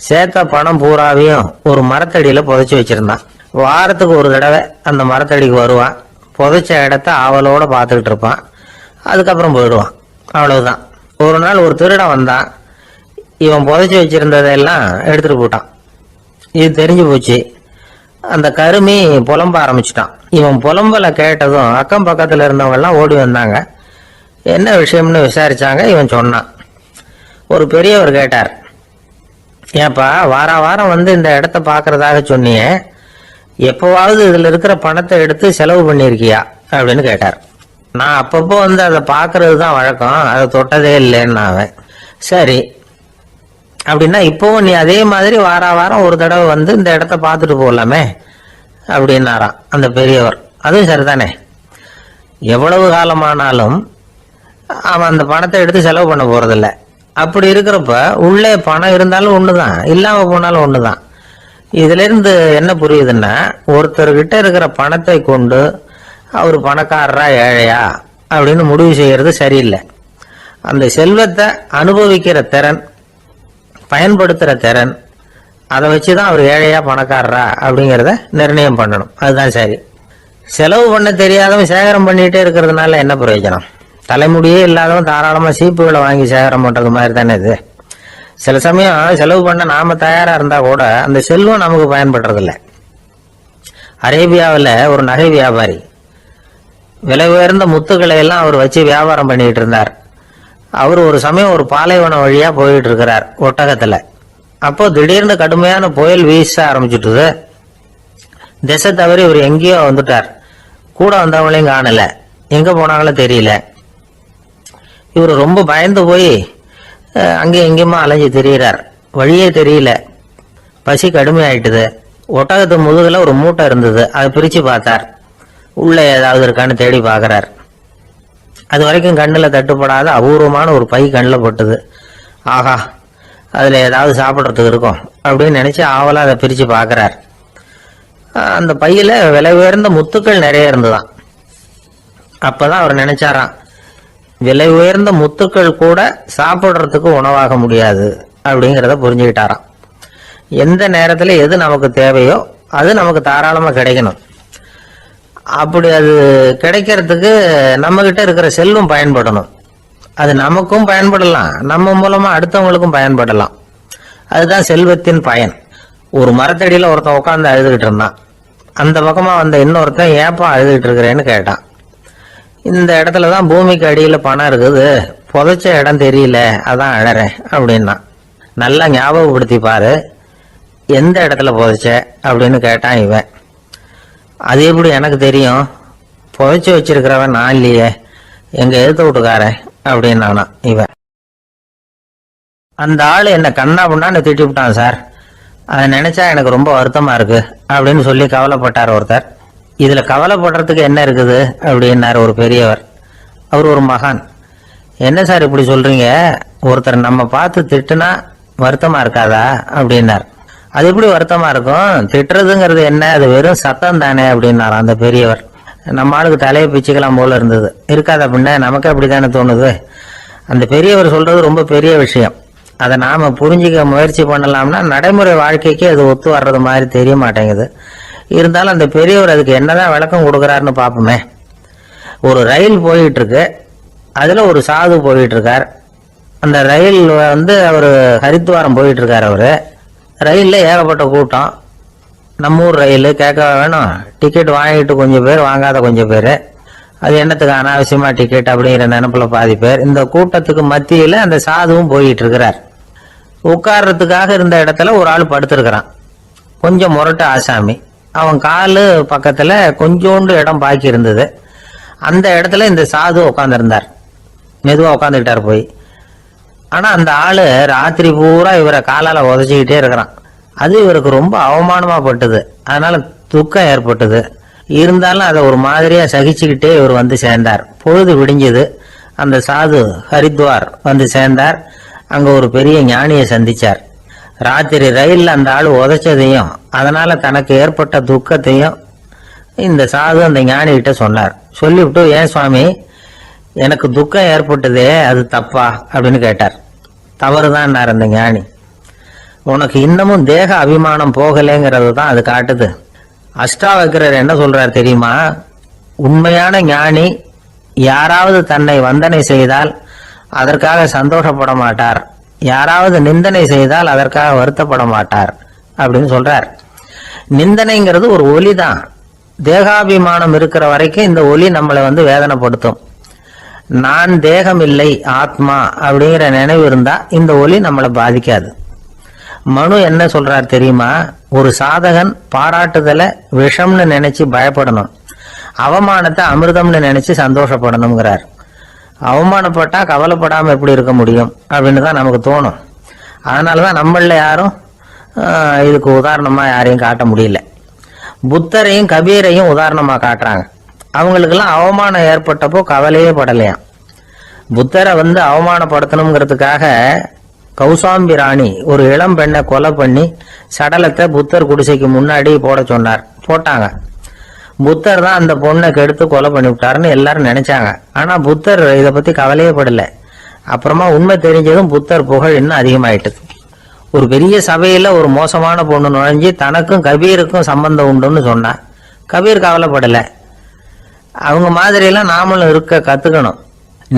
சேர்த்த பணம் பூராவையும் ஒரு மரத்தடியில புதைச்சி வச்சிருந்தான். வாரத்துக்கு ஒரு தடவை அந்த மரத்தடிக்கு வருவான். புதைச்ச இடத்த ஆவலோட பார்த்துக்கிட்டு இருப்பான். அதுக்கப்புறம் போயிடுவான். அவ்வளவுதான். ஒரு நாள் ஒரு திருடன் வந்தான். இவன் புதைச்சி வச்சிருந்ததெல்லாம் எடுத்துட்டு போட்டான். இது தெரிஞ்சு போச்சு. அந்த கருமி புலம்ப ஆரம்பிச்சுட்டான். இவன் புலம்பல கேட்டதும் அக்கம் பக்கத்துல இருந்தவங்க எல்லாம் ஓடி வந்தாங்க. என்ன விஷயம்னு விசாரிச்சாங்க. இவன் சொன்னான். ஒரு பெரியவர் கேட்டார், ஏப்பா, வாரம் இந்த இடத்த பாக்குறதாக சொன்னியே, எப்பவாவது இதுல இருக்கிற பணத்தை எடுத்து செலவு பண்ணிருக்கியா அப்படின்னு கேட்டார். நான் அப்பப்போ அதை பாக்குறது தான் வழக்கம், அதை தொட்டதே இல்லைன்னு அவன். சரி, அப்படின்னா இப்பவும் நீ அதே மாதிரி வாரம் ஒரு தடவை இந்த இடத்த பார்த்துட்டு போகலாமே அப்படின்னாராம் அந்த பெரியவர். அதுவும் சரிதானே, எவ்வளவு காலமானாலும் அவன் அந்த பணத்தை எடுத்து செலவு பண்ண போறதில்ல. அப்படி இருக்கிறப்ப உள்ளே பணம் இருந்தாலும் ஒண்ணுதான், இல்லாம போனாலும் ஒண்ணுதான். இதுல இருந்து என்ன புரியுதுன்னா, ஒருத்தர்கிட்ட இருக்கிற பணத்தை கொண்டு அவர் பணக்காரரா ஏழையா அப்படின்னு முடிவு செய்யறது சரியில்லை. அந்த செல்வத்தை அனுபவிக்கிற திறன், பயன்படுத்துற திறன், அதை வச்சுதான் அவர் ஏழையா பணக்காரரா அப்படிங்கிறத நிர்ணயம் பண்ணணும். அதுதான் சரி. செலவு பண்ண தெரியாதவன் சேகரம் பண்ணிட்டே இருக்கிறதுனால என்ன பிரயோஜனம்? தலைமுடியே இல்லாதவன் தாராளமா சீப்புகளை வாங்கி சேகரம் பண்றது மாதிரி தானே இது. சில சமயம் செலவு பண்ண நாம தயாரா இருந்தா கூட அந்த செல்வம் நமக்கு பயன்படுறதில்ல. அரேபியாவில் ஒரு நகை வியாபாரி விலை உயர்ந்த முத்துக்களை எல்லாம் அவர் வச்சு வியாபாரம் பண்ணிட்டு இருந்தார். அவர் ஒரு சமயம் ஒரு பாலைவனம் வழியா போயிட்டு இருக்கிறார் ஒட்டகத்துல. அப்போ திடீர்னு கடுமையான புயல் வீச ஆரம்பிச்சுட்டுது. திசை தவறி இவர் எங்கேயோ வந்துட்டார். கூட வந்தவங்களையும் காணல, எங்க போனாங்களோ தெரியல. இவர் ரொம்ப பயந்து போய் அங்கேயும் எங்கேயுமா அலைஞ்சு திரியிறார். வழியே தெரியல. பசி கடுமையாயிட்டுது. ஒட்டகத்து முதுகுல ஒரு மூட்டை இருந்தது. அதை பிரிச்சு பார்த்தார். உள்ள ஏதாவது இருக்கான்னு தேடி பார்க்கறார். அது வரைக்கும் கண்ணில் தட்டுப்படாத அபூர்வமான ஒரு பை கண்ணில் பட்டுது. ஆஹா, அதுல ஏதாவது சாப்பிட்றதுக்கு இருக்கும் அப்படின்னு நினைச்சு ஆவலா அதை பிரிச்சு பார்க்கறார். அந்த பையில விலை உயர்ந்த முத்துக்கள் நிறைய இருந்துதான். அப்பதான் அவர் நினைச்சாராம், விலை உயர்ந்த முத்துக்கள் கூட சாப்பிட்றதுக்கு உணவாக முடியாது அப்படிங்கிறத புரிஞ்சுக்கிட்டாராம். எந்த நேரத்துல எது நமக்கு தேவையோ அது நமக்கு தாராளமா கிடைக்கணும். அப்படி அது கிடைக்கிறதுக்கு நம்ம கிட்ட இருக்கிற செல்வம் பயன்படணும். அது நமக்கும் பயன்படலாம், நம்ம மூலமா அடுத்தவங்களுக்கும் பயன்படலாம். அதுதான் செல்வத்தின் பயன். ஒரு மரத்தடியில ஒருத்தன் உட்காந்து அழுதுகிட்டு இருந்தான். அந்த பக்கமா வந்த இன்னொருத்தன் ஏப்பா அழுதுகிட்டு இருக்கிறேன்னு கேட்டான். இந்த இடத்துலதான் பூமிக்கு அடியில பணம் இருக்குது, புதைச்ச இடம் தெரியல, அதான் அழறேன் அப்படின்னா. நல்லா ஞாபகப்படுத்தி பாரு, எந்த இடத்துல புதைச்ச அப்படின்னு கேட்டான் இவன். அது எப்படி எனக்கு தெரியும், புதைச்சு வச்சிருக்கிறவன் நான் இல்லையே, எங்க எழுத்து விட்டுக்காரன் அப்படின்னானா இவன். அந்த ஆளு என்ன கண்ணா பண்ணான்னு திட்டி விட்டான் சார், அதை நினைச்சா எனக்கு ரொம்ப வருத்தமா இருக்கு அப்படின்னு சொல்லி கவலைப்பட்டார் ஒருத்தர். இதுல கவலைப்படுறதுக்கு என்ன இருக்குது அப்படின்னாரு ஒரு பெரியவர். அவர் ஒரு மகான். என்ன சார் இப்படி சொல்றீங்க, ஒருத்தர் நம்ம பார்த்து திட்டுனா வருத்தமா இருக்காதா அப்படின்னார். அது எப்படி வருத்தமா இருக்கும், திட்டுறதுங்கிறது என்ன, அது வெறும் சத்தம் தானே அப்படின்னார் அந்த பெரியவர். நம்ம ஆளுக்கு தலையை பிச்சுக்கலாம் போல இருந்தது. இருக்காது அப்படின்னா நமக்கு அப்படித்தானே தோணுது. அந்த பெரியவர் சொல்றது ரொம்ப பெரிய விஷயம். அதை நாம புரிஞ்சிக்க முயற்சி பண்ணலாம்னா நடைமுறை வாழ்க்கைக்கு அது ஒத்து வர்றது மாதிரி தெரிய மாட்டேங்குது. இருந்தாலும் அந்த பெரியவர் அதுக்கு என்னதான் விளக்கம் கொடுக்கறாருன்னு பாப்போமே. ஒரு ரயில் போயிட்டு இருக்கு, அதுல ஒரு சாது போயிட்டு இருக்கார். அந்த ரயில் அவரு ஹரித்வாரம் போயிட்டு இருக்காரு. அவரு ரயில்ல ஏகப்பட்ட கூட்டம். நம்ம ஊர் ரயில் கேட்க வேணும், டிக்கெட் வாங்கிட்டு கொஞ்சம் பேர், வாங்காத கொஞ்சம் பேர். அது என்னத்துக்கு அனாவசியமா டிக்கெட் அப்படிங்கிற நினைப்புல பாதி பேர். இந்த கூட்டத்துக்கு மத்தியில அந்த சாதுவும் போயிட்டு இருக்கிறார். உட்கார்றதுக்காக இருந்த இடத்துல ஒரு ஆள் படுத்திருக்கிறான். கொஞ்சம் முரட்டு ஆசாமி. அவன் காலு பக்கத்துல கொஞ்சோண்டு இடம் பாக்கி இருந்தது. அந்த இடத்துல இந்த சாது உட்காந்துருந்தார். மெதுவா உட்காந்துக்கிட்டார் போய். ஆனா அந்த ஆளு ராத்திரி பூரா இவரை காலால உதச்சிக்கிட்டே இருக்கிறான். அது இவருக்கு ரொம்ப அவமானமா பட்டது. அதனால துக்கம் ஏற்பட்டது. இருந்தாலும் அதை ஒரு மாதிரியா சகிச்சுக்கிட்டே இவர் வந்து சேர்ந்தார். பொழுது விடிஞ்சது. அந்த சாது ஹரித்வார் வந்து சேர்ந்தார். அங்க ஒரு பெரிய ஞானியை சந்திச்சார். ராத்திரி ரயில்ல அந்த ஆளு உதைச்சதையும் அதனால தனக்கு ஏற்பட்ட துக்கத்தையும் இந்த சாது அந்த ஞானி கிட்ட சொன்னார். சொல்லிவிட்டு, ஏன் சுவாமி, எனக்கு துக்கம் ஏற்பட்டதே அது தப்பா அப்படின்னு கேட்டார். தவறுதான் அந்த ஞானி. உனக்கு இன்னமும் தேக அபிமானம் போகலைங்கிறது தான் அது காட்டுது. அஷ்டாவக்கிரர் என்ன சொல்றார் தெரியுமா, உண்மையான ஞானி யாராவது தன்னை வந்தனை செய்தால் அதற்காக சந்தோஷப்பட மாட்டார், யாராவது நிந்தனை செய்தால் அதற்காக வருத்தப்பட மாட்டார் அப்படின்னு சொல்றார். நிந்தனைங்கிறது ஒரு ஒலி தான். தேகாபிமானம் இருக்கிற வரைக்கும் இந்த ஒலி நம்மளை வேதனைப்படுத்தும். நான் தேகம் இல்லை, ஆத்மா அப்படிங்கிற நினைவு இருந்தா இந்த ஒலி நம்மளை பாதிக்காது. மனு என்ன சொல்றார் தெரியுமா, ஒரு சாதகன் பாராட்டுதலை விஷம்னு நினைச்சு பயப்படணும், அவமானத்தை அமிர்தம்னு நினைச்சு சந்தோஷப்படணுங்கிறார். அவமானப்பட்டா கவலைப்படாம எப்படி இருக்க முடியும் அப்படின்னு தான் நமக்கு தோணும். அதனாலதான் நம்மள யாரும் இதுக்கு உதாரணமா யாரையும் காட்ட முடியல. புத்தரையும் கபீரையும் உதாரணமா காட்டுறாங்க. அவங்களுக்கெல்லாம் அவமானம் ஏற்பட்டப்போ கவலையே படலையாம். புத்தரை அவமானப்படுத்தணுங்கிறதுக்காக கௌசாம்பி ராணி ஒரு இளம் பெண்ணை கொலை பண்ணி சடலத்தை புத்தர் குடிசைக்கு முன்னாடி போட சொன்னார். போட்டாங்க. புத்தர் தான் அந்த பொண்ணை கெடுத்து கொலை பண்ணி விட்டாருன்னு எல்லாரும் நினைச்சாங்க. ஆனா புத்தர் இதை பத்தி கவலையே படல. அப்புறமா உண்மை தெரிஞ்சதும் புத்தர் புகழ் இன்னும் அதிகமாயிட்டது. ஒரு பெரிய சபையில ஒரு மோசமான பொண்ணு நுழைஞ்சு தனக்கும் கபீருக்கும் சம்பந்தம் உண்டுன்னு சொன்னா கபீர் கவலைப்படல. அவங்க மாதிரியெல்லாம் நாமளும் இருக்க கத்துக்கணும்.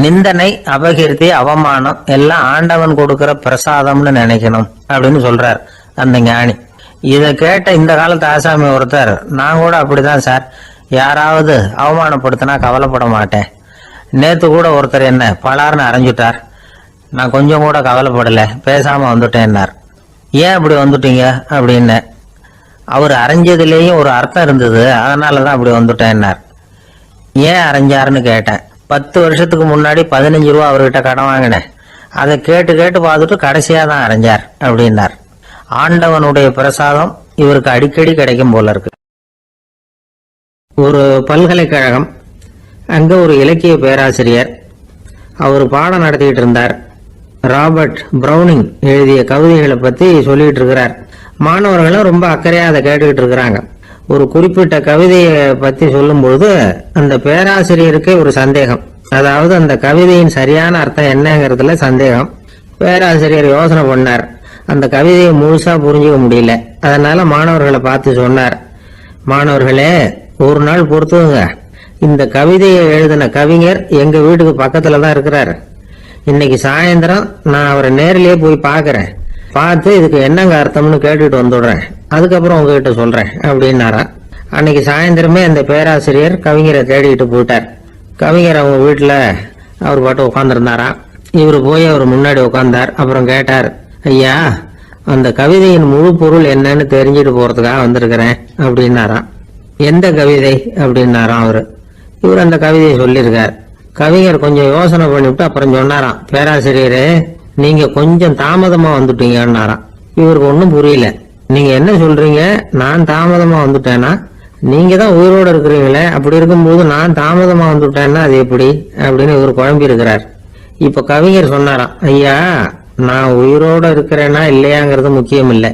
நிந்தனை, அபகீர்த்தி, அவமானம் எல்லாம் ஆண்டவன் கொடுக்கிற பிரசாதம்னு நினைக்கணும் அப்படின்னு சொல்றார் அந்த ஞானி. இதை கேட்ட இந்த காலத்து ஆசாமி ஒருத்தர், நான் கூட அப்படிதான் சார், யாராவது அவமானப்படுத்தினா கவலைப்பட மாட்டேன். நேத்து கூட ஒருத்தர் என்ன பலார்னு அரைஞ்சுட்டார், நான் கொஞ்சம் கூட கவலைப்படல, பேசாம வந்துட்டேன்னார். ஏன் அப்படி வந்துட்டீங்க அப்படின்னு. அவர் அரைஞ்சதுலேயும் ஒரு அர்த்தம் இருந்தது, அதனாலதான் அப்படி வந்துட்டேன்னார். ஏன் அரைஞ்சாருன்னு கேட்டேன். 10 வருஷத்துக்கு முன்னாடி 15 ரூபா அவர்கிட்ட கடன் வாங்கினேன், அதை கேட்டு கேட்டு பார்த்துட்டு கடைசியா தான் அரைஞ்சார் அப்படின்னார். ஆண்டவனுடைய பிரசாதம் இவருக்கு அடிக்கடி கிடைக்கும் போல இருக்கு. ஒரு பல்கலைக்கழகம், அங்க ஒரு இலக்கிய பேராசிரியர், அவர் பாடம் நடத்திட்டு இருந்தார். ராபர்ட் பிரௌனிங் எழுதிய கவிதைகளை பத்தி சொல்லிட்டு இருக்கிறார். மாணவர்களும் ரொம்ப அக்கறையா அதை கேட்டுக்கிட்டு இருக்கிறாங்க. ஒரு குறிப்பிட்ட கவிதையை பத்தி சொல்லும் பொழுது அந்த பேராசிரியருக்கே ஒரு சந்தேகம். அதாவது அந்த கவிதையின் சரியான அர்த்தம் என்னங்கிறதுல சந்தேகம். பேராசிரியர் யோசனை பண்ணார். அந்த கவிதையை முழுசா புரிஞ்சுக்க முடியல. அதனால மாணவர்களை பார்த்து சொன்னார், மாணவர்களே, ஒரு நாள் பொறுத்துங்க, இந்த கவிதையை எழுதின கவிஞர் எங்க வீட்டுக்கு பக்கத்துல தான் இருக்கிறாரு. இன்னைக்கு சாயந்தரம் நான் அவரை நேரிலேயே போய் பாக்குறேன், பார்த்து இதுக்கு என்னங்க அர்த்தம்னு கேட்டுட்டு வந்துடுறேன், அதுக்கப்புறம் உங்ககிட்ட சொல்றேன் அப்படின்னாரா. அன்னைக்கு சாயந்தரமே அந்த பேராசிரியர் கவிஞரை தேடிட்டு போயிட்டார். கவிஞர் அவங்க வீட்டுல அவர் பாட்டு உட்காந்துருந்தாரா. இவரு போய் அவர் முன்னாடி உட்கார்ந்தார். அப்புறம் கேட்டார், ஐயா, அந்த கவிதையின் முழு பொருள் என்னன்னு தெரிஞ்சுட்டு போறதுக்காக வந்திருக்கிறேன் அப்படின்னாராம். எந்த கவிதை அப்படின்னாராம் அவரு. இவர் அந்த கவிதையை சொல்லியிருக்கார். கவிஞர் கொஞ்சம் யோசனை பண்ணிவிட்டு அப்புறம் சொன்னாராம், பேராசிரியரே, நீங்க கொஞ்சம் தாமதமா வந்துட்டீங்கன்னாராம். இவருக்கு ஒன்றும் புரியல. நீங்க என்ன சொல்றீங்க, நான் தாமதமா வந்துட்டேன்னா? நீங்க தான் உயிரோட இருக்கிறீங்களே, அப்படி இருக்கும்போது நான் தாமதமா வந்துட்டேன்னா அது எப்படி அப்படின்னு இவர் குழம்பி இருக்கிறார். இப்ப கவிஞர் சொன்னாராம், ஐயா, நான் உயிரோட இருக்கிறேன்னா இல்லையாங்கிறது முக்கியம் இல்லை.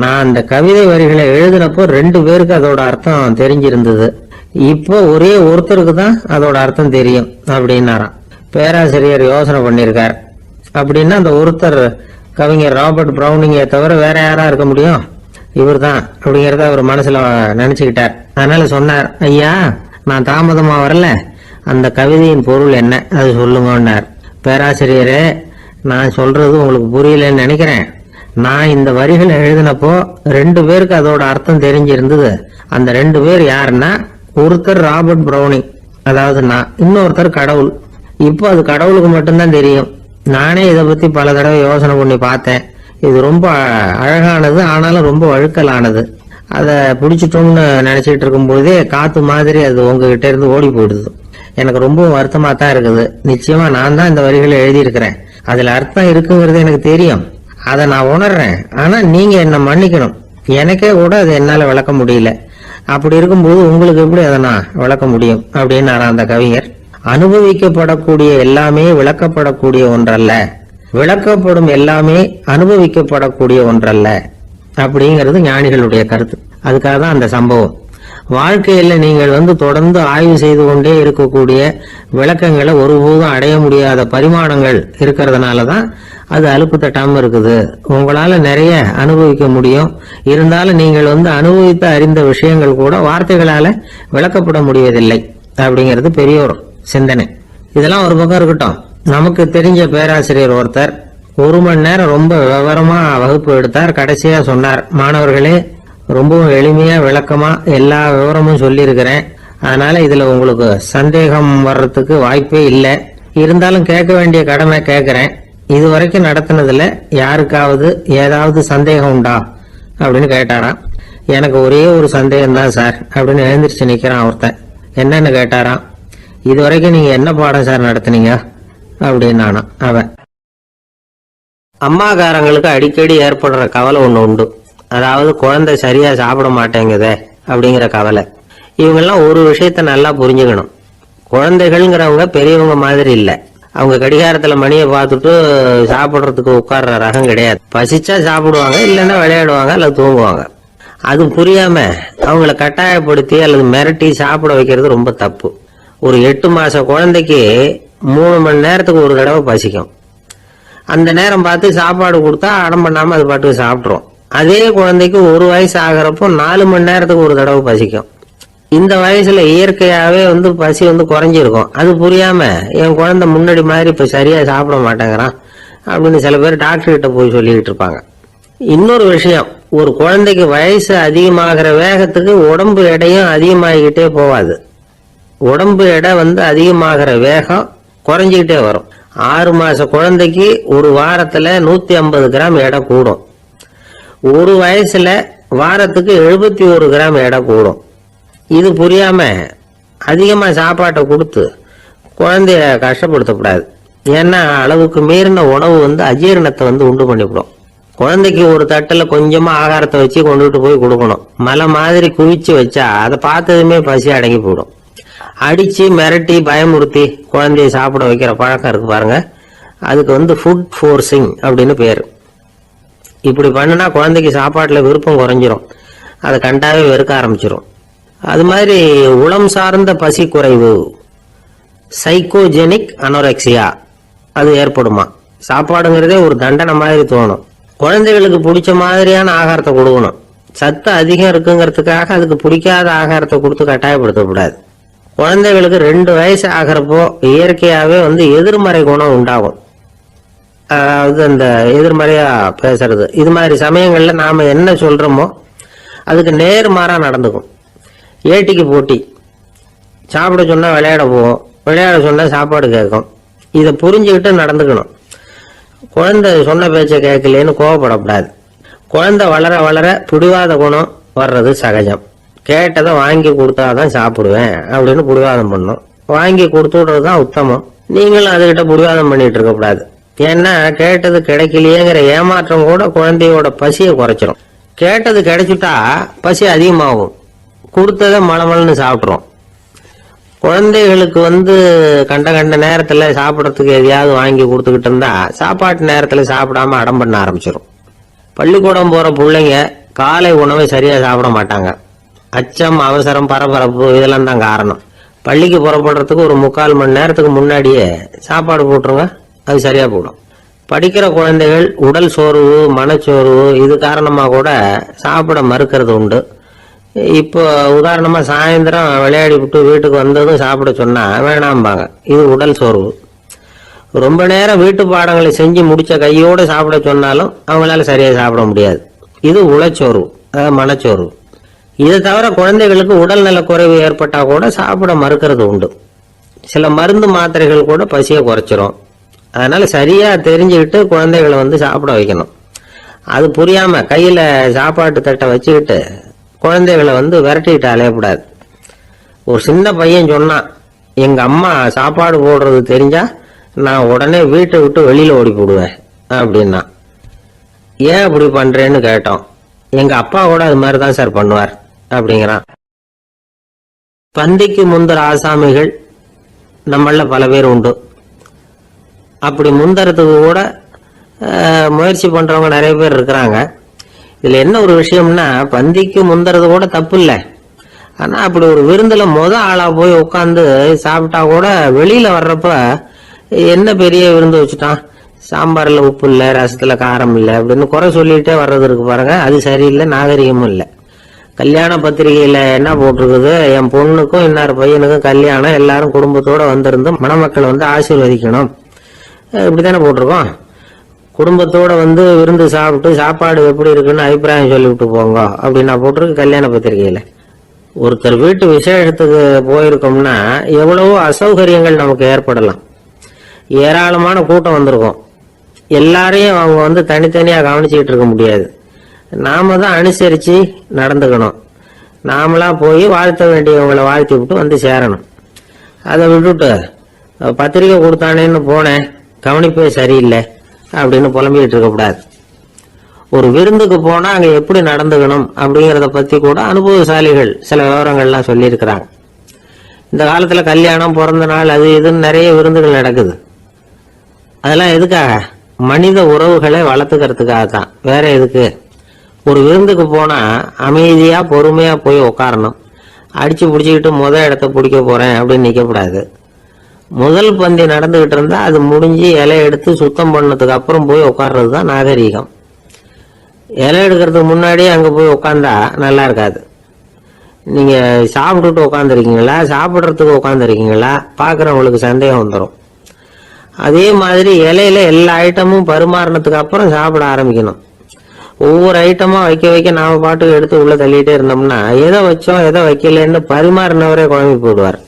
நான் அந்த கவிதை வரிகளை எழுதினப்போ 2 பேருக்கு அதோட அர்த்தம் தெரிஞ்சிருந்தது. இப்போ ஒரே ஒருத்தருக்கு தான் அதோட அர்த்தம் தெரியும் அப்படின்னாராம். பேராசிரியர் யோசனை பண்ணியிருக்கார். அப்படின்னா அந்த ஒருத்தர் கவிஞர் ராபர்ட் பிரௌனிங்கை தவிர வேற யாரா இருக்க முடியும்? இவர் தான் அப்படிங்கறத அவர் மனசுல நினைச்சுக்கிட்டார். அதனால சொன்னார், ஐயா, நான் தாமதமா வரல, அந்த கவிதையின் பொருள் என்ன அது சொல்லுங்கன்னார். பேராசிரியரே, நான் சொல்றது உங்களுக்கு புரியலன்னு நினைக்கிறேன். நான் இந்த வரிகளை எழுதினப்போ 2 பேருக்கு அதோட அர்த்தம் தெரிஞ்சிருந்தது. அந்த 2 பேர் யாருன்னா, ஒருத்தர் ராபர்ட் பிரௌனிங், அதாவது நான், இன்னொருத்தர் கடவுள். இப்போ அது கடவுளுக்கு மட்டும்தான் தெரியும். நானே இதை பத்தி பல தடவை யோசனை பண்ணி பார்த்தேன். இது ரொம்ப அழகானது, ஆனாலும் ரொம்ப வழுக்கலானது. அதை பிடிச்சிட்டோம்னு நினைச்சிட்டு இருக்கும் போதே காத்து மாதிரி அது உங்ககிட்ட இருந்து ஓடி போயிடுது. எனக்கு ரொம்ப வருத்தமா தான் இருக்குது. நிச்சயமா நான் தான் இந்த வரிகளை எழுதியிருக்கிறேன். அதுல அர்த்தம் இருக்குங்கிறது எனக்கு தெரியும், அதை நான் உணர்றேன். ஆனா நீங்க என்ன மன்னிக்கணும், எனக்கே கூட அதை என்னால விளக்க முடியல. அப்படி இருக்கும்போது உங்களுக்கு எப்படி அதை நான் விளக்க முடியும் அப்படின்னு அந்த கவிஞர். அனுபவிக்கப்படக்கூடிய எல்லாமே விளக்கப்படக்கூடிய ஒன்றல்ல, விளக்கப்படும் எல்லாமே அனுபவிக்கப்படக்கூடிய ஒன்றல்ல அப்படிங்கிறது ஞானிகளுடைய கருத்து. அதுக்காக தான் அந்த சம்பவம். வாழ்க்கையில நீங்கள் தொடர்ந்து ஆய்வு செய்து கொண்டே இருக்கக்கூடிய விளக்கங்களை ஒருபோதும் அடைய முடியாத பரிமாணங்கள் இருக்கிறதுனாலதான் அது அலுப்பு தட்டாம இருக்குது. உங்களால நிறைய அனுபவிக்க முடியும், இருந்தாலும் நீங்கள் அனுபவித்து அறிந்த விஷயங்கள் கூட வார்த்தைகளால விளக்கப்பட முடிவதில்லை அப்படிங்கிறது பெரியோர் சிந்தனை. இதெல்லாம் ஒரு பக்கம் இருக்கட்டும். நமக்கு தெரிஞ்ச பேராசிரியர் ஒருத்தர் 1 மணி நேரம் ரொம்ப விவரமா வகுப்பு எடுத்தார். கடைசியா சொன்னார், மாணவர்களே, ரொம்பவும் எளிமையா விளக்கமா எல்லா விவரமும் சொல்லி இருக்கிறேன். அதனால இதுல உங்களுக்கு சந்தேகம் வர்றதுக்கு வாய்ப்பே இல்லை. இருந்தாலும் கேட்க வேண்டிய கடமை கேட்கிறேன். இதுவரைக்கும் நடத்தினதுல யாருக்காவது ஏதாவது சந்தேகம் உண்டா அப்படின்னு கேட்டாராம். எனக்கு ஒரே ஒரு சந்தேகம் தான் சார் அப்படின்னு எழுந்திரிச்சு நிக்கிறான் ஒருத்தன். என்னன்னு கேட்டாராம். இதுவரைக்கும் நீங்க என்ன பாடம் சார் நடத்துனீங்க அப்படின்னானா அவன். அம்மாக்காரங்களுக்கு அடிக்கடி ஏற்படுற கவலை ஒண்ணு உண்டு. அதாவது குழந்தை சரியா சாப்பிட மாட்டேங்குதே அப்படிங்கிற கவலை. இவங்கெல்லாம் ஒரு விஷயத்த நல்லா புரிஞ்சுக்கணும். குழந்தைகள்ங்கிறவங்க பெரியவங்க மாதிரி இல்லை. அவங்க கடிகாரத்துல மணியை பார்த்துட்டு சாப்பிடுறதுக்கு உட்கார்ற ரகம் கிடையாது. பசிச்சா சாப்பிடுவாங்க, இல்லைன்னா விளையாடுவாங்க, இல்ல தூங்குவாங்க. அது புரியாம அவங்கள கட்டாயப்படுத்தி அல்லது மிரட்டி சாப்பிட வைக்கிறது ரொம்ப தப்பு. ஒரு 8 மாச குழந்தைக்கு 3 மணி நேரத்துக்கு ஒரு தடவை பசிக்கும். அந்த நேரம் பார்த்து சாப்பாடு கொடுத்தா அடம் பண்ணாம அது பாட்டுக்கு சாப்பிட்றோம். அதே குழந்தைக்கு 1 வயசு ஆகிறப்போ 4 மணி நேரத்துக்கு ஒரு தடவை பசிக்கும். இந்த வயசுல இயற்கையாவே பசி குறைஞ்சிருக்கும். அது புரியாம என் குழந்தை முன்னாடி மாதிரி இப்ப சரியா சாப்பிட மாட்டேங்கிறான் அப்படின்னு சில பேர் டாக்டர் கிட்ட போய் சொல்லிக்கிட்டு இருப்பாங்க. இன்னொரு விஷயம், ஒரு குழந்தைக்கு வயசு அதிகமாகிற வேகத்துக்கு உடம்பு எடையும் அதிகமாகிக்கிட்டே போவாது. உடம்பு எடை அதிகமாகிற வேகம் குறைஞ்சிக்கிட்டே வரும். 6 மாச குழந்தைக்கு ஒரு வாரத்துல 150 கிராம் எடை கூடும். ஒரு வயசுல வாரத்துக்கு 71 கிராம் எடை கூடும். இது புரியாம அதிகமா சாப்பாட்டை கொடுத்து குழந்தைய கஷ்டப்படுத்தக்கூடாது. ஏன்னா அளவுக்கு மீறின உணவு அஜீரணத்தை உண்டு பண்ணிவிடும். குழந்தைக்கு ஒரு தட்டுல கொஞ்சமா ஆகாரத்தை வச்சு கொண்டுட்டு போய் கொடுக்கணும். மலை மாதிரி குவிச்சு வச்சா அதை பார்த்ததுமே பசி அடங்கி போயிடும். அடிச்சு மிரட்டி பயமுறுத்தி குழந்தைய சாப்பிட வைக்கிற பழக்கம் இருக்கு பாருங்க, அதுக்கு ஃபுட் ஃபோர்சிங் அப்படின்னு பேரு. இப்படி பண்ணுனா குழந்தைக்கு சாப்பாட்டுல விருப்பம் குறைஞ்சிரும், அதை கண்டாவே வெறுக்க ஆரம்பிச்சிரும். அது மாதிரி உளம் சார்ந்த பசி குறைவு, சைக்கோஜெனிக் அனோரெக்சியா, அது ஏற்படுமா. சாப்பாடுங்கிறதே ஒரு தண்டனை மாதிரி தோணும். குழந்தைகளுக்கு பிடிச்ச மாதிரியான ஆகாரத்தை கொடுக்கணும். சத்து அதிகம் இருக்குங்கிறதுக்காக அதுக்கு பிடிக்காத ஆகாரத்தை கொடுத்து கட்டாயப்படுத்தக்கூடாது. குழந்தைகளுக்கு 2 வயசு ஆகிறப்போ இயற்கையாவே எதிர்மறை குணம் உண்டாகும். அதாவது அந்த எதிர்மறையா பேசுறது, இது மாதிரி சமயங்கள்ல நாம என்ன சொல்றோமோ அதுக்கு நேர்மாறா நடந்துக்கும். ஏட்டிக்கு போட்டி, சாப்பிட சொன்னா விளையாட போவோம், விளையாட சொன்னா சாப்பாடு கேட்கும். இதை புரிஞ்சுக்கிட்டு நடந்துக்கணும். குழந்தை சொன்ன பேச்சை கேட்கலேன்னு கோவப்படக்கூடாது. குழந்தை வளர வளர பிடிவாத குணம் வர்றது சகஜம். கேட்டதை வாங்கி கொடுத்தாதான் சாப்பிடுவேன் அப்படின்னு பிடிவாதம் பண்ணும். வாங்கி கொடுத்து விடுறதுதான் உத்தமம். நீங்களும் அதுகிட்ட பிடிவாதம் பண்ணிட்டு இருக்க கூடாது. ஏன்னா கேட்டது கிடைக்கலையேங்கிற ஏமாற்றம் கூட குழந்தையோட பசியை குறைச்சிரும். கேட்டது கிடைச்சிட்டா பசி அதிகமாகும், கொடுத்ததை மலமலன்னு சாப்பிட்றோம். குழந்தைகளுக்கு கண்ட கண்ட நேரத்துல சாப்பிடறதுக்கு எதையாவது வாங்கி கொடுத்துக்கிட்டு இருந்தா சாப்பாட்டு நேரத்துல சாப்பிடாம அடம் பண்ண ஆரம்பிச்சிடும். பள்ளிக்கூடம் போற பிள்ளைங்க காலை உணவை சரியா சாப்பிட மாட்டாங்க. அச்சம், அவசரம், பரபரப்பு இதெல்லாம் தான் காரணம். பள்ளிக்கு புறப்படுறதுக்கு ஒரு 3/4 மணி நேரத்துக்கு முன்னாடியே சாப்பாடு போட்டுருங்க, அது சரியா போடும். படிக்கிற குழந்தைகள் உடல் சோர்வு, மனச்சோர்வு இது காரணமா கூட சாப்பிட மறுக்கிறது உண்டு. இப்போ உதாரணமா சாயந்தரம் விளையாடி விட்டு வீட்டுக்கு வந்ததும் சாப்பிட சொன்னா வேணாம்பாங்க. இது உடல் சோர்வு. ரொம்ப நேரம் வீட்டு பாடங்களை செஞ்சு முடிச்ச கையோடு சாப்பிட சொன்னாலும் அவங்களால சரியா சாப்பிட முடியாது. இது உளச்சோர்வு, அதாவது மனச்சோர்வு. இதை தவிர குழந்தைகளுக்கு உடல் நல குறைவு ஏற்பட்டா கூட சாப்பிட மறுக்கிறது உண்டு. சில மருந்து மாத்திரைகள் கூட பசியை குறைச்சிரும். அதனால சரியா தெரிஞ்சுக்கிட்டு குழந்தைகளை சாப்பிட வைக்கணும். அது புரியாம கையில சாப்பாட்டு தட்டை வச்சுக்கிட்டு குழந்தைகளை விரட்டிட்டு அலையக்கூடாது. ஒரு சின்ன பையன் சொன்னான், எங்க அம்மா சாப்பாடு போடுறது தெரிஞ்சா நான் உடனே வீட்டை விட்டு வெளியில ஓடி போடுவேன் அப்படின்னா. ஏன் அப்படி பண்றேன்னு கேட்டோம். எங்க அப்பா கூட அது மாதிரிதான் சார் பண்ணுவார் அப்படிங்கிறான். பந்திக்கு முந்தர ஆசாமிகள் நம்மள பல பேர் உண்டு. அப்படி முந்தறதுக்கு கூட முயற்சி பண்றவங்க நிறைய பேர் இருக்கிறாங்க. இதுல என்ன ஒரு விஷயம்னா, பந்திக்கு முந்தறது கூட தப்பு இல்லை. ஆனா அப்படி ஒரு விருந்துல ஆளா போய் உட்காந்து சாப்பிட்டா கூட வெளியில வர்றப்ப என்ன பெரிய விருந்து வச்சுட்டான், சாம்பார்ல உப்பு இல்லை, ரசத்துல காரம் இல்லை அப்படின்னு குறை சொல்லிட்டே வர்றது இருக்கு பாருங்க, அது சரியில்லை, நாகரிகமும் இல்லை. கல்யாண பத்திரிகையில என்ன போட்டிருக்குது, என் பொண்ணுக்கும் இன்னார் பையனுக்கும் கல்யாணம், எல்லாரும் குடும்பத்தோட வந்திருந்து மணமக்கள் ஆசீர்வதிக்கணும், இப்படித்தானே போட்டிருக்கோம். குடும்பத்தோட விருந்து சாப்பிட்டு சாப்பாடு எப்படி இருக்குன்னு அபிப்பிராயம் சொல்லிவிட்டு போங்க அப்படின்னா போட்டிருக்கு கல்யாண பத்திரிகையில. ஒருத்தர் வீட்டு விசேஷத்துக்கு போயிருக்கோம்னா எவ்வளவோ அசௌகரியங்கள் நமக்கு ஏற்படலாம். ஏராளமான கூட்டம் வந்திருக்கும். எல்லாரையும் அவங்க தனித்தனியா கவனிச்சுக்கிட்டு இருக்க முடியாது. நாம தான் அனுசரிச்சு நடந்துக்கணும். நாமளா போய் வாழ்த்த வேண்டியவங்களை வாழ்த்தி விட்டு சேரணும். அதை விட்டுட்டு பத்திரிக்கை கொடுத்தானேன்னு போனேன், கவனிப்பே சரியில்லை அப்படின்னு புலம்பிக்கிட்டு இருக்கக்கூடாது. ஒரு விருந்துக்கு போனா அங்க எப்படி நடந்துக்கணும் அப்படிங்கறத பத்தி கூட அனுபவசாலிகள் சில விவரங்கள்லாம் சொல்லியிருக்கிறாங்க. இந்த காலத்துல கல்யாணம், பிறந்த நாள், அது இதுன்னு நிறைய விருந்துகள் நடக்குது. அதெல்லாம் எதுக்காக? மனித உறவுகளை வளர்த்துக்கிறதுக்காக தான், வேற எதுக்கு? ஒரு விருந்துக்கு போனா அமைதியா பொறுமையா போய் உட்காரணும். அடிச்சு பிடிச்சிக்கிட்டு இடத்த பிடிக்க போறேன் அப்படின்னு நிற்கக்கூடாது. முதல் பந்தி நடந்துகிட்டு இருந்தா அது முடிஞ்சு இலை எடுத்து சுத்தம் பண்ணதுக்கு அப்புறம் போய் உட்கார்றது தான் நாகரீகம். இலை எடுக்கிறதுக்கு முன்னாடியே அங்க போய் உட்காந்தா நல்லா இருக்காது. நீங்க சாப்பிட்டுட்டு உட்காந்துருக்கீங்களா, சாப்பிட்றதுக்கு உட்காந்துருக்கீங்களா, பாக்குறவங்களுக்கு சந்தேகம் வந்துடும். அதே மாதிரி இலையில எல்லா ஐட்டமும் பரிமாறினதுக்கு அப்புறம் சாப்பிட ஆரம்பிக்கணும். ஒவ்வொரு ஐட்டமா வைக்க வைக்க நாம பாட்டுக்கு எடுத்து உள்ள தள்ளிட்டே இருந்தோம்னா எதை வச்சோம் எதை வைக்கலன்னு பரிமாறினவரே குழம்பி போடுவார்.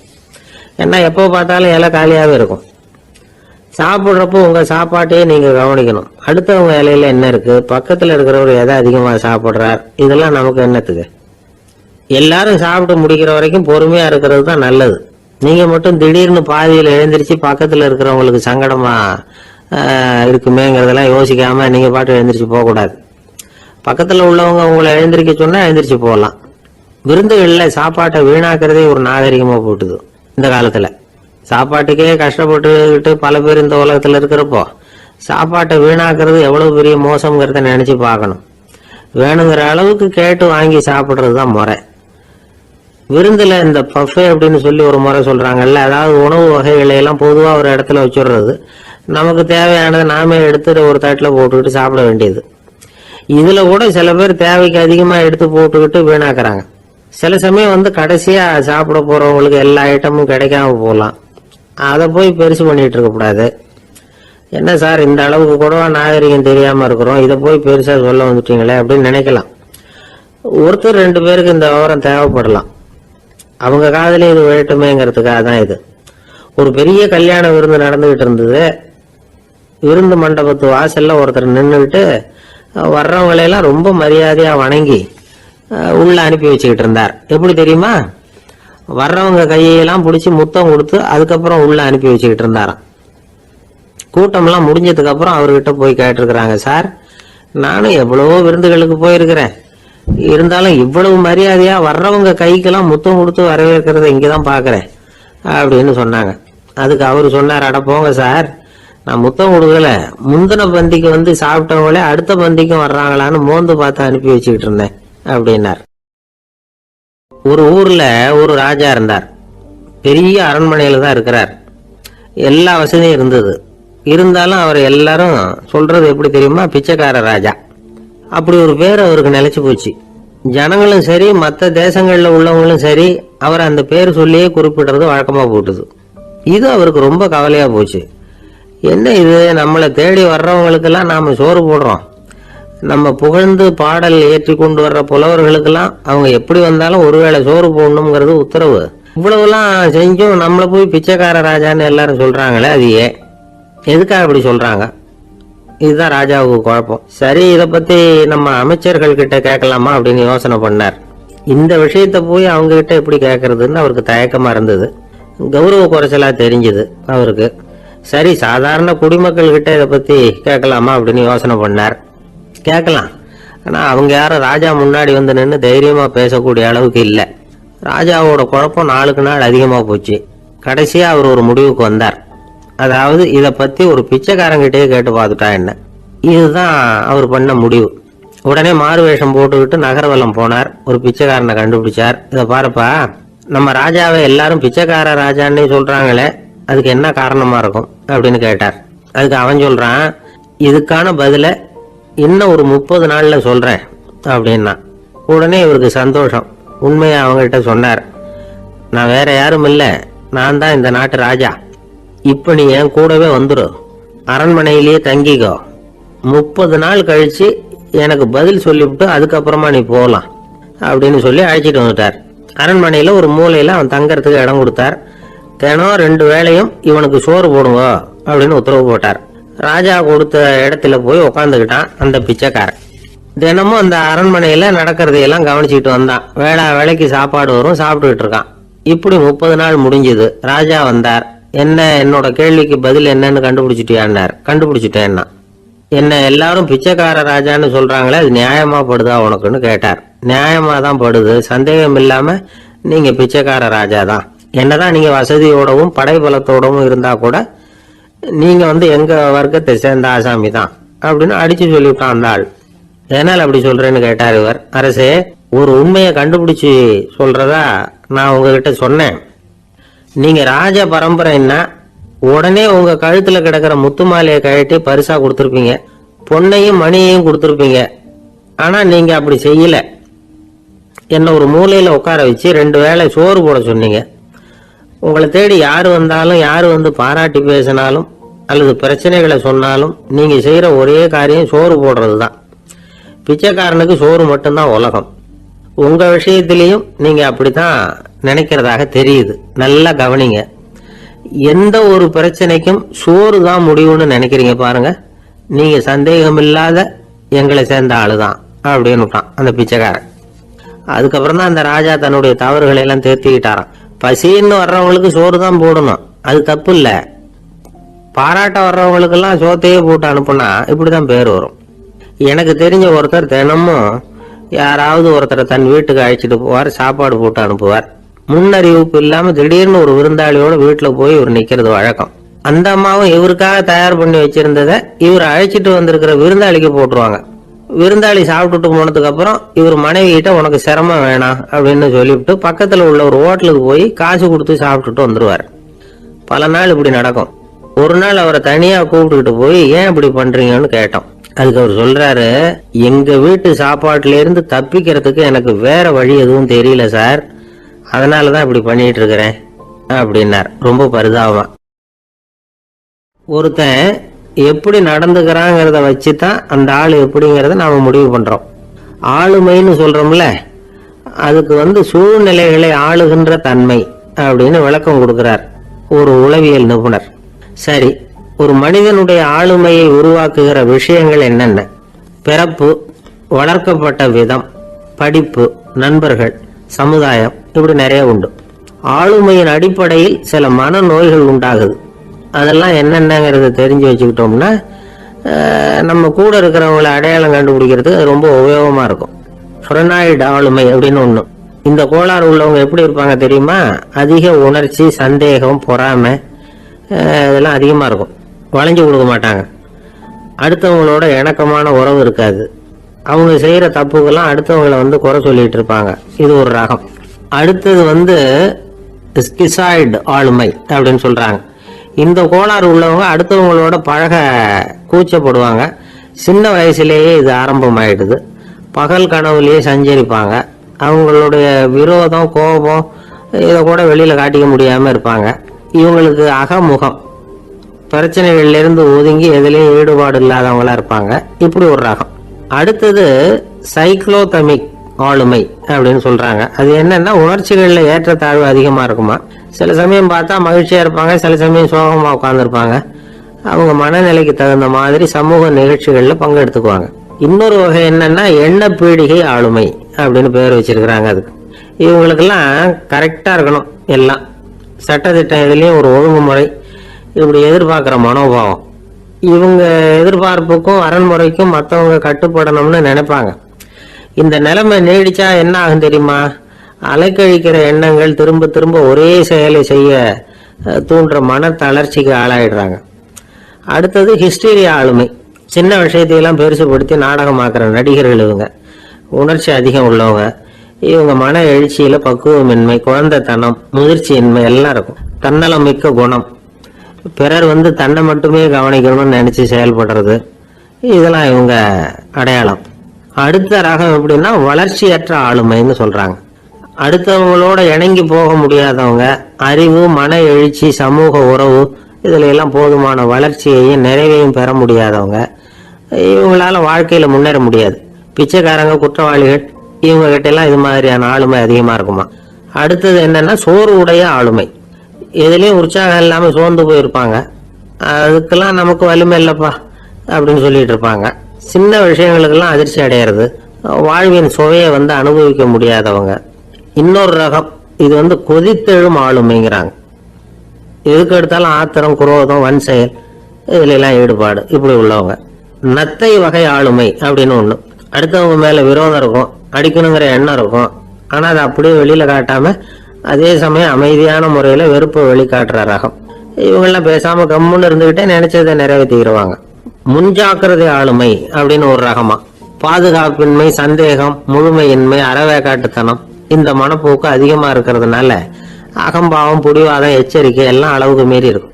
ஏன்னா எப்போ பார்த்தாலும் இலை காலியாவே இருக்கும். சாப்பிட்றப்போ உங்க சாப்பாட்டையே நீங்க கவனிக்கணும். அடுத்தவங்க இலையில என்ன இருக்கு, பக்கத்துல இருக்கிறவர் எதை அதிகமா சாப்பிட்றார், இதெல்லாம் நமக்கு என்னத்துக்கு? எல்லாரும் சாப்பிட்டு முடிக்கிற வரைக்கும் பொறுமையா இருக்கிறது தான் நல்லது. நீங்க மட்டும் திடீர்னு பாதியில் எழுந்திரிச்சு பக்கத்துல இருக்கிறவங்களுக்கு சங்கடமா இருக்குமேங்கிறதெல்லாம் யோசிக்காம நீங்க பாட்டு எழுந்திரிச்சு போகக்கூடாது. பக்கத்துல உள்ளவங்க உங்களை எழுந்திரிக்க சொன்னா எழுந்திரிச்சு போகலாம். விருந்துகள்ல சாப்பாட்டை வீணாக்குறதே ஒரு நாகரிகமா போட்டுது. இந்த காலத்துல சாப்பாட்டுக்கே கஷ்டப்பட்டுக்கிட்டு பல பேர் இந்த உலகத்துல இருக்கிறப்போ சாப்பாட்டை வீணாக்குறது எவ்வளவு பெரிய மோசம்ங்கிறத நினைச்சு பார்க்கணும். வேணுங்கிற அளவுக்கு கேட்டு வாங்கி சாப்பிடுறது தான் முறை. விருந்துல இந்த பஃபே அப்படின்னு சொல்லி ஒரு முறை சொல்றாங்கல்ல, அதாவது உணவு வகைகளை எல்லாம் பொதுவா ஒரு இடத்துல வச்சுடுறது, நமக்கு தேவையானதை நாமே எடுத்து ஒரு தட்டுல போட்டுக்கிட்டு சாப்பிட வேண்டியது. இதுல கூட சில பேர் தேவைக்கு அதிகமா எடுத்து போட்டுக்கிட்டு வீணாக்குறாங்க. சில சமயம் கடைசியா சாப்பிட போறவங்களுக்கு எல்லா ஐட்டமும் கிடைக்காம போகலாம். அதை போய் பெருசு பண்ணிட்டு இருக்க கூடாது. என்ன சார் இந்த அளவுக்கு கூட நாகரிகம் தெரியாம இருக்கிறோம், இதை போய் பெருசா சொல்ல வந்துட்டீங்களே அப்படின்னு நினைக்கலாம். ஒருத்தர் 2 பேருக்கு இந்த விவரம் தேவைப்படலாம். அவங்க காதலே இது விழட்டுமேங்கிறதுக்காக தான் இது. ஒரு பெரிய கல்யாண விருந்து நடந்துகிட்டு இருந்தது. விருந்து மண்டபத்து வாசல்ல ஒருத்தர் நின்றுகிட்டு வர்றவங்களையெல்லாம் ரொம்ப மரியாதையா வணங்கி உள்ள அனுப்பி வச்சுக்கிட்டு இருந்தார். எப்படி தெரியுமா? வர்றவங்க கையெல்லாம் பிடிச்சி முத்தம் கொடுத்து அதுக்கப்புறம் உள்ள அனுப்பி வச்சுக்கிட்டு இருந்தாராம். கூட்டம்லாம் முடிஞ்சதுக்கு அப்புறம் அவர்கிட்ட போய் கேட்டிருக்கிறாங்க, சார் நானும் எவ்வளவோ விருந்துகளுக்கு போயிருக்கிறேன், இருந்தாலும் இவ்வளவு மரியாதையா வர்றவங்க கைக்கெல்லாம் முத்தம் கொடுத்து வரவேற்கிறத இங்கதான் பாக்குறேன் அப்படின்னு சொன்னாங்க. அதுக்கு அவரு சொன்னார், அட போங்க சார், நான் முத்தம் கொடுக்கல, முந்தின பந்திக்கு சாப்பிட்டவங்களே அடுத்த பந்திக்கும் வர்றாங்களான்னு மோந்து பார்த்து அனுப்பி வச்சுக்கிட்டு இருந்தேன் அப்படின்னார். ஒரு ஊர்ல ஒரு ராஜா இருந்தார். பெரிய அரண்மனையில தான் இருக்கிறார். எல்லா வசதியும் இருந்தது. இருந்தாலும் அவர் எல்லாரும் சொல்றது எப்படி தெரியுமா, பிச்சைக்கார ராஜா. அப்படி ஒரு பேர் அவருக்கு நிலைச்சு போச்சு. ஜனங்களும் சரி மற்ற தேசங்கள்ல உள்ளவங்களும் சரி அவர் அந்த பேர் சொல்லியே குறிப்பிடுறது வழக்கமா போட்டுது. இது அவருக்கு ரொம்ப கவலையா போச்சு. என்ன இது, நம்மளை தேடி வர்றவங்களுக்கெல்லாம் நாம சோறு போடுறோம், நம்ம புகழ்ந்து பாடல் ஏற்றி கொண்டு வர்ற புலவர்களுக்கெல்லாம் அவங்க எப்படி வந்தாலும் ஒருவேளை சோறு போடணுங்கிறது உத்தரவு. இவ்வளவுலாம் செஞ்சும் நம்மளை போய் பிச்சைக்கார ராஜான்னு எல்லாரும் சொல்றாங்களே, அது எதுக்காக அப்படி சொல்றாங்க? இதுதான் ராஜாவுக்கு குழப்பம். சரி, இதை பத்தி நம்ம அமைச்சர்கள் கிட்ட கேட்கலாமா அப்படின்னு யோசனை பண்ணார். இந்த விஷயத்த போய் அவங்க கிட்ட எப்படி கேட்கறதுன்னு அவருக்கு தயக்கமா இருந்தது. கௌரவ குறைச்சலா தெரிஞ்சது அவருக்கு. சரி, சாதாரண குடிமக்கள் கிட்ட இதை பத்தி கேட்கலாமா அப்படின்னு யோசனை பண்ணார். கேட்கலாம், ஆனா அவங்க யாரும் ராஜா முன்னாடி நின்று தைரியமா பேசக்கூடிய அளவுக்கு இல்லை. ராஜாவோட குழப்பம் நாளுக்கு நாள் அதிகமா போச்சு. கடைசியா அவர் ஒரு முடிவுக்கு வந்தார். அதாவது இதை பத்தி ஒரு பிச்சைக்காரங்கிட்டே கேட்டு பார்த்துட்டா என்ன, இதுதான் அவர் பண்ண முடிவு. உடனே மாறு வேஷம் போட்டுக்கிட்டு நகர்வலம் போனார். ஒரு பிச்சைக்காரனை கண்டுபிடிச்சார். இதை பாருப்பா, நம்ம ராஜாவை எல்லாரும் பிச்சைக்கார ராஜான்னு சொல்றாங்களே, அதுக்கு என்ன காரணமா இருக்கும் அப்படின்னு கேட்டார். அதுக்கு அவன் சொல்றான், இதுக்கான பதில இன்னும் ஒரு 30 நாள்ல சொல்றேன் அப்படின்னா. உடனே இவருக்கு சந்தோஷம். உண்மையை அவங்ககிட்ட சொன்னார். நான் வேற யாரும் இல்லை, நான் தான் இந்த நாட்டு ராஜா. இப்ப நீ என் கூடவே வந்துடும், அரண்மனையிலேயே தங்கிக்கோ, 30 நாள் கழிச்சு எனக்கு பதில் சொல்லிவிட்டு அதுக்கப்புறமா நீ போகலாம் அப்படின்னு சொல்லி அழைச்சிட்டு வந்துட்டார். அரண்மனையில ஒரு மூலையில அவன் தங்கறதுக்கு இடம் கொடுத்தார். தினம் 2 வேளையும் இவனுக்கு சோறு போடுங்க அப்படின்னு உத்தரவு போட்டார். ராஜா கொடுத்த இடத்துல போய் உக்காந்துக்கிட்டான் அந்த பிச்சைக்காரன். தினமும் அந்த அரண்மனையில நடக்கிறதையெல்லாம் கவனிச்சுட்டு வந்தான். வேளைக்கு சாப்பாடு வரும், சாப்பிட்டுக்கிட்டு இருக்கான். இப்படி 30 நாள் முடிஞ்சது. ராஜா வந்தார். என்ன, என்னோட கேள்விக்கு பதில் என்னன்னு கண்டுபிடிச்சிட்டியான்னார். கண்டுபிடிச்சிட்டேன்னா. என்ன எல்லாரும் பிச்சைக்கார ராஜான்னு சொல்றாங்களே, அது நியாயமா படுதா உனக்குன்னு கேட்டார். நியாயமா தான் படுது, சந்தேகம் இல்லாம நீங்க பிச்சைக்கார ராஜா தான். என்னதான் நீங்க வசதியோடவும் படைபலத்தோடவும் இருந்தா கூட நீங்க எங்க வர்க்கத்தை சேர்ந்த ஆசாமி தான் அப்படின்னு அடிச்சு சொல்லிவிட்டான் அந்த ஆள். எதனால் அப்படி சொல்றேன்னு கேட்டார் இவர். அரசே, ஒரு உண்மையை கண்டுபிடிச்சு சொல்றதா நான் உங்ககிட்ட சொன்னேன். நீங்க ராஜ பரம்பரைன்னா உடனே உங்க கழுத்துல கிடக்கிற முத்து மாலையை கழட்டி பரிசா கொடுத்துருப்பீங்க, பொன்னையும் மணியையும் கொடுத்துருப்பீங்க. ஆனா நீங்க அப்படி செய்யல. என்ன ஒரு மூலையில உட்கார வச்சு 2 வேளை சோறு போட சொன்னீங்க. உங்களை தேடி யாரு வந்தாலும், யாரு வந்து பாராட்டி பேசினாலும் அல்லது பிரச்சனைகளை சொன்னாலும் நீங்க செய்யற ஒரே காரியம் சோறு போடுறது தான். பிச்சைக்காரனுக்கு சோறு மட்டும்தான் உலகம். உங்க விஷயத்திலையும் நீங்க அப்படித்தான் நினைக்கிறதாக தெரியுது. நல்லா கவனிங்க. எந்த ஒரு பிரச்சனைக்கும் சோறு தான் முடிவுன்னு நினைக்கிறீங்க பாருங்க. நீங்க சந்தேகம் இல்லாத எங்களை சேர்ந்த ஆளுதான் அப்படின்னு அந்த பிச்சைக்காரன். அதுக்கப்புறம் தான் அந்த ராஜா தன்னுடைய தவறுகளை எல்லாம் தேர்த்திக்கிட்டாராம். பசின்னு வர்றவங்களுக்கு சோறு தான் போடணும், அது தப்பு இல்ல. பாராட்ட வர்றவங்களுக்கெல்லாம் சோத்தையே போட்டு அனுப்புனா இப்படிதான் பேர் வரும். எனக்கு தெரிஞ்ச ஒருத்தர் தினமும் யாராவது ஒருத்தரை தன் வீட்டுக்கு அழைச்சிட்டு போவார், சாப்பாடு போட்டு அனுப்புவார். முன்னறிவிப்பு இல்லாம திடீர்னு ஒரு விருந்தாளியோட வீட்டுல போய் இவர் நிக்கிறது வழக்கம். அந்த அம்மாவும் இவருக்காக தயார் பண்ணி வச்சிருந்ததை இவர் அழைச்சிட்டு வந்திருக்கிற விருந்தாளிக்கு போட்டுருவாங்க. விருந்தாளி சாப்பிட்டுட்டு போனதுக்கு அப்புறம் இவர் மனைவி கிட்ட உனக்கு சிரமம் வேணாம் அப்படின்னு சொல்லிவிட்டு பக்கத்துல உள்ள ஒரு ஹோட்டலுக்கு போய் காசு கொடுத்து சாப்பிட்டுட்டு வந்துருவாரு. பல நாள் இப்படி நடக்கும். ஒரு நாள் அவரை தனியா கூப்பிட்டுக்கிட்டு போய் ஏன் இப்படி பண்றீங்கன்னு கேட்டோம். அதுக்கு அவர் சொல்றாரு, எங்க வீட்டு சாப்பாட்டுல இருந்து தப்பிக்கிறதுக்கு எனக்கு வேற வழி எதுவும் தெரியல சார், அதனாலதான் இப்படி பண்ணிட்டு இருக்கிறேன் அப்படின்னார் ரொம்ப பரிதாபமா. ஒருத்தன் எப்படி நடந்துக்கிறாங்கிறத வச்சுதான் அந்த ஆளு எப்படிங்கிறத நாம முடிவு பண்றோம். ஆளுமைன்னு சொல்றோம்ல, அதுக்கு சூழ்நிலைகளை ஆளுகின்ற தன்மை அப்படின்னு விளக்கம் கொடுக்கிறார் ஒரு உளவியல் நிபுணர். சரி, ஒரு மனிதனுடைய ஆளுமையை உருவாக்குகிற விஷயங்கள் என்னென்ன? பிறப்பு, வளர்க்கப்பட்ட விதம், படிப்பு, நண்பர்கள், சமுதாயம், இப்படி நிறைய உண்டு. ஆளுமையின் அடிப்படையில் சில மனநோய்கள் உண்டாகுது. அதெல்லாம் என்னென்னங்கிறத தெரிஞ்சு வச்சுக்கிட்டோம்னா நம்ம கூட இருக்கிறவங்களை அடையாளம் கண்டுபிடிக்கிறதுக்கு அது ரொம்ப உபயோகமா இருக்கும். ஃப்ரெனாய்டு ஆளுமை அப்படின்னு ஒண்ணு. இந்த கோளாறு உள்ளவங்க எப்படி இருப்பாங்க தெரியுமா? அதிக உணர்ச்சி, சந்தேகம், பொறாமை இதெல்லாம் அதிகமா இருக்கும். வளைஞ்சு கொடுக்க மாட்டாங்க. அடுத்தவங்களோட இணக்கமான உறவு இருக்காது. அவங்க செய்யற தப்புக்கெல்லாம் அடுத்தவங்களை குறை சொல்லிட்டு இருப்பாங்க. இது ஒரு ரகம். அடுத்தது ஸ்கிசாய்டு ஆளுமை அப்படின்னு சொல்றாங்க. இந்த கோளாறு உள்ளவங்க அடுத்தவங்களோட பழக கூச்சப்படுவாங்க. சின்ன வயசுலேயே இது ஆரம்பமாயிடுது. பகல் கனவுலயே சஞ்சரிப்பாங்க. அவங்களுடைய விரோதம், கோபம் இதை கூட வெளியில காட்டிக்க முடியாம இருப்பாங்க. இவங்களுக்கு அகமுகம், பிரச்சனைகள்ல இருந்து ஒதுங்கி எதுலயும் ஈடுபாடு இல்லாதவங்களா இருப்பாங்க. இப்படி ஒரு ரகம். அடுத்தது சைக்ளோதமிக் ஆளுமை அப்படின்னு சொல்றாங்க. அது என்னன்னா உணர்ச்சிகள்ல ஏற்றத்தாழ்வு அதிகமா இருக்குமா. சில சமயம் பார்த்தா மகிழ்ச்சியா இருப்பாங்க, சில சமயம் சோகமா உட்கார்ந்துருப்பாங்க. அவங்க மனநிலைக்கு தகுந்த மாதிரி சமூக நிகழ்ச்சிகள்ல பங்கெடுத்துக்குவாங்க. இன்னொரு வகை என்னன்னா எண்ண பீடிகை ஆளுமை அப்படின்னு பேர் வச்சிருக்கிறாங்க. அதுக்கு இவங்களுக்கெல்லாம் கரெக்டா இருக்கணும், எல்லாம் சட்டத்திட்டம், இதுலயும் ஒரு ஒழுங்குமுறை, இப்படி எதிர்பார்க்கிற மனோபாவம். இவங்க எதிர்பார்ப்புக்கும் அரண்முறைக்கும் மற்றவங்க கட்டுப்படணும்னு நினைப்பாங்க. இந்த நிலைமை நீடிச்சா என்ன ஆகும் தெரியுமா? அலைக்கழிக்கிற எண்ணங்கள் திரும்ப திரும்ப ஒரே செயலை செய்ய தூண்டுற மன தளர்ச்சிக்கு ஆளாயிடுறாங்க. அடுத்தது ஹிஸ்டீரியா ஆளுமை. சின்ன விஷயத்தையெல்லாம் பெருசுபடுத்தி நாடகமாக்குற நடிகர்கள் இவங்க. உணர்ச்சி அதிகம் உள்ளவங்க. இவங்க மன எழுச்சியில பக்குவமின்மை, குழந்தைத்தனம், முதிர்ச்சியின்மை எல்லாம் இருக்கும். தன்னலம் மிக்க குணம். பிறர் தன்னை மட்டுமே கவனிக்கணும்னு நினைச்சு செயல்படுறது, இதெல்லாம் இவங்க அடையாளம். அடுத்த ரகம் எப்படின்னா வளர்ச்சியற்ற ஆளுமைன்னு சொல்றாங்க. அடுத்தவங்களோட இணங்கி போக முடியாதவங்க. அறிவு, மன எழுச்சி, சமூக உறவு இதுல எல்லாம் போதுமான வளர்ச்சியையும் நிறைவையும் பெற முடியாதவங்க. இவங்களால வாழ்க்கையில முன்னேற முடியாது. பிச்சைக்காரங்க, குற்றவாளிகள், இவங்க கிட்ட எல்லாம் இது மாதிரியான ஆளுமை அதிகமா இருக்குமா. அடுத்தது என்னன்னா சோர்வுடைய ஆளுமை. எதுலயும் உற்சாகம் இல்லாம சோர்ந்து போயிருப்பாங்க. அதுக்கெல்லாம் நமக்கு வலிமை இல்லப்பா அப்படின்னு சொல்லிட்டு இருப்பாங்க. சின்ன விஷயங்களுக்கெல்லாம் அதிர்ச்சி அடையிறது. வாழ்வின் சுவையை அனுபவிக்க முடியாதவங்க. இன்னொரு ரகம் இது கொதித்தெழும் ஆளுமைங்கிறாங்க. எதுக்கு எடுத்தாலும் ஆத்திரம், குரோதம், வன் செயல் இதுல எல்லாம் ஈடுபாடு, இப்படி உள்ளவங்க. நத்தை வகை ஆளுமை அப்படின்னு ஒண்ணு. அடுத்தவங்க மேல விரோதம் இருக்கும், அடிக்கணுங்கிற எண்ணம் இருக்கும். ஆனா அதை அப்படியே வெளியில காட்டாம அதே சமயம் அமைதியான முறையில வெறுப்பை வெளிக்காட்டுற ரகம். இவங்கெல்லாம் பேசாம கம்முன்னு இருந்துகிட்டே நினைச்சதை நிறைவேற்றிடுவாங்க. முன்ஜாக்கிரதை ஆளுமை அப்படின்னு ஒரு ரகமா. பாதுகாப்பின்மை, சந்தேகம், முழுமையின்மை, அறவேக்காட்டுத்தனம் இந்த மனப்போக்கு அதிகமா இருக்கிறதுனால அகம்பாவம், புடிவாதம், எச்சரிக்கை எல்லாம் அளவுக்கு மீறி இருக்கும்.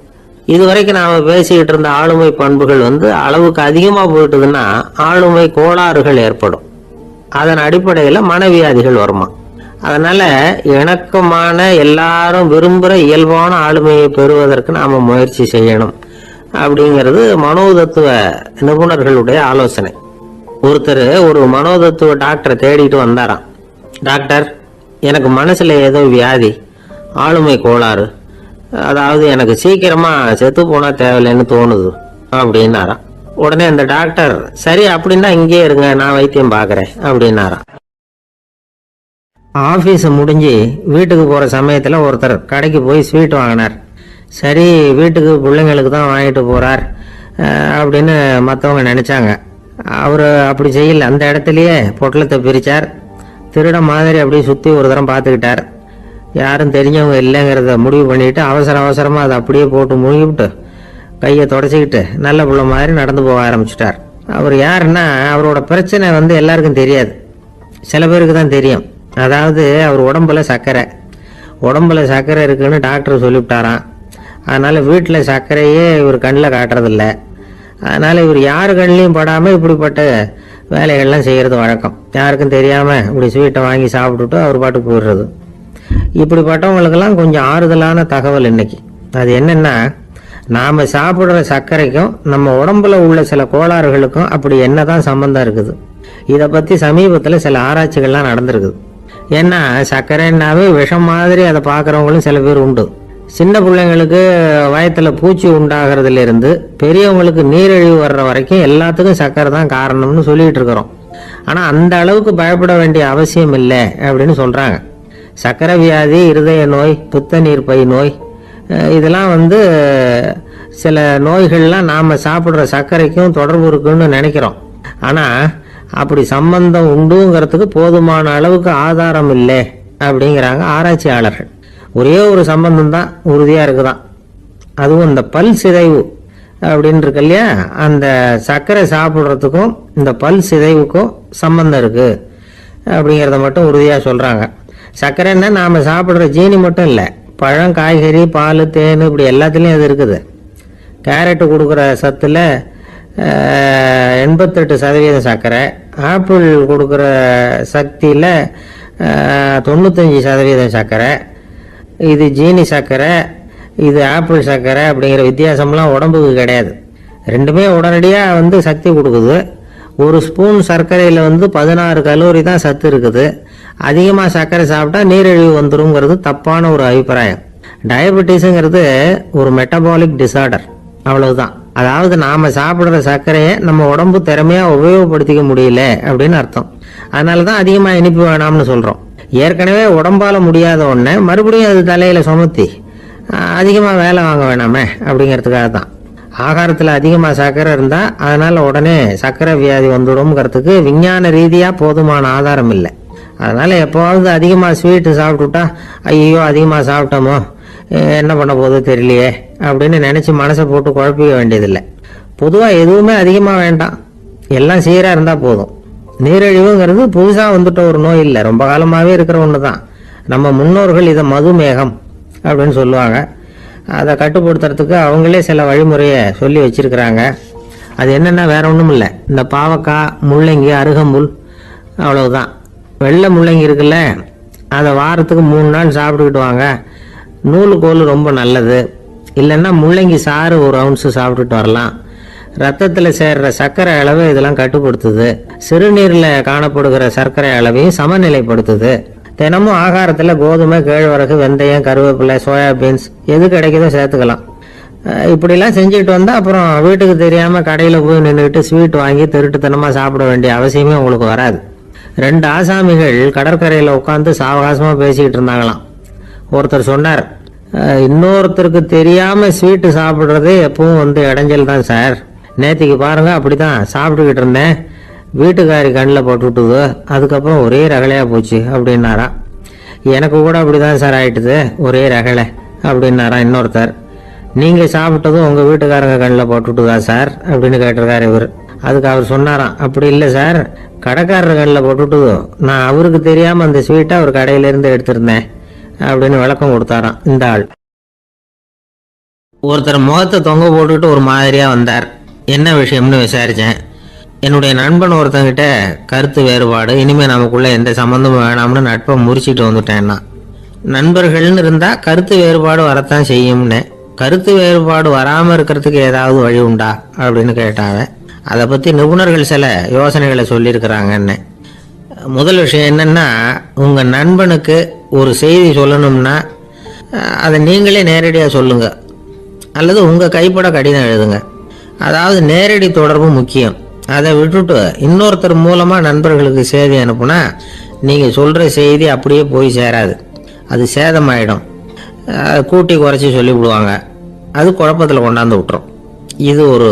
இதுவரைக்கும் நாம பேசிக்கிட்டு இருந்த ஆளுமை பண்புகள் அளவுக்கு அதிகமா போயிட்டுதுன்னா ஆளுமை கோளாறுகள் ஏற்படும். அதன் அடிப்படையில மனவியாதிகள் வருமா. அதனால இணக்கமான எல்லாரும் விரும்புகிற இயல்பான ஆளுமையை பெறுவதற்கு நாம முயற்சி செய்யணும் அப்படிங்கிறது மனோதத்துவ நிபுணர்களுடைய ஆலோசனை. ஒருத்தர் ஒரு மனோதத்துவ டாக்டரை தேடிட்டு வந்தாராம். டாக்டர், எனக்கு மனசுல ஏதோ வியாதி, ஆளுமை கோளாறு, அதாவது எனக்கு சீக்கிரமா செத்து போனா தேவையில்லைன்னு தோணுது அப்படின்னாராம். உடனே அந்த டாக்டர், சரி அப்படின்னா இங்கே இருங்க, நான் வைத்தியம் பார்க்கறேன் அப்படின்னாராம். ஆபீஸ் முடிஞ்சு வீட்டுக்கு போற சமயத்துல ஒருத்தர் கடைக்கு போய் ஸ்வீட் வாங்கினார். சரி, வீட்டுக்கு பிள்ளைங்களுக்கு தான் வாங்கிட்டு போறார் அப்படின்னு மற்றவங்க நினைச்சாங்க. அவரு அப்படி செய்யல. அந்த இடத்துலயே பொட்டலத்தை பிரிச்சார். திருட மாதிரி அப்படியே சுத்தி ஒரு தரம் பார்த்துக்கிட்டார். யாரும் தெரிஞ்சவங்க இல்லைங்கிறத முடிவு பண்ணிட்டு அவசரமா அதை அப்படியே போட்டு முழுகிவிட்டு கையை தொடச்சிக்கிட்டு நல்ல புள்ள மாதிரி நடந்து போக ஆரம்பிச்சுட்டார். அவர் யாருன்னா, அவரோட பிரச்சனை எல்லாருக்கும் தெரியாது, சில பேருக்கு தான் தெரியும். அதாவது அவர் உடம்புல சர்க்கரை இருக்குன்னு டாக்டர் சொல்லிவிட்டாராம். அதனால வீட்டில் சர்க்கரையே இவர் கண்ணில் காட்டுறதில்ல. அதனால இவர் யாரு கண்ணிலையும் படாமல் இப்படிப்பட்ட வேலைகள்லாம் செய்கிறது வழக்கம். யாருக்கும் தெரியாமல் இப்படி ஸ்வீட்டை வாங்கி சாப்பிட்டுட்டு அவர் பாட்டுக்கு போயிடுறது. இப்படிப்பட்டவங்களுக்கெல்லாம் கொஞ்சம் ஆறுதலான தகவல் இன்னைக்கு. அது என்னன்னா, நாம சாப்பிடுற சர்க்கரைக்கும் நம்ம உடம்புல உள்ள சில கோளாறுகளுக்கும் அப்படி என்னதான் சம்பந்தம் இருக்குது. இதை பத்தி சமீபத்தில் சில ஆராய்ச்சிகள்லாம் நடந்திருக்குது. ஏன்னா சர்க்கரைன்னாவே விஷம் மாதிரி அதை பார்க்குறவங்களும் சில பேர் உண்டு. சின்ன பிள்ளைங்களுக்கு வயத்துல பூச்சி உண்டாகிறதுல இருந்து பெரியவங்களுக்கு நீரிழிவு வர்ற வரைக்கும் எல்லாத்துக்கும் சர்க்கரை தான் காரணம்னு சொல்லிட்டு இருக்கிறோம். ஆனா அந்த அளவுக்கு பயப்பட வேண்டிய அவசியம் இல்லை அப்படின்னு சொல்றாங்க. சர்க்கரை வியாதி, இருதய நோய், பித்த நீர்ப்பை நோய், இதெல்லாம் சில நோய்கள்லாம் நாம சாப்பிட்ற சர்க்கரைக்கும் தொடர்பு இருக்குன்னு நினைக்கிறோம். ஆனா அப்படி சம்பந்தம் உண்டுங்கிறதுக்கு போதுமான அளவுக்கு ஆதாரம் இல்லை அப்படிங்கிறாங்க ஆராய்ச்சியாளர்கள். ஒரே ஒரு சம்பந்தம் தான் உறுதியா இருக்குதான். அதுவும் இந்த பல் சிதைவு அப்படின்னு இருக்கு இல்லையா, அந்த சர்க்கரை சாப்பிட்றதுக்கும் இந்த பல் சிதைவுக்கும் சம்பந்தம் இருக்கு அப்படிங்கிறத மட்டும் உறுதியா சொல்றாங்க. சர்க்கரைன்னா நாம சாப்பிட்ற ஜீனி மட்டும் இல்லை, பழம், காய்கறி, பால், தேன் இப்படி எல்லாத்துலேயும் அது இருக்குது. கேரட்டு கொடுக்குற சத்துல 88% சர்க்கரை, ஆப்பிள் கொடுக்குற சக்தியில் 95% சர்க்கரை. இது ஜீனி சர்க்கரை, இது ஆப்பிள் சர்க்கரை அப்படிங்கிற வித்தியாசம்லாம் உடம்புக்கு கிடையாது. ரெண்டுமே உடனடியாக சக்தி கொடுக்குது. ஒரு ஸ்பூன் சர்க்கரையில் 16 கலோரி தான் சத்து இருக்குது. அதிகமாக சர்க்கரை சாப்பிட்டா நீரிழிவு வந்துருங்கிறது தப்பான ஒரு அபிப்பிராயம். டயபெட்டிஸுங்கிறது ஒரு மெட்டபாலிக் டிசார்டர், அவ்வளவுதான். அதாவது நாம சாப்பிடுற சர்க்கரையை நம்ம உடம்பு திறமையா உபயோகப்படுத்திக்க முடியல அப்படின்னு அர்த்தம். அதனாலதான் அதிகமா இனிப்பு வேணாம்னு சொல்றோம். ஏற்கனவே உடம்பால முடியாத ஒண்ணு மறுபடியும் அது தலையில சுமத்தி அதிகமா வேலை வாங்க வேணாமே அப்படிங்கிறதுக்காக தான். ஆகாரத்துல அதிகமா சர்க்கரை இருந்தா அதனால உடனே சர்க்கரை வியாதி வந்துடும்ங்கிறதுக்கு விஞ்ஞான ரீதியா போதுமான ஆதாரம் இல்லை. அதனால எப்போவாவது அதிகமா ஸ்வீட்டு சாப்பிட்டுட்டா ஐயோ அதிகமா சாப்பிட்டோமோ, என்ன பண்ண போதோ தெரியலையே அப்படின்னு நினைச்சு மனசை போட்டு குழப்பிக்க வேண்டியதில்லை. பொதுவாக எதுவுமே அதிகமாக வேண்டாம், எல்லாம் சீராக இருந்தால் போதும். நீரிழிவுங்கிறது புதுசாக வந்துட்ட ஒரு நோய் இல்லை, ரொம்ப காலமாகவே இருக்கிற ஒன்று தான். நம்ம முன்னோர்கள் இதை மதுமேகம் அப்படின்னு சொல்லுவாங்க. அதை கட்டுப்படுத்துறதுக்கு அவங்களே சில வழிமுறையை சொல்லி வச்சிருக்கிறாங்க. அது என்னென்னா வேற ஒன்றும் இல்லை, இந்த பாவக்காய், முள்ளங்கி, அருகம்புல், அவ்வளவுதான். வெள்ளை முள்ளங்கி இருக்குல்ல, அதை வாரத்துக்கு 3 நாள் சாப்பிட்டுக்கிட்டு வாங்க. நூலுக்கோல் ரொம்ப நல்லது. இல்லைன்னா முள்ளங்கி சாறு 1 ounce சாப்பிட்டுட்டு வரலாம். ரத்தத்தில் சேர்ற சர்க்கரை அளவு இதெல்லாம் கட்டுப்படுத்துது. சிறுநீரில் காணப்படுகிற சர்க்கரை அளவையும் சமநிலைப்படுத்துது. தினமும் ஆகாரத்தில் கோதுமை, கேழ்வரகு, வெந்தயம், கருவேப்பிலை, சோயாபீன்ஸ் எது கிடைக்குதோ சேர்த்துக்கலாம். இப்படிலாம் செஞ்சுக்கிட்டு வந்தால் அப்புறம் வீட்டுக்கு தெரியாமல் கடையில் போய் நின்றுக்கிட்டு ஸ்வீட் வாங்கி திருட்டுத்தனமாக சாப்பிட வேண்டிய அவசியமே உங்களுக்கு வராது. 2 ஆசாமிகள் கடற்கரையில் உட்காந்து சாவகாசமாக பேசிக்கிட்டு இருந்தாங்களாம். ஒருத்தர் சொன்னார், இன்னொருத்தருக்கு தெரியாம ஸ்வீட்டு சாப்பிட்றதே எப்பவும் இடைஞ்சல் தான் சார். நேற்றுக்கு பாருங்க அப்படிதான் சாப்பிட்டுக்கிட்டு இருந்தேன், வீட்டுக்காரி கண்ணில் போட்டுவிட்டுது, அதுக்கப்புறம் ஒரே ரகலையா போச்சு அப்படின்னாரா. எனக்கு கூட அப்படிதான் சார் ஆயிட்டுது, ஒரே ரகலை அப்படின்னாரா இன்னொருத்தர். நீங்க சாப்பிட்டதும் உங்க வீட்டுக்காரங்க கண்ணில் போட்டுவிட்டுதா சார் அப்படின்னு கேட்டிருக்காரு இவர். அதுக்கு அவர் சொன்னாராம், அப்படி இல்லை சார், கடைக்காரர் கண்ணில் போட்டுட்டு நான் அவருக்கு தெரியாம அந்த ஸ்வீட்டை அவர் கடையிலேருந்து எடுத்திருந்தேன் அப்படின்னு விளக்கம் கொடுத்தாராம் இந்த ஆள். ஒருத்தர் முகத்தை தொங்க போட்டுக்கிட்டு ஒரு மாதிரியா வந்தார். என்ன விஷயம்னு விசாரிச்சேன். என்னுடைய நண்பன் ஒருத்தங்கிட்ட கருத்து வேறுபாடு, இனிமே நமக்குள்ள எந்த சம்மந்தமும் வேணாம்னு நட்பை முறிச்சிட்டு வந்துட்டேன்னா. நண்பர்கள்னு இருந்தா கருத்து வேறுபாடு வரத்தான் செய்யும்னு. கருத்து வேறுபாடு வராம இருக்கிறதுக்கு ஏதாவது வழி உண்டா அப்படின்னு கேட்டாங்க. அதை பத்தி நிபுணர்கள் சில யோசனைகளை சொல்லியிருக்கிறாங்கன்னு. முதல் விஷயம் என்னன்னா, உங்க நண்பனுக்கு ஒரு செய்தி சொல்லணும்னா அதை நீங்களே நேரடியாக சொல்லுங்க, அல்லது உங்க கைப்பட கடிதம் எழுதுங்க. அதாவது நேரடி தொடர்பு முக்கியம். அதை விட்டுட்டு இன்னொருத்தர் மூலமா நண்பர்களுக்கு செய்தி அனுப்புனா நீங்க சொல்ற செய்தி அப்படியே போய் சேராது, அது சேதமாயிடும். கூட்டி குறைச்சி சொல்லிவிடுவாங்க, அது குழப்பத்தில் கொண்டாந்து விட்டுரும். இது ஒரு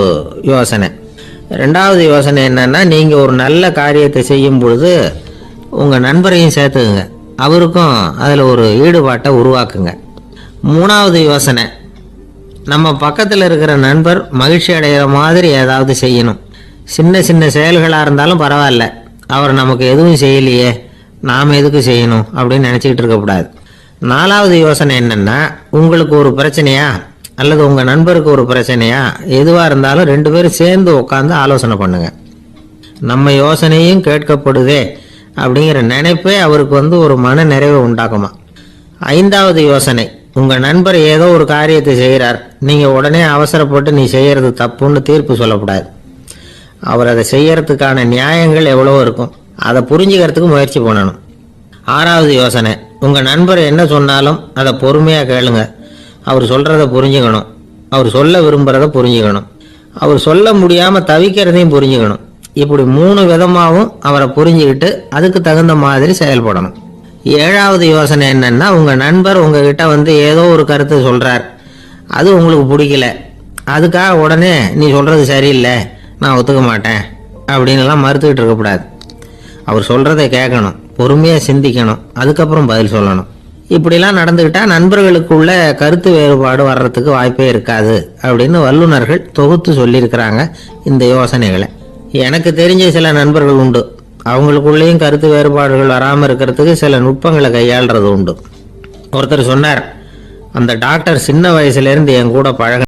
யோசனை. ரெண்டாவது யோசனை என்னன்னா, நீங்க ஒரு நல்ல காரியத்தை செய்யும் பொழுது உங்க நண்பரையும் சேர்த்துக்குங்க, அவருக்கும் அதுல ஒரு ஈடுபாட்டை உருவாக்குங்க. மூணாவது யோசனை, நம்ம பக்கத்தில் இருக்கிற நண்பர் மகிழ்ச்சி அடைகிற மாதிரி ஏதாவது செய்யணும். சின்ன சின்ன செயல்களாக இருந்தாலும் பரவாயில்ல, அவர் நமக்கு எதுவும் செய்யலையே, நாம் எதுக்கு செய்யணும் அப்படின்னு நினச்சிக்கிட்டு இருக்கக்கூடாது. நாலாவது யோசனை என்னன்னா, உங்களுக்கு ஒரு பிரச்சனையா அல்லது உங்கள் நண்பருக்கு ஒரு பிரச்சனையா, எதுவாக இருந்தாலும் 2 பேரும் சேர்ந்து உட்காந்து ஆலோசனை பண்ணுங்க. நம்ம யோசனையும் கேட்கப்படுதே அப்படிங்கிற நினைப்பே அவருக்கு ஒரு மன நிறைவை உண்டாக்குமா. 5வது யோசனை, உங்கள் நண்பர் ஏதோ ஒரு காரியத்தை செய்கிறார், நீங்கள் உடனே அவசரப்பட்டு நீ செய்யறது தப்புன்னு தீர்ப்பு சொல்லக்கூடாது. அவர் அதை செய்யறதுக்கான நியாயங்கள் எவ்வளோ இருக்கும், அதை புரிஞ்சுக்கிறதுக்கு முயற்சி பண்ணணும். 6வது யோசனை, உங்கள் நண்பர் என்ன சொன்னாலும் அதை பொறுமையாக கேளுங்க. அவர் சொல்கிறத புரிஞ்சுக்கணும், அவர் சொல்ல விரும்புகிறத புரிஞ்சுக்கணும், அவர் சொல்ல முடியாமல் தவிக்கிறதையும் புரிஞ்சுக்கணும். இப்படி 3 விதமாகவும் அவரை புரிஞ்சுக்கிட்டு அதுக்கு தகுந்த மாதிரி செயல்படணும். 7வது யோசனை என்னன்னா, உங்கள் நண்பர் உங்ககிட்ட ஏதோ ஒரு கருத்தை சொல்கிறார், அது உங்களுக்கு பிடிக்கல, அதுக்காக உடனே நீ சொல்கிறது சரியில்லை, நான் ஒத்துக்க மாட்டேன் அப்படின்லாம் மறுத்துக்கிட்டு இருக்கக்கூடாது. அவர் சொல்கிறத கேட்கணும், பொறுமையாக சிந்திக்கணும், அதுக்கப்புறம் பதில் சொல்லணும். இப்படிலாம் நடந்துக்கிட்டா நண்பர்களுக்குள்ள கருத்து வேறுபாடு வர்றதுக்கு வாய்ப்பே இருக்காது அப்படின்னு வல்லுநர்கள் தொகுத்து சொல்லியிருக்கிறாங்க இந்த யோசனைகளை. எனக்கு தெரிஞ்ச சில நண்பர்கள் உண்டு, அவங்களுக்குள்ளேயும் கருத்து வேறுபாடுகள் வராமல் இருக்கிறதுக்கு சில நுட்பங்களை கையாளுறது உண்டு. ஒருத்தர் சொன்னார், அந்த டாக்டர் சின்ன வயசுலேருந்து என் கூட பழக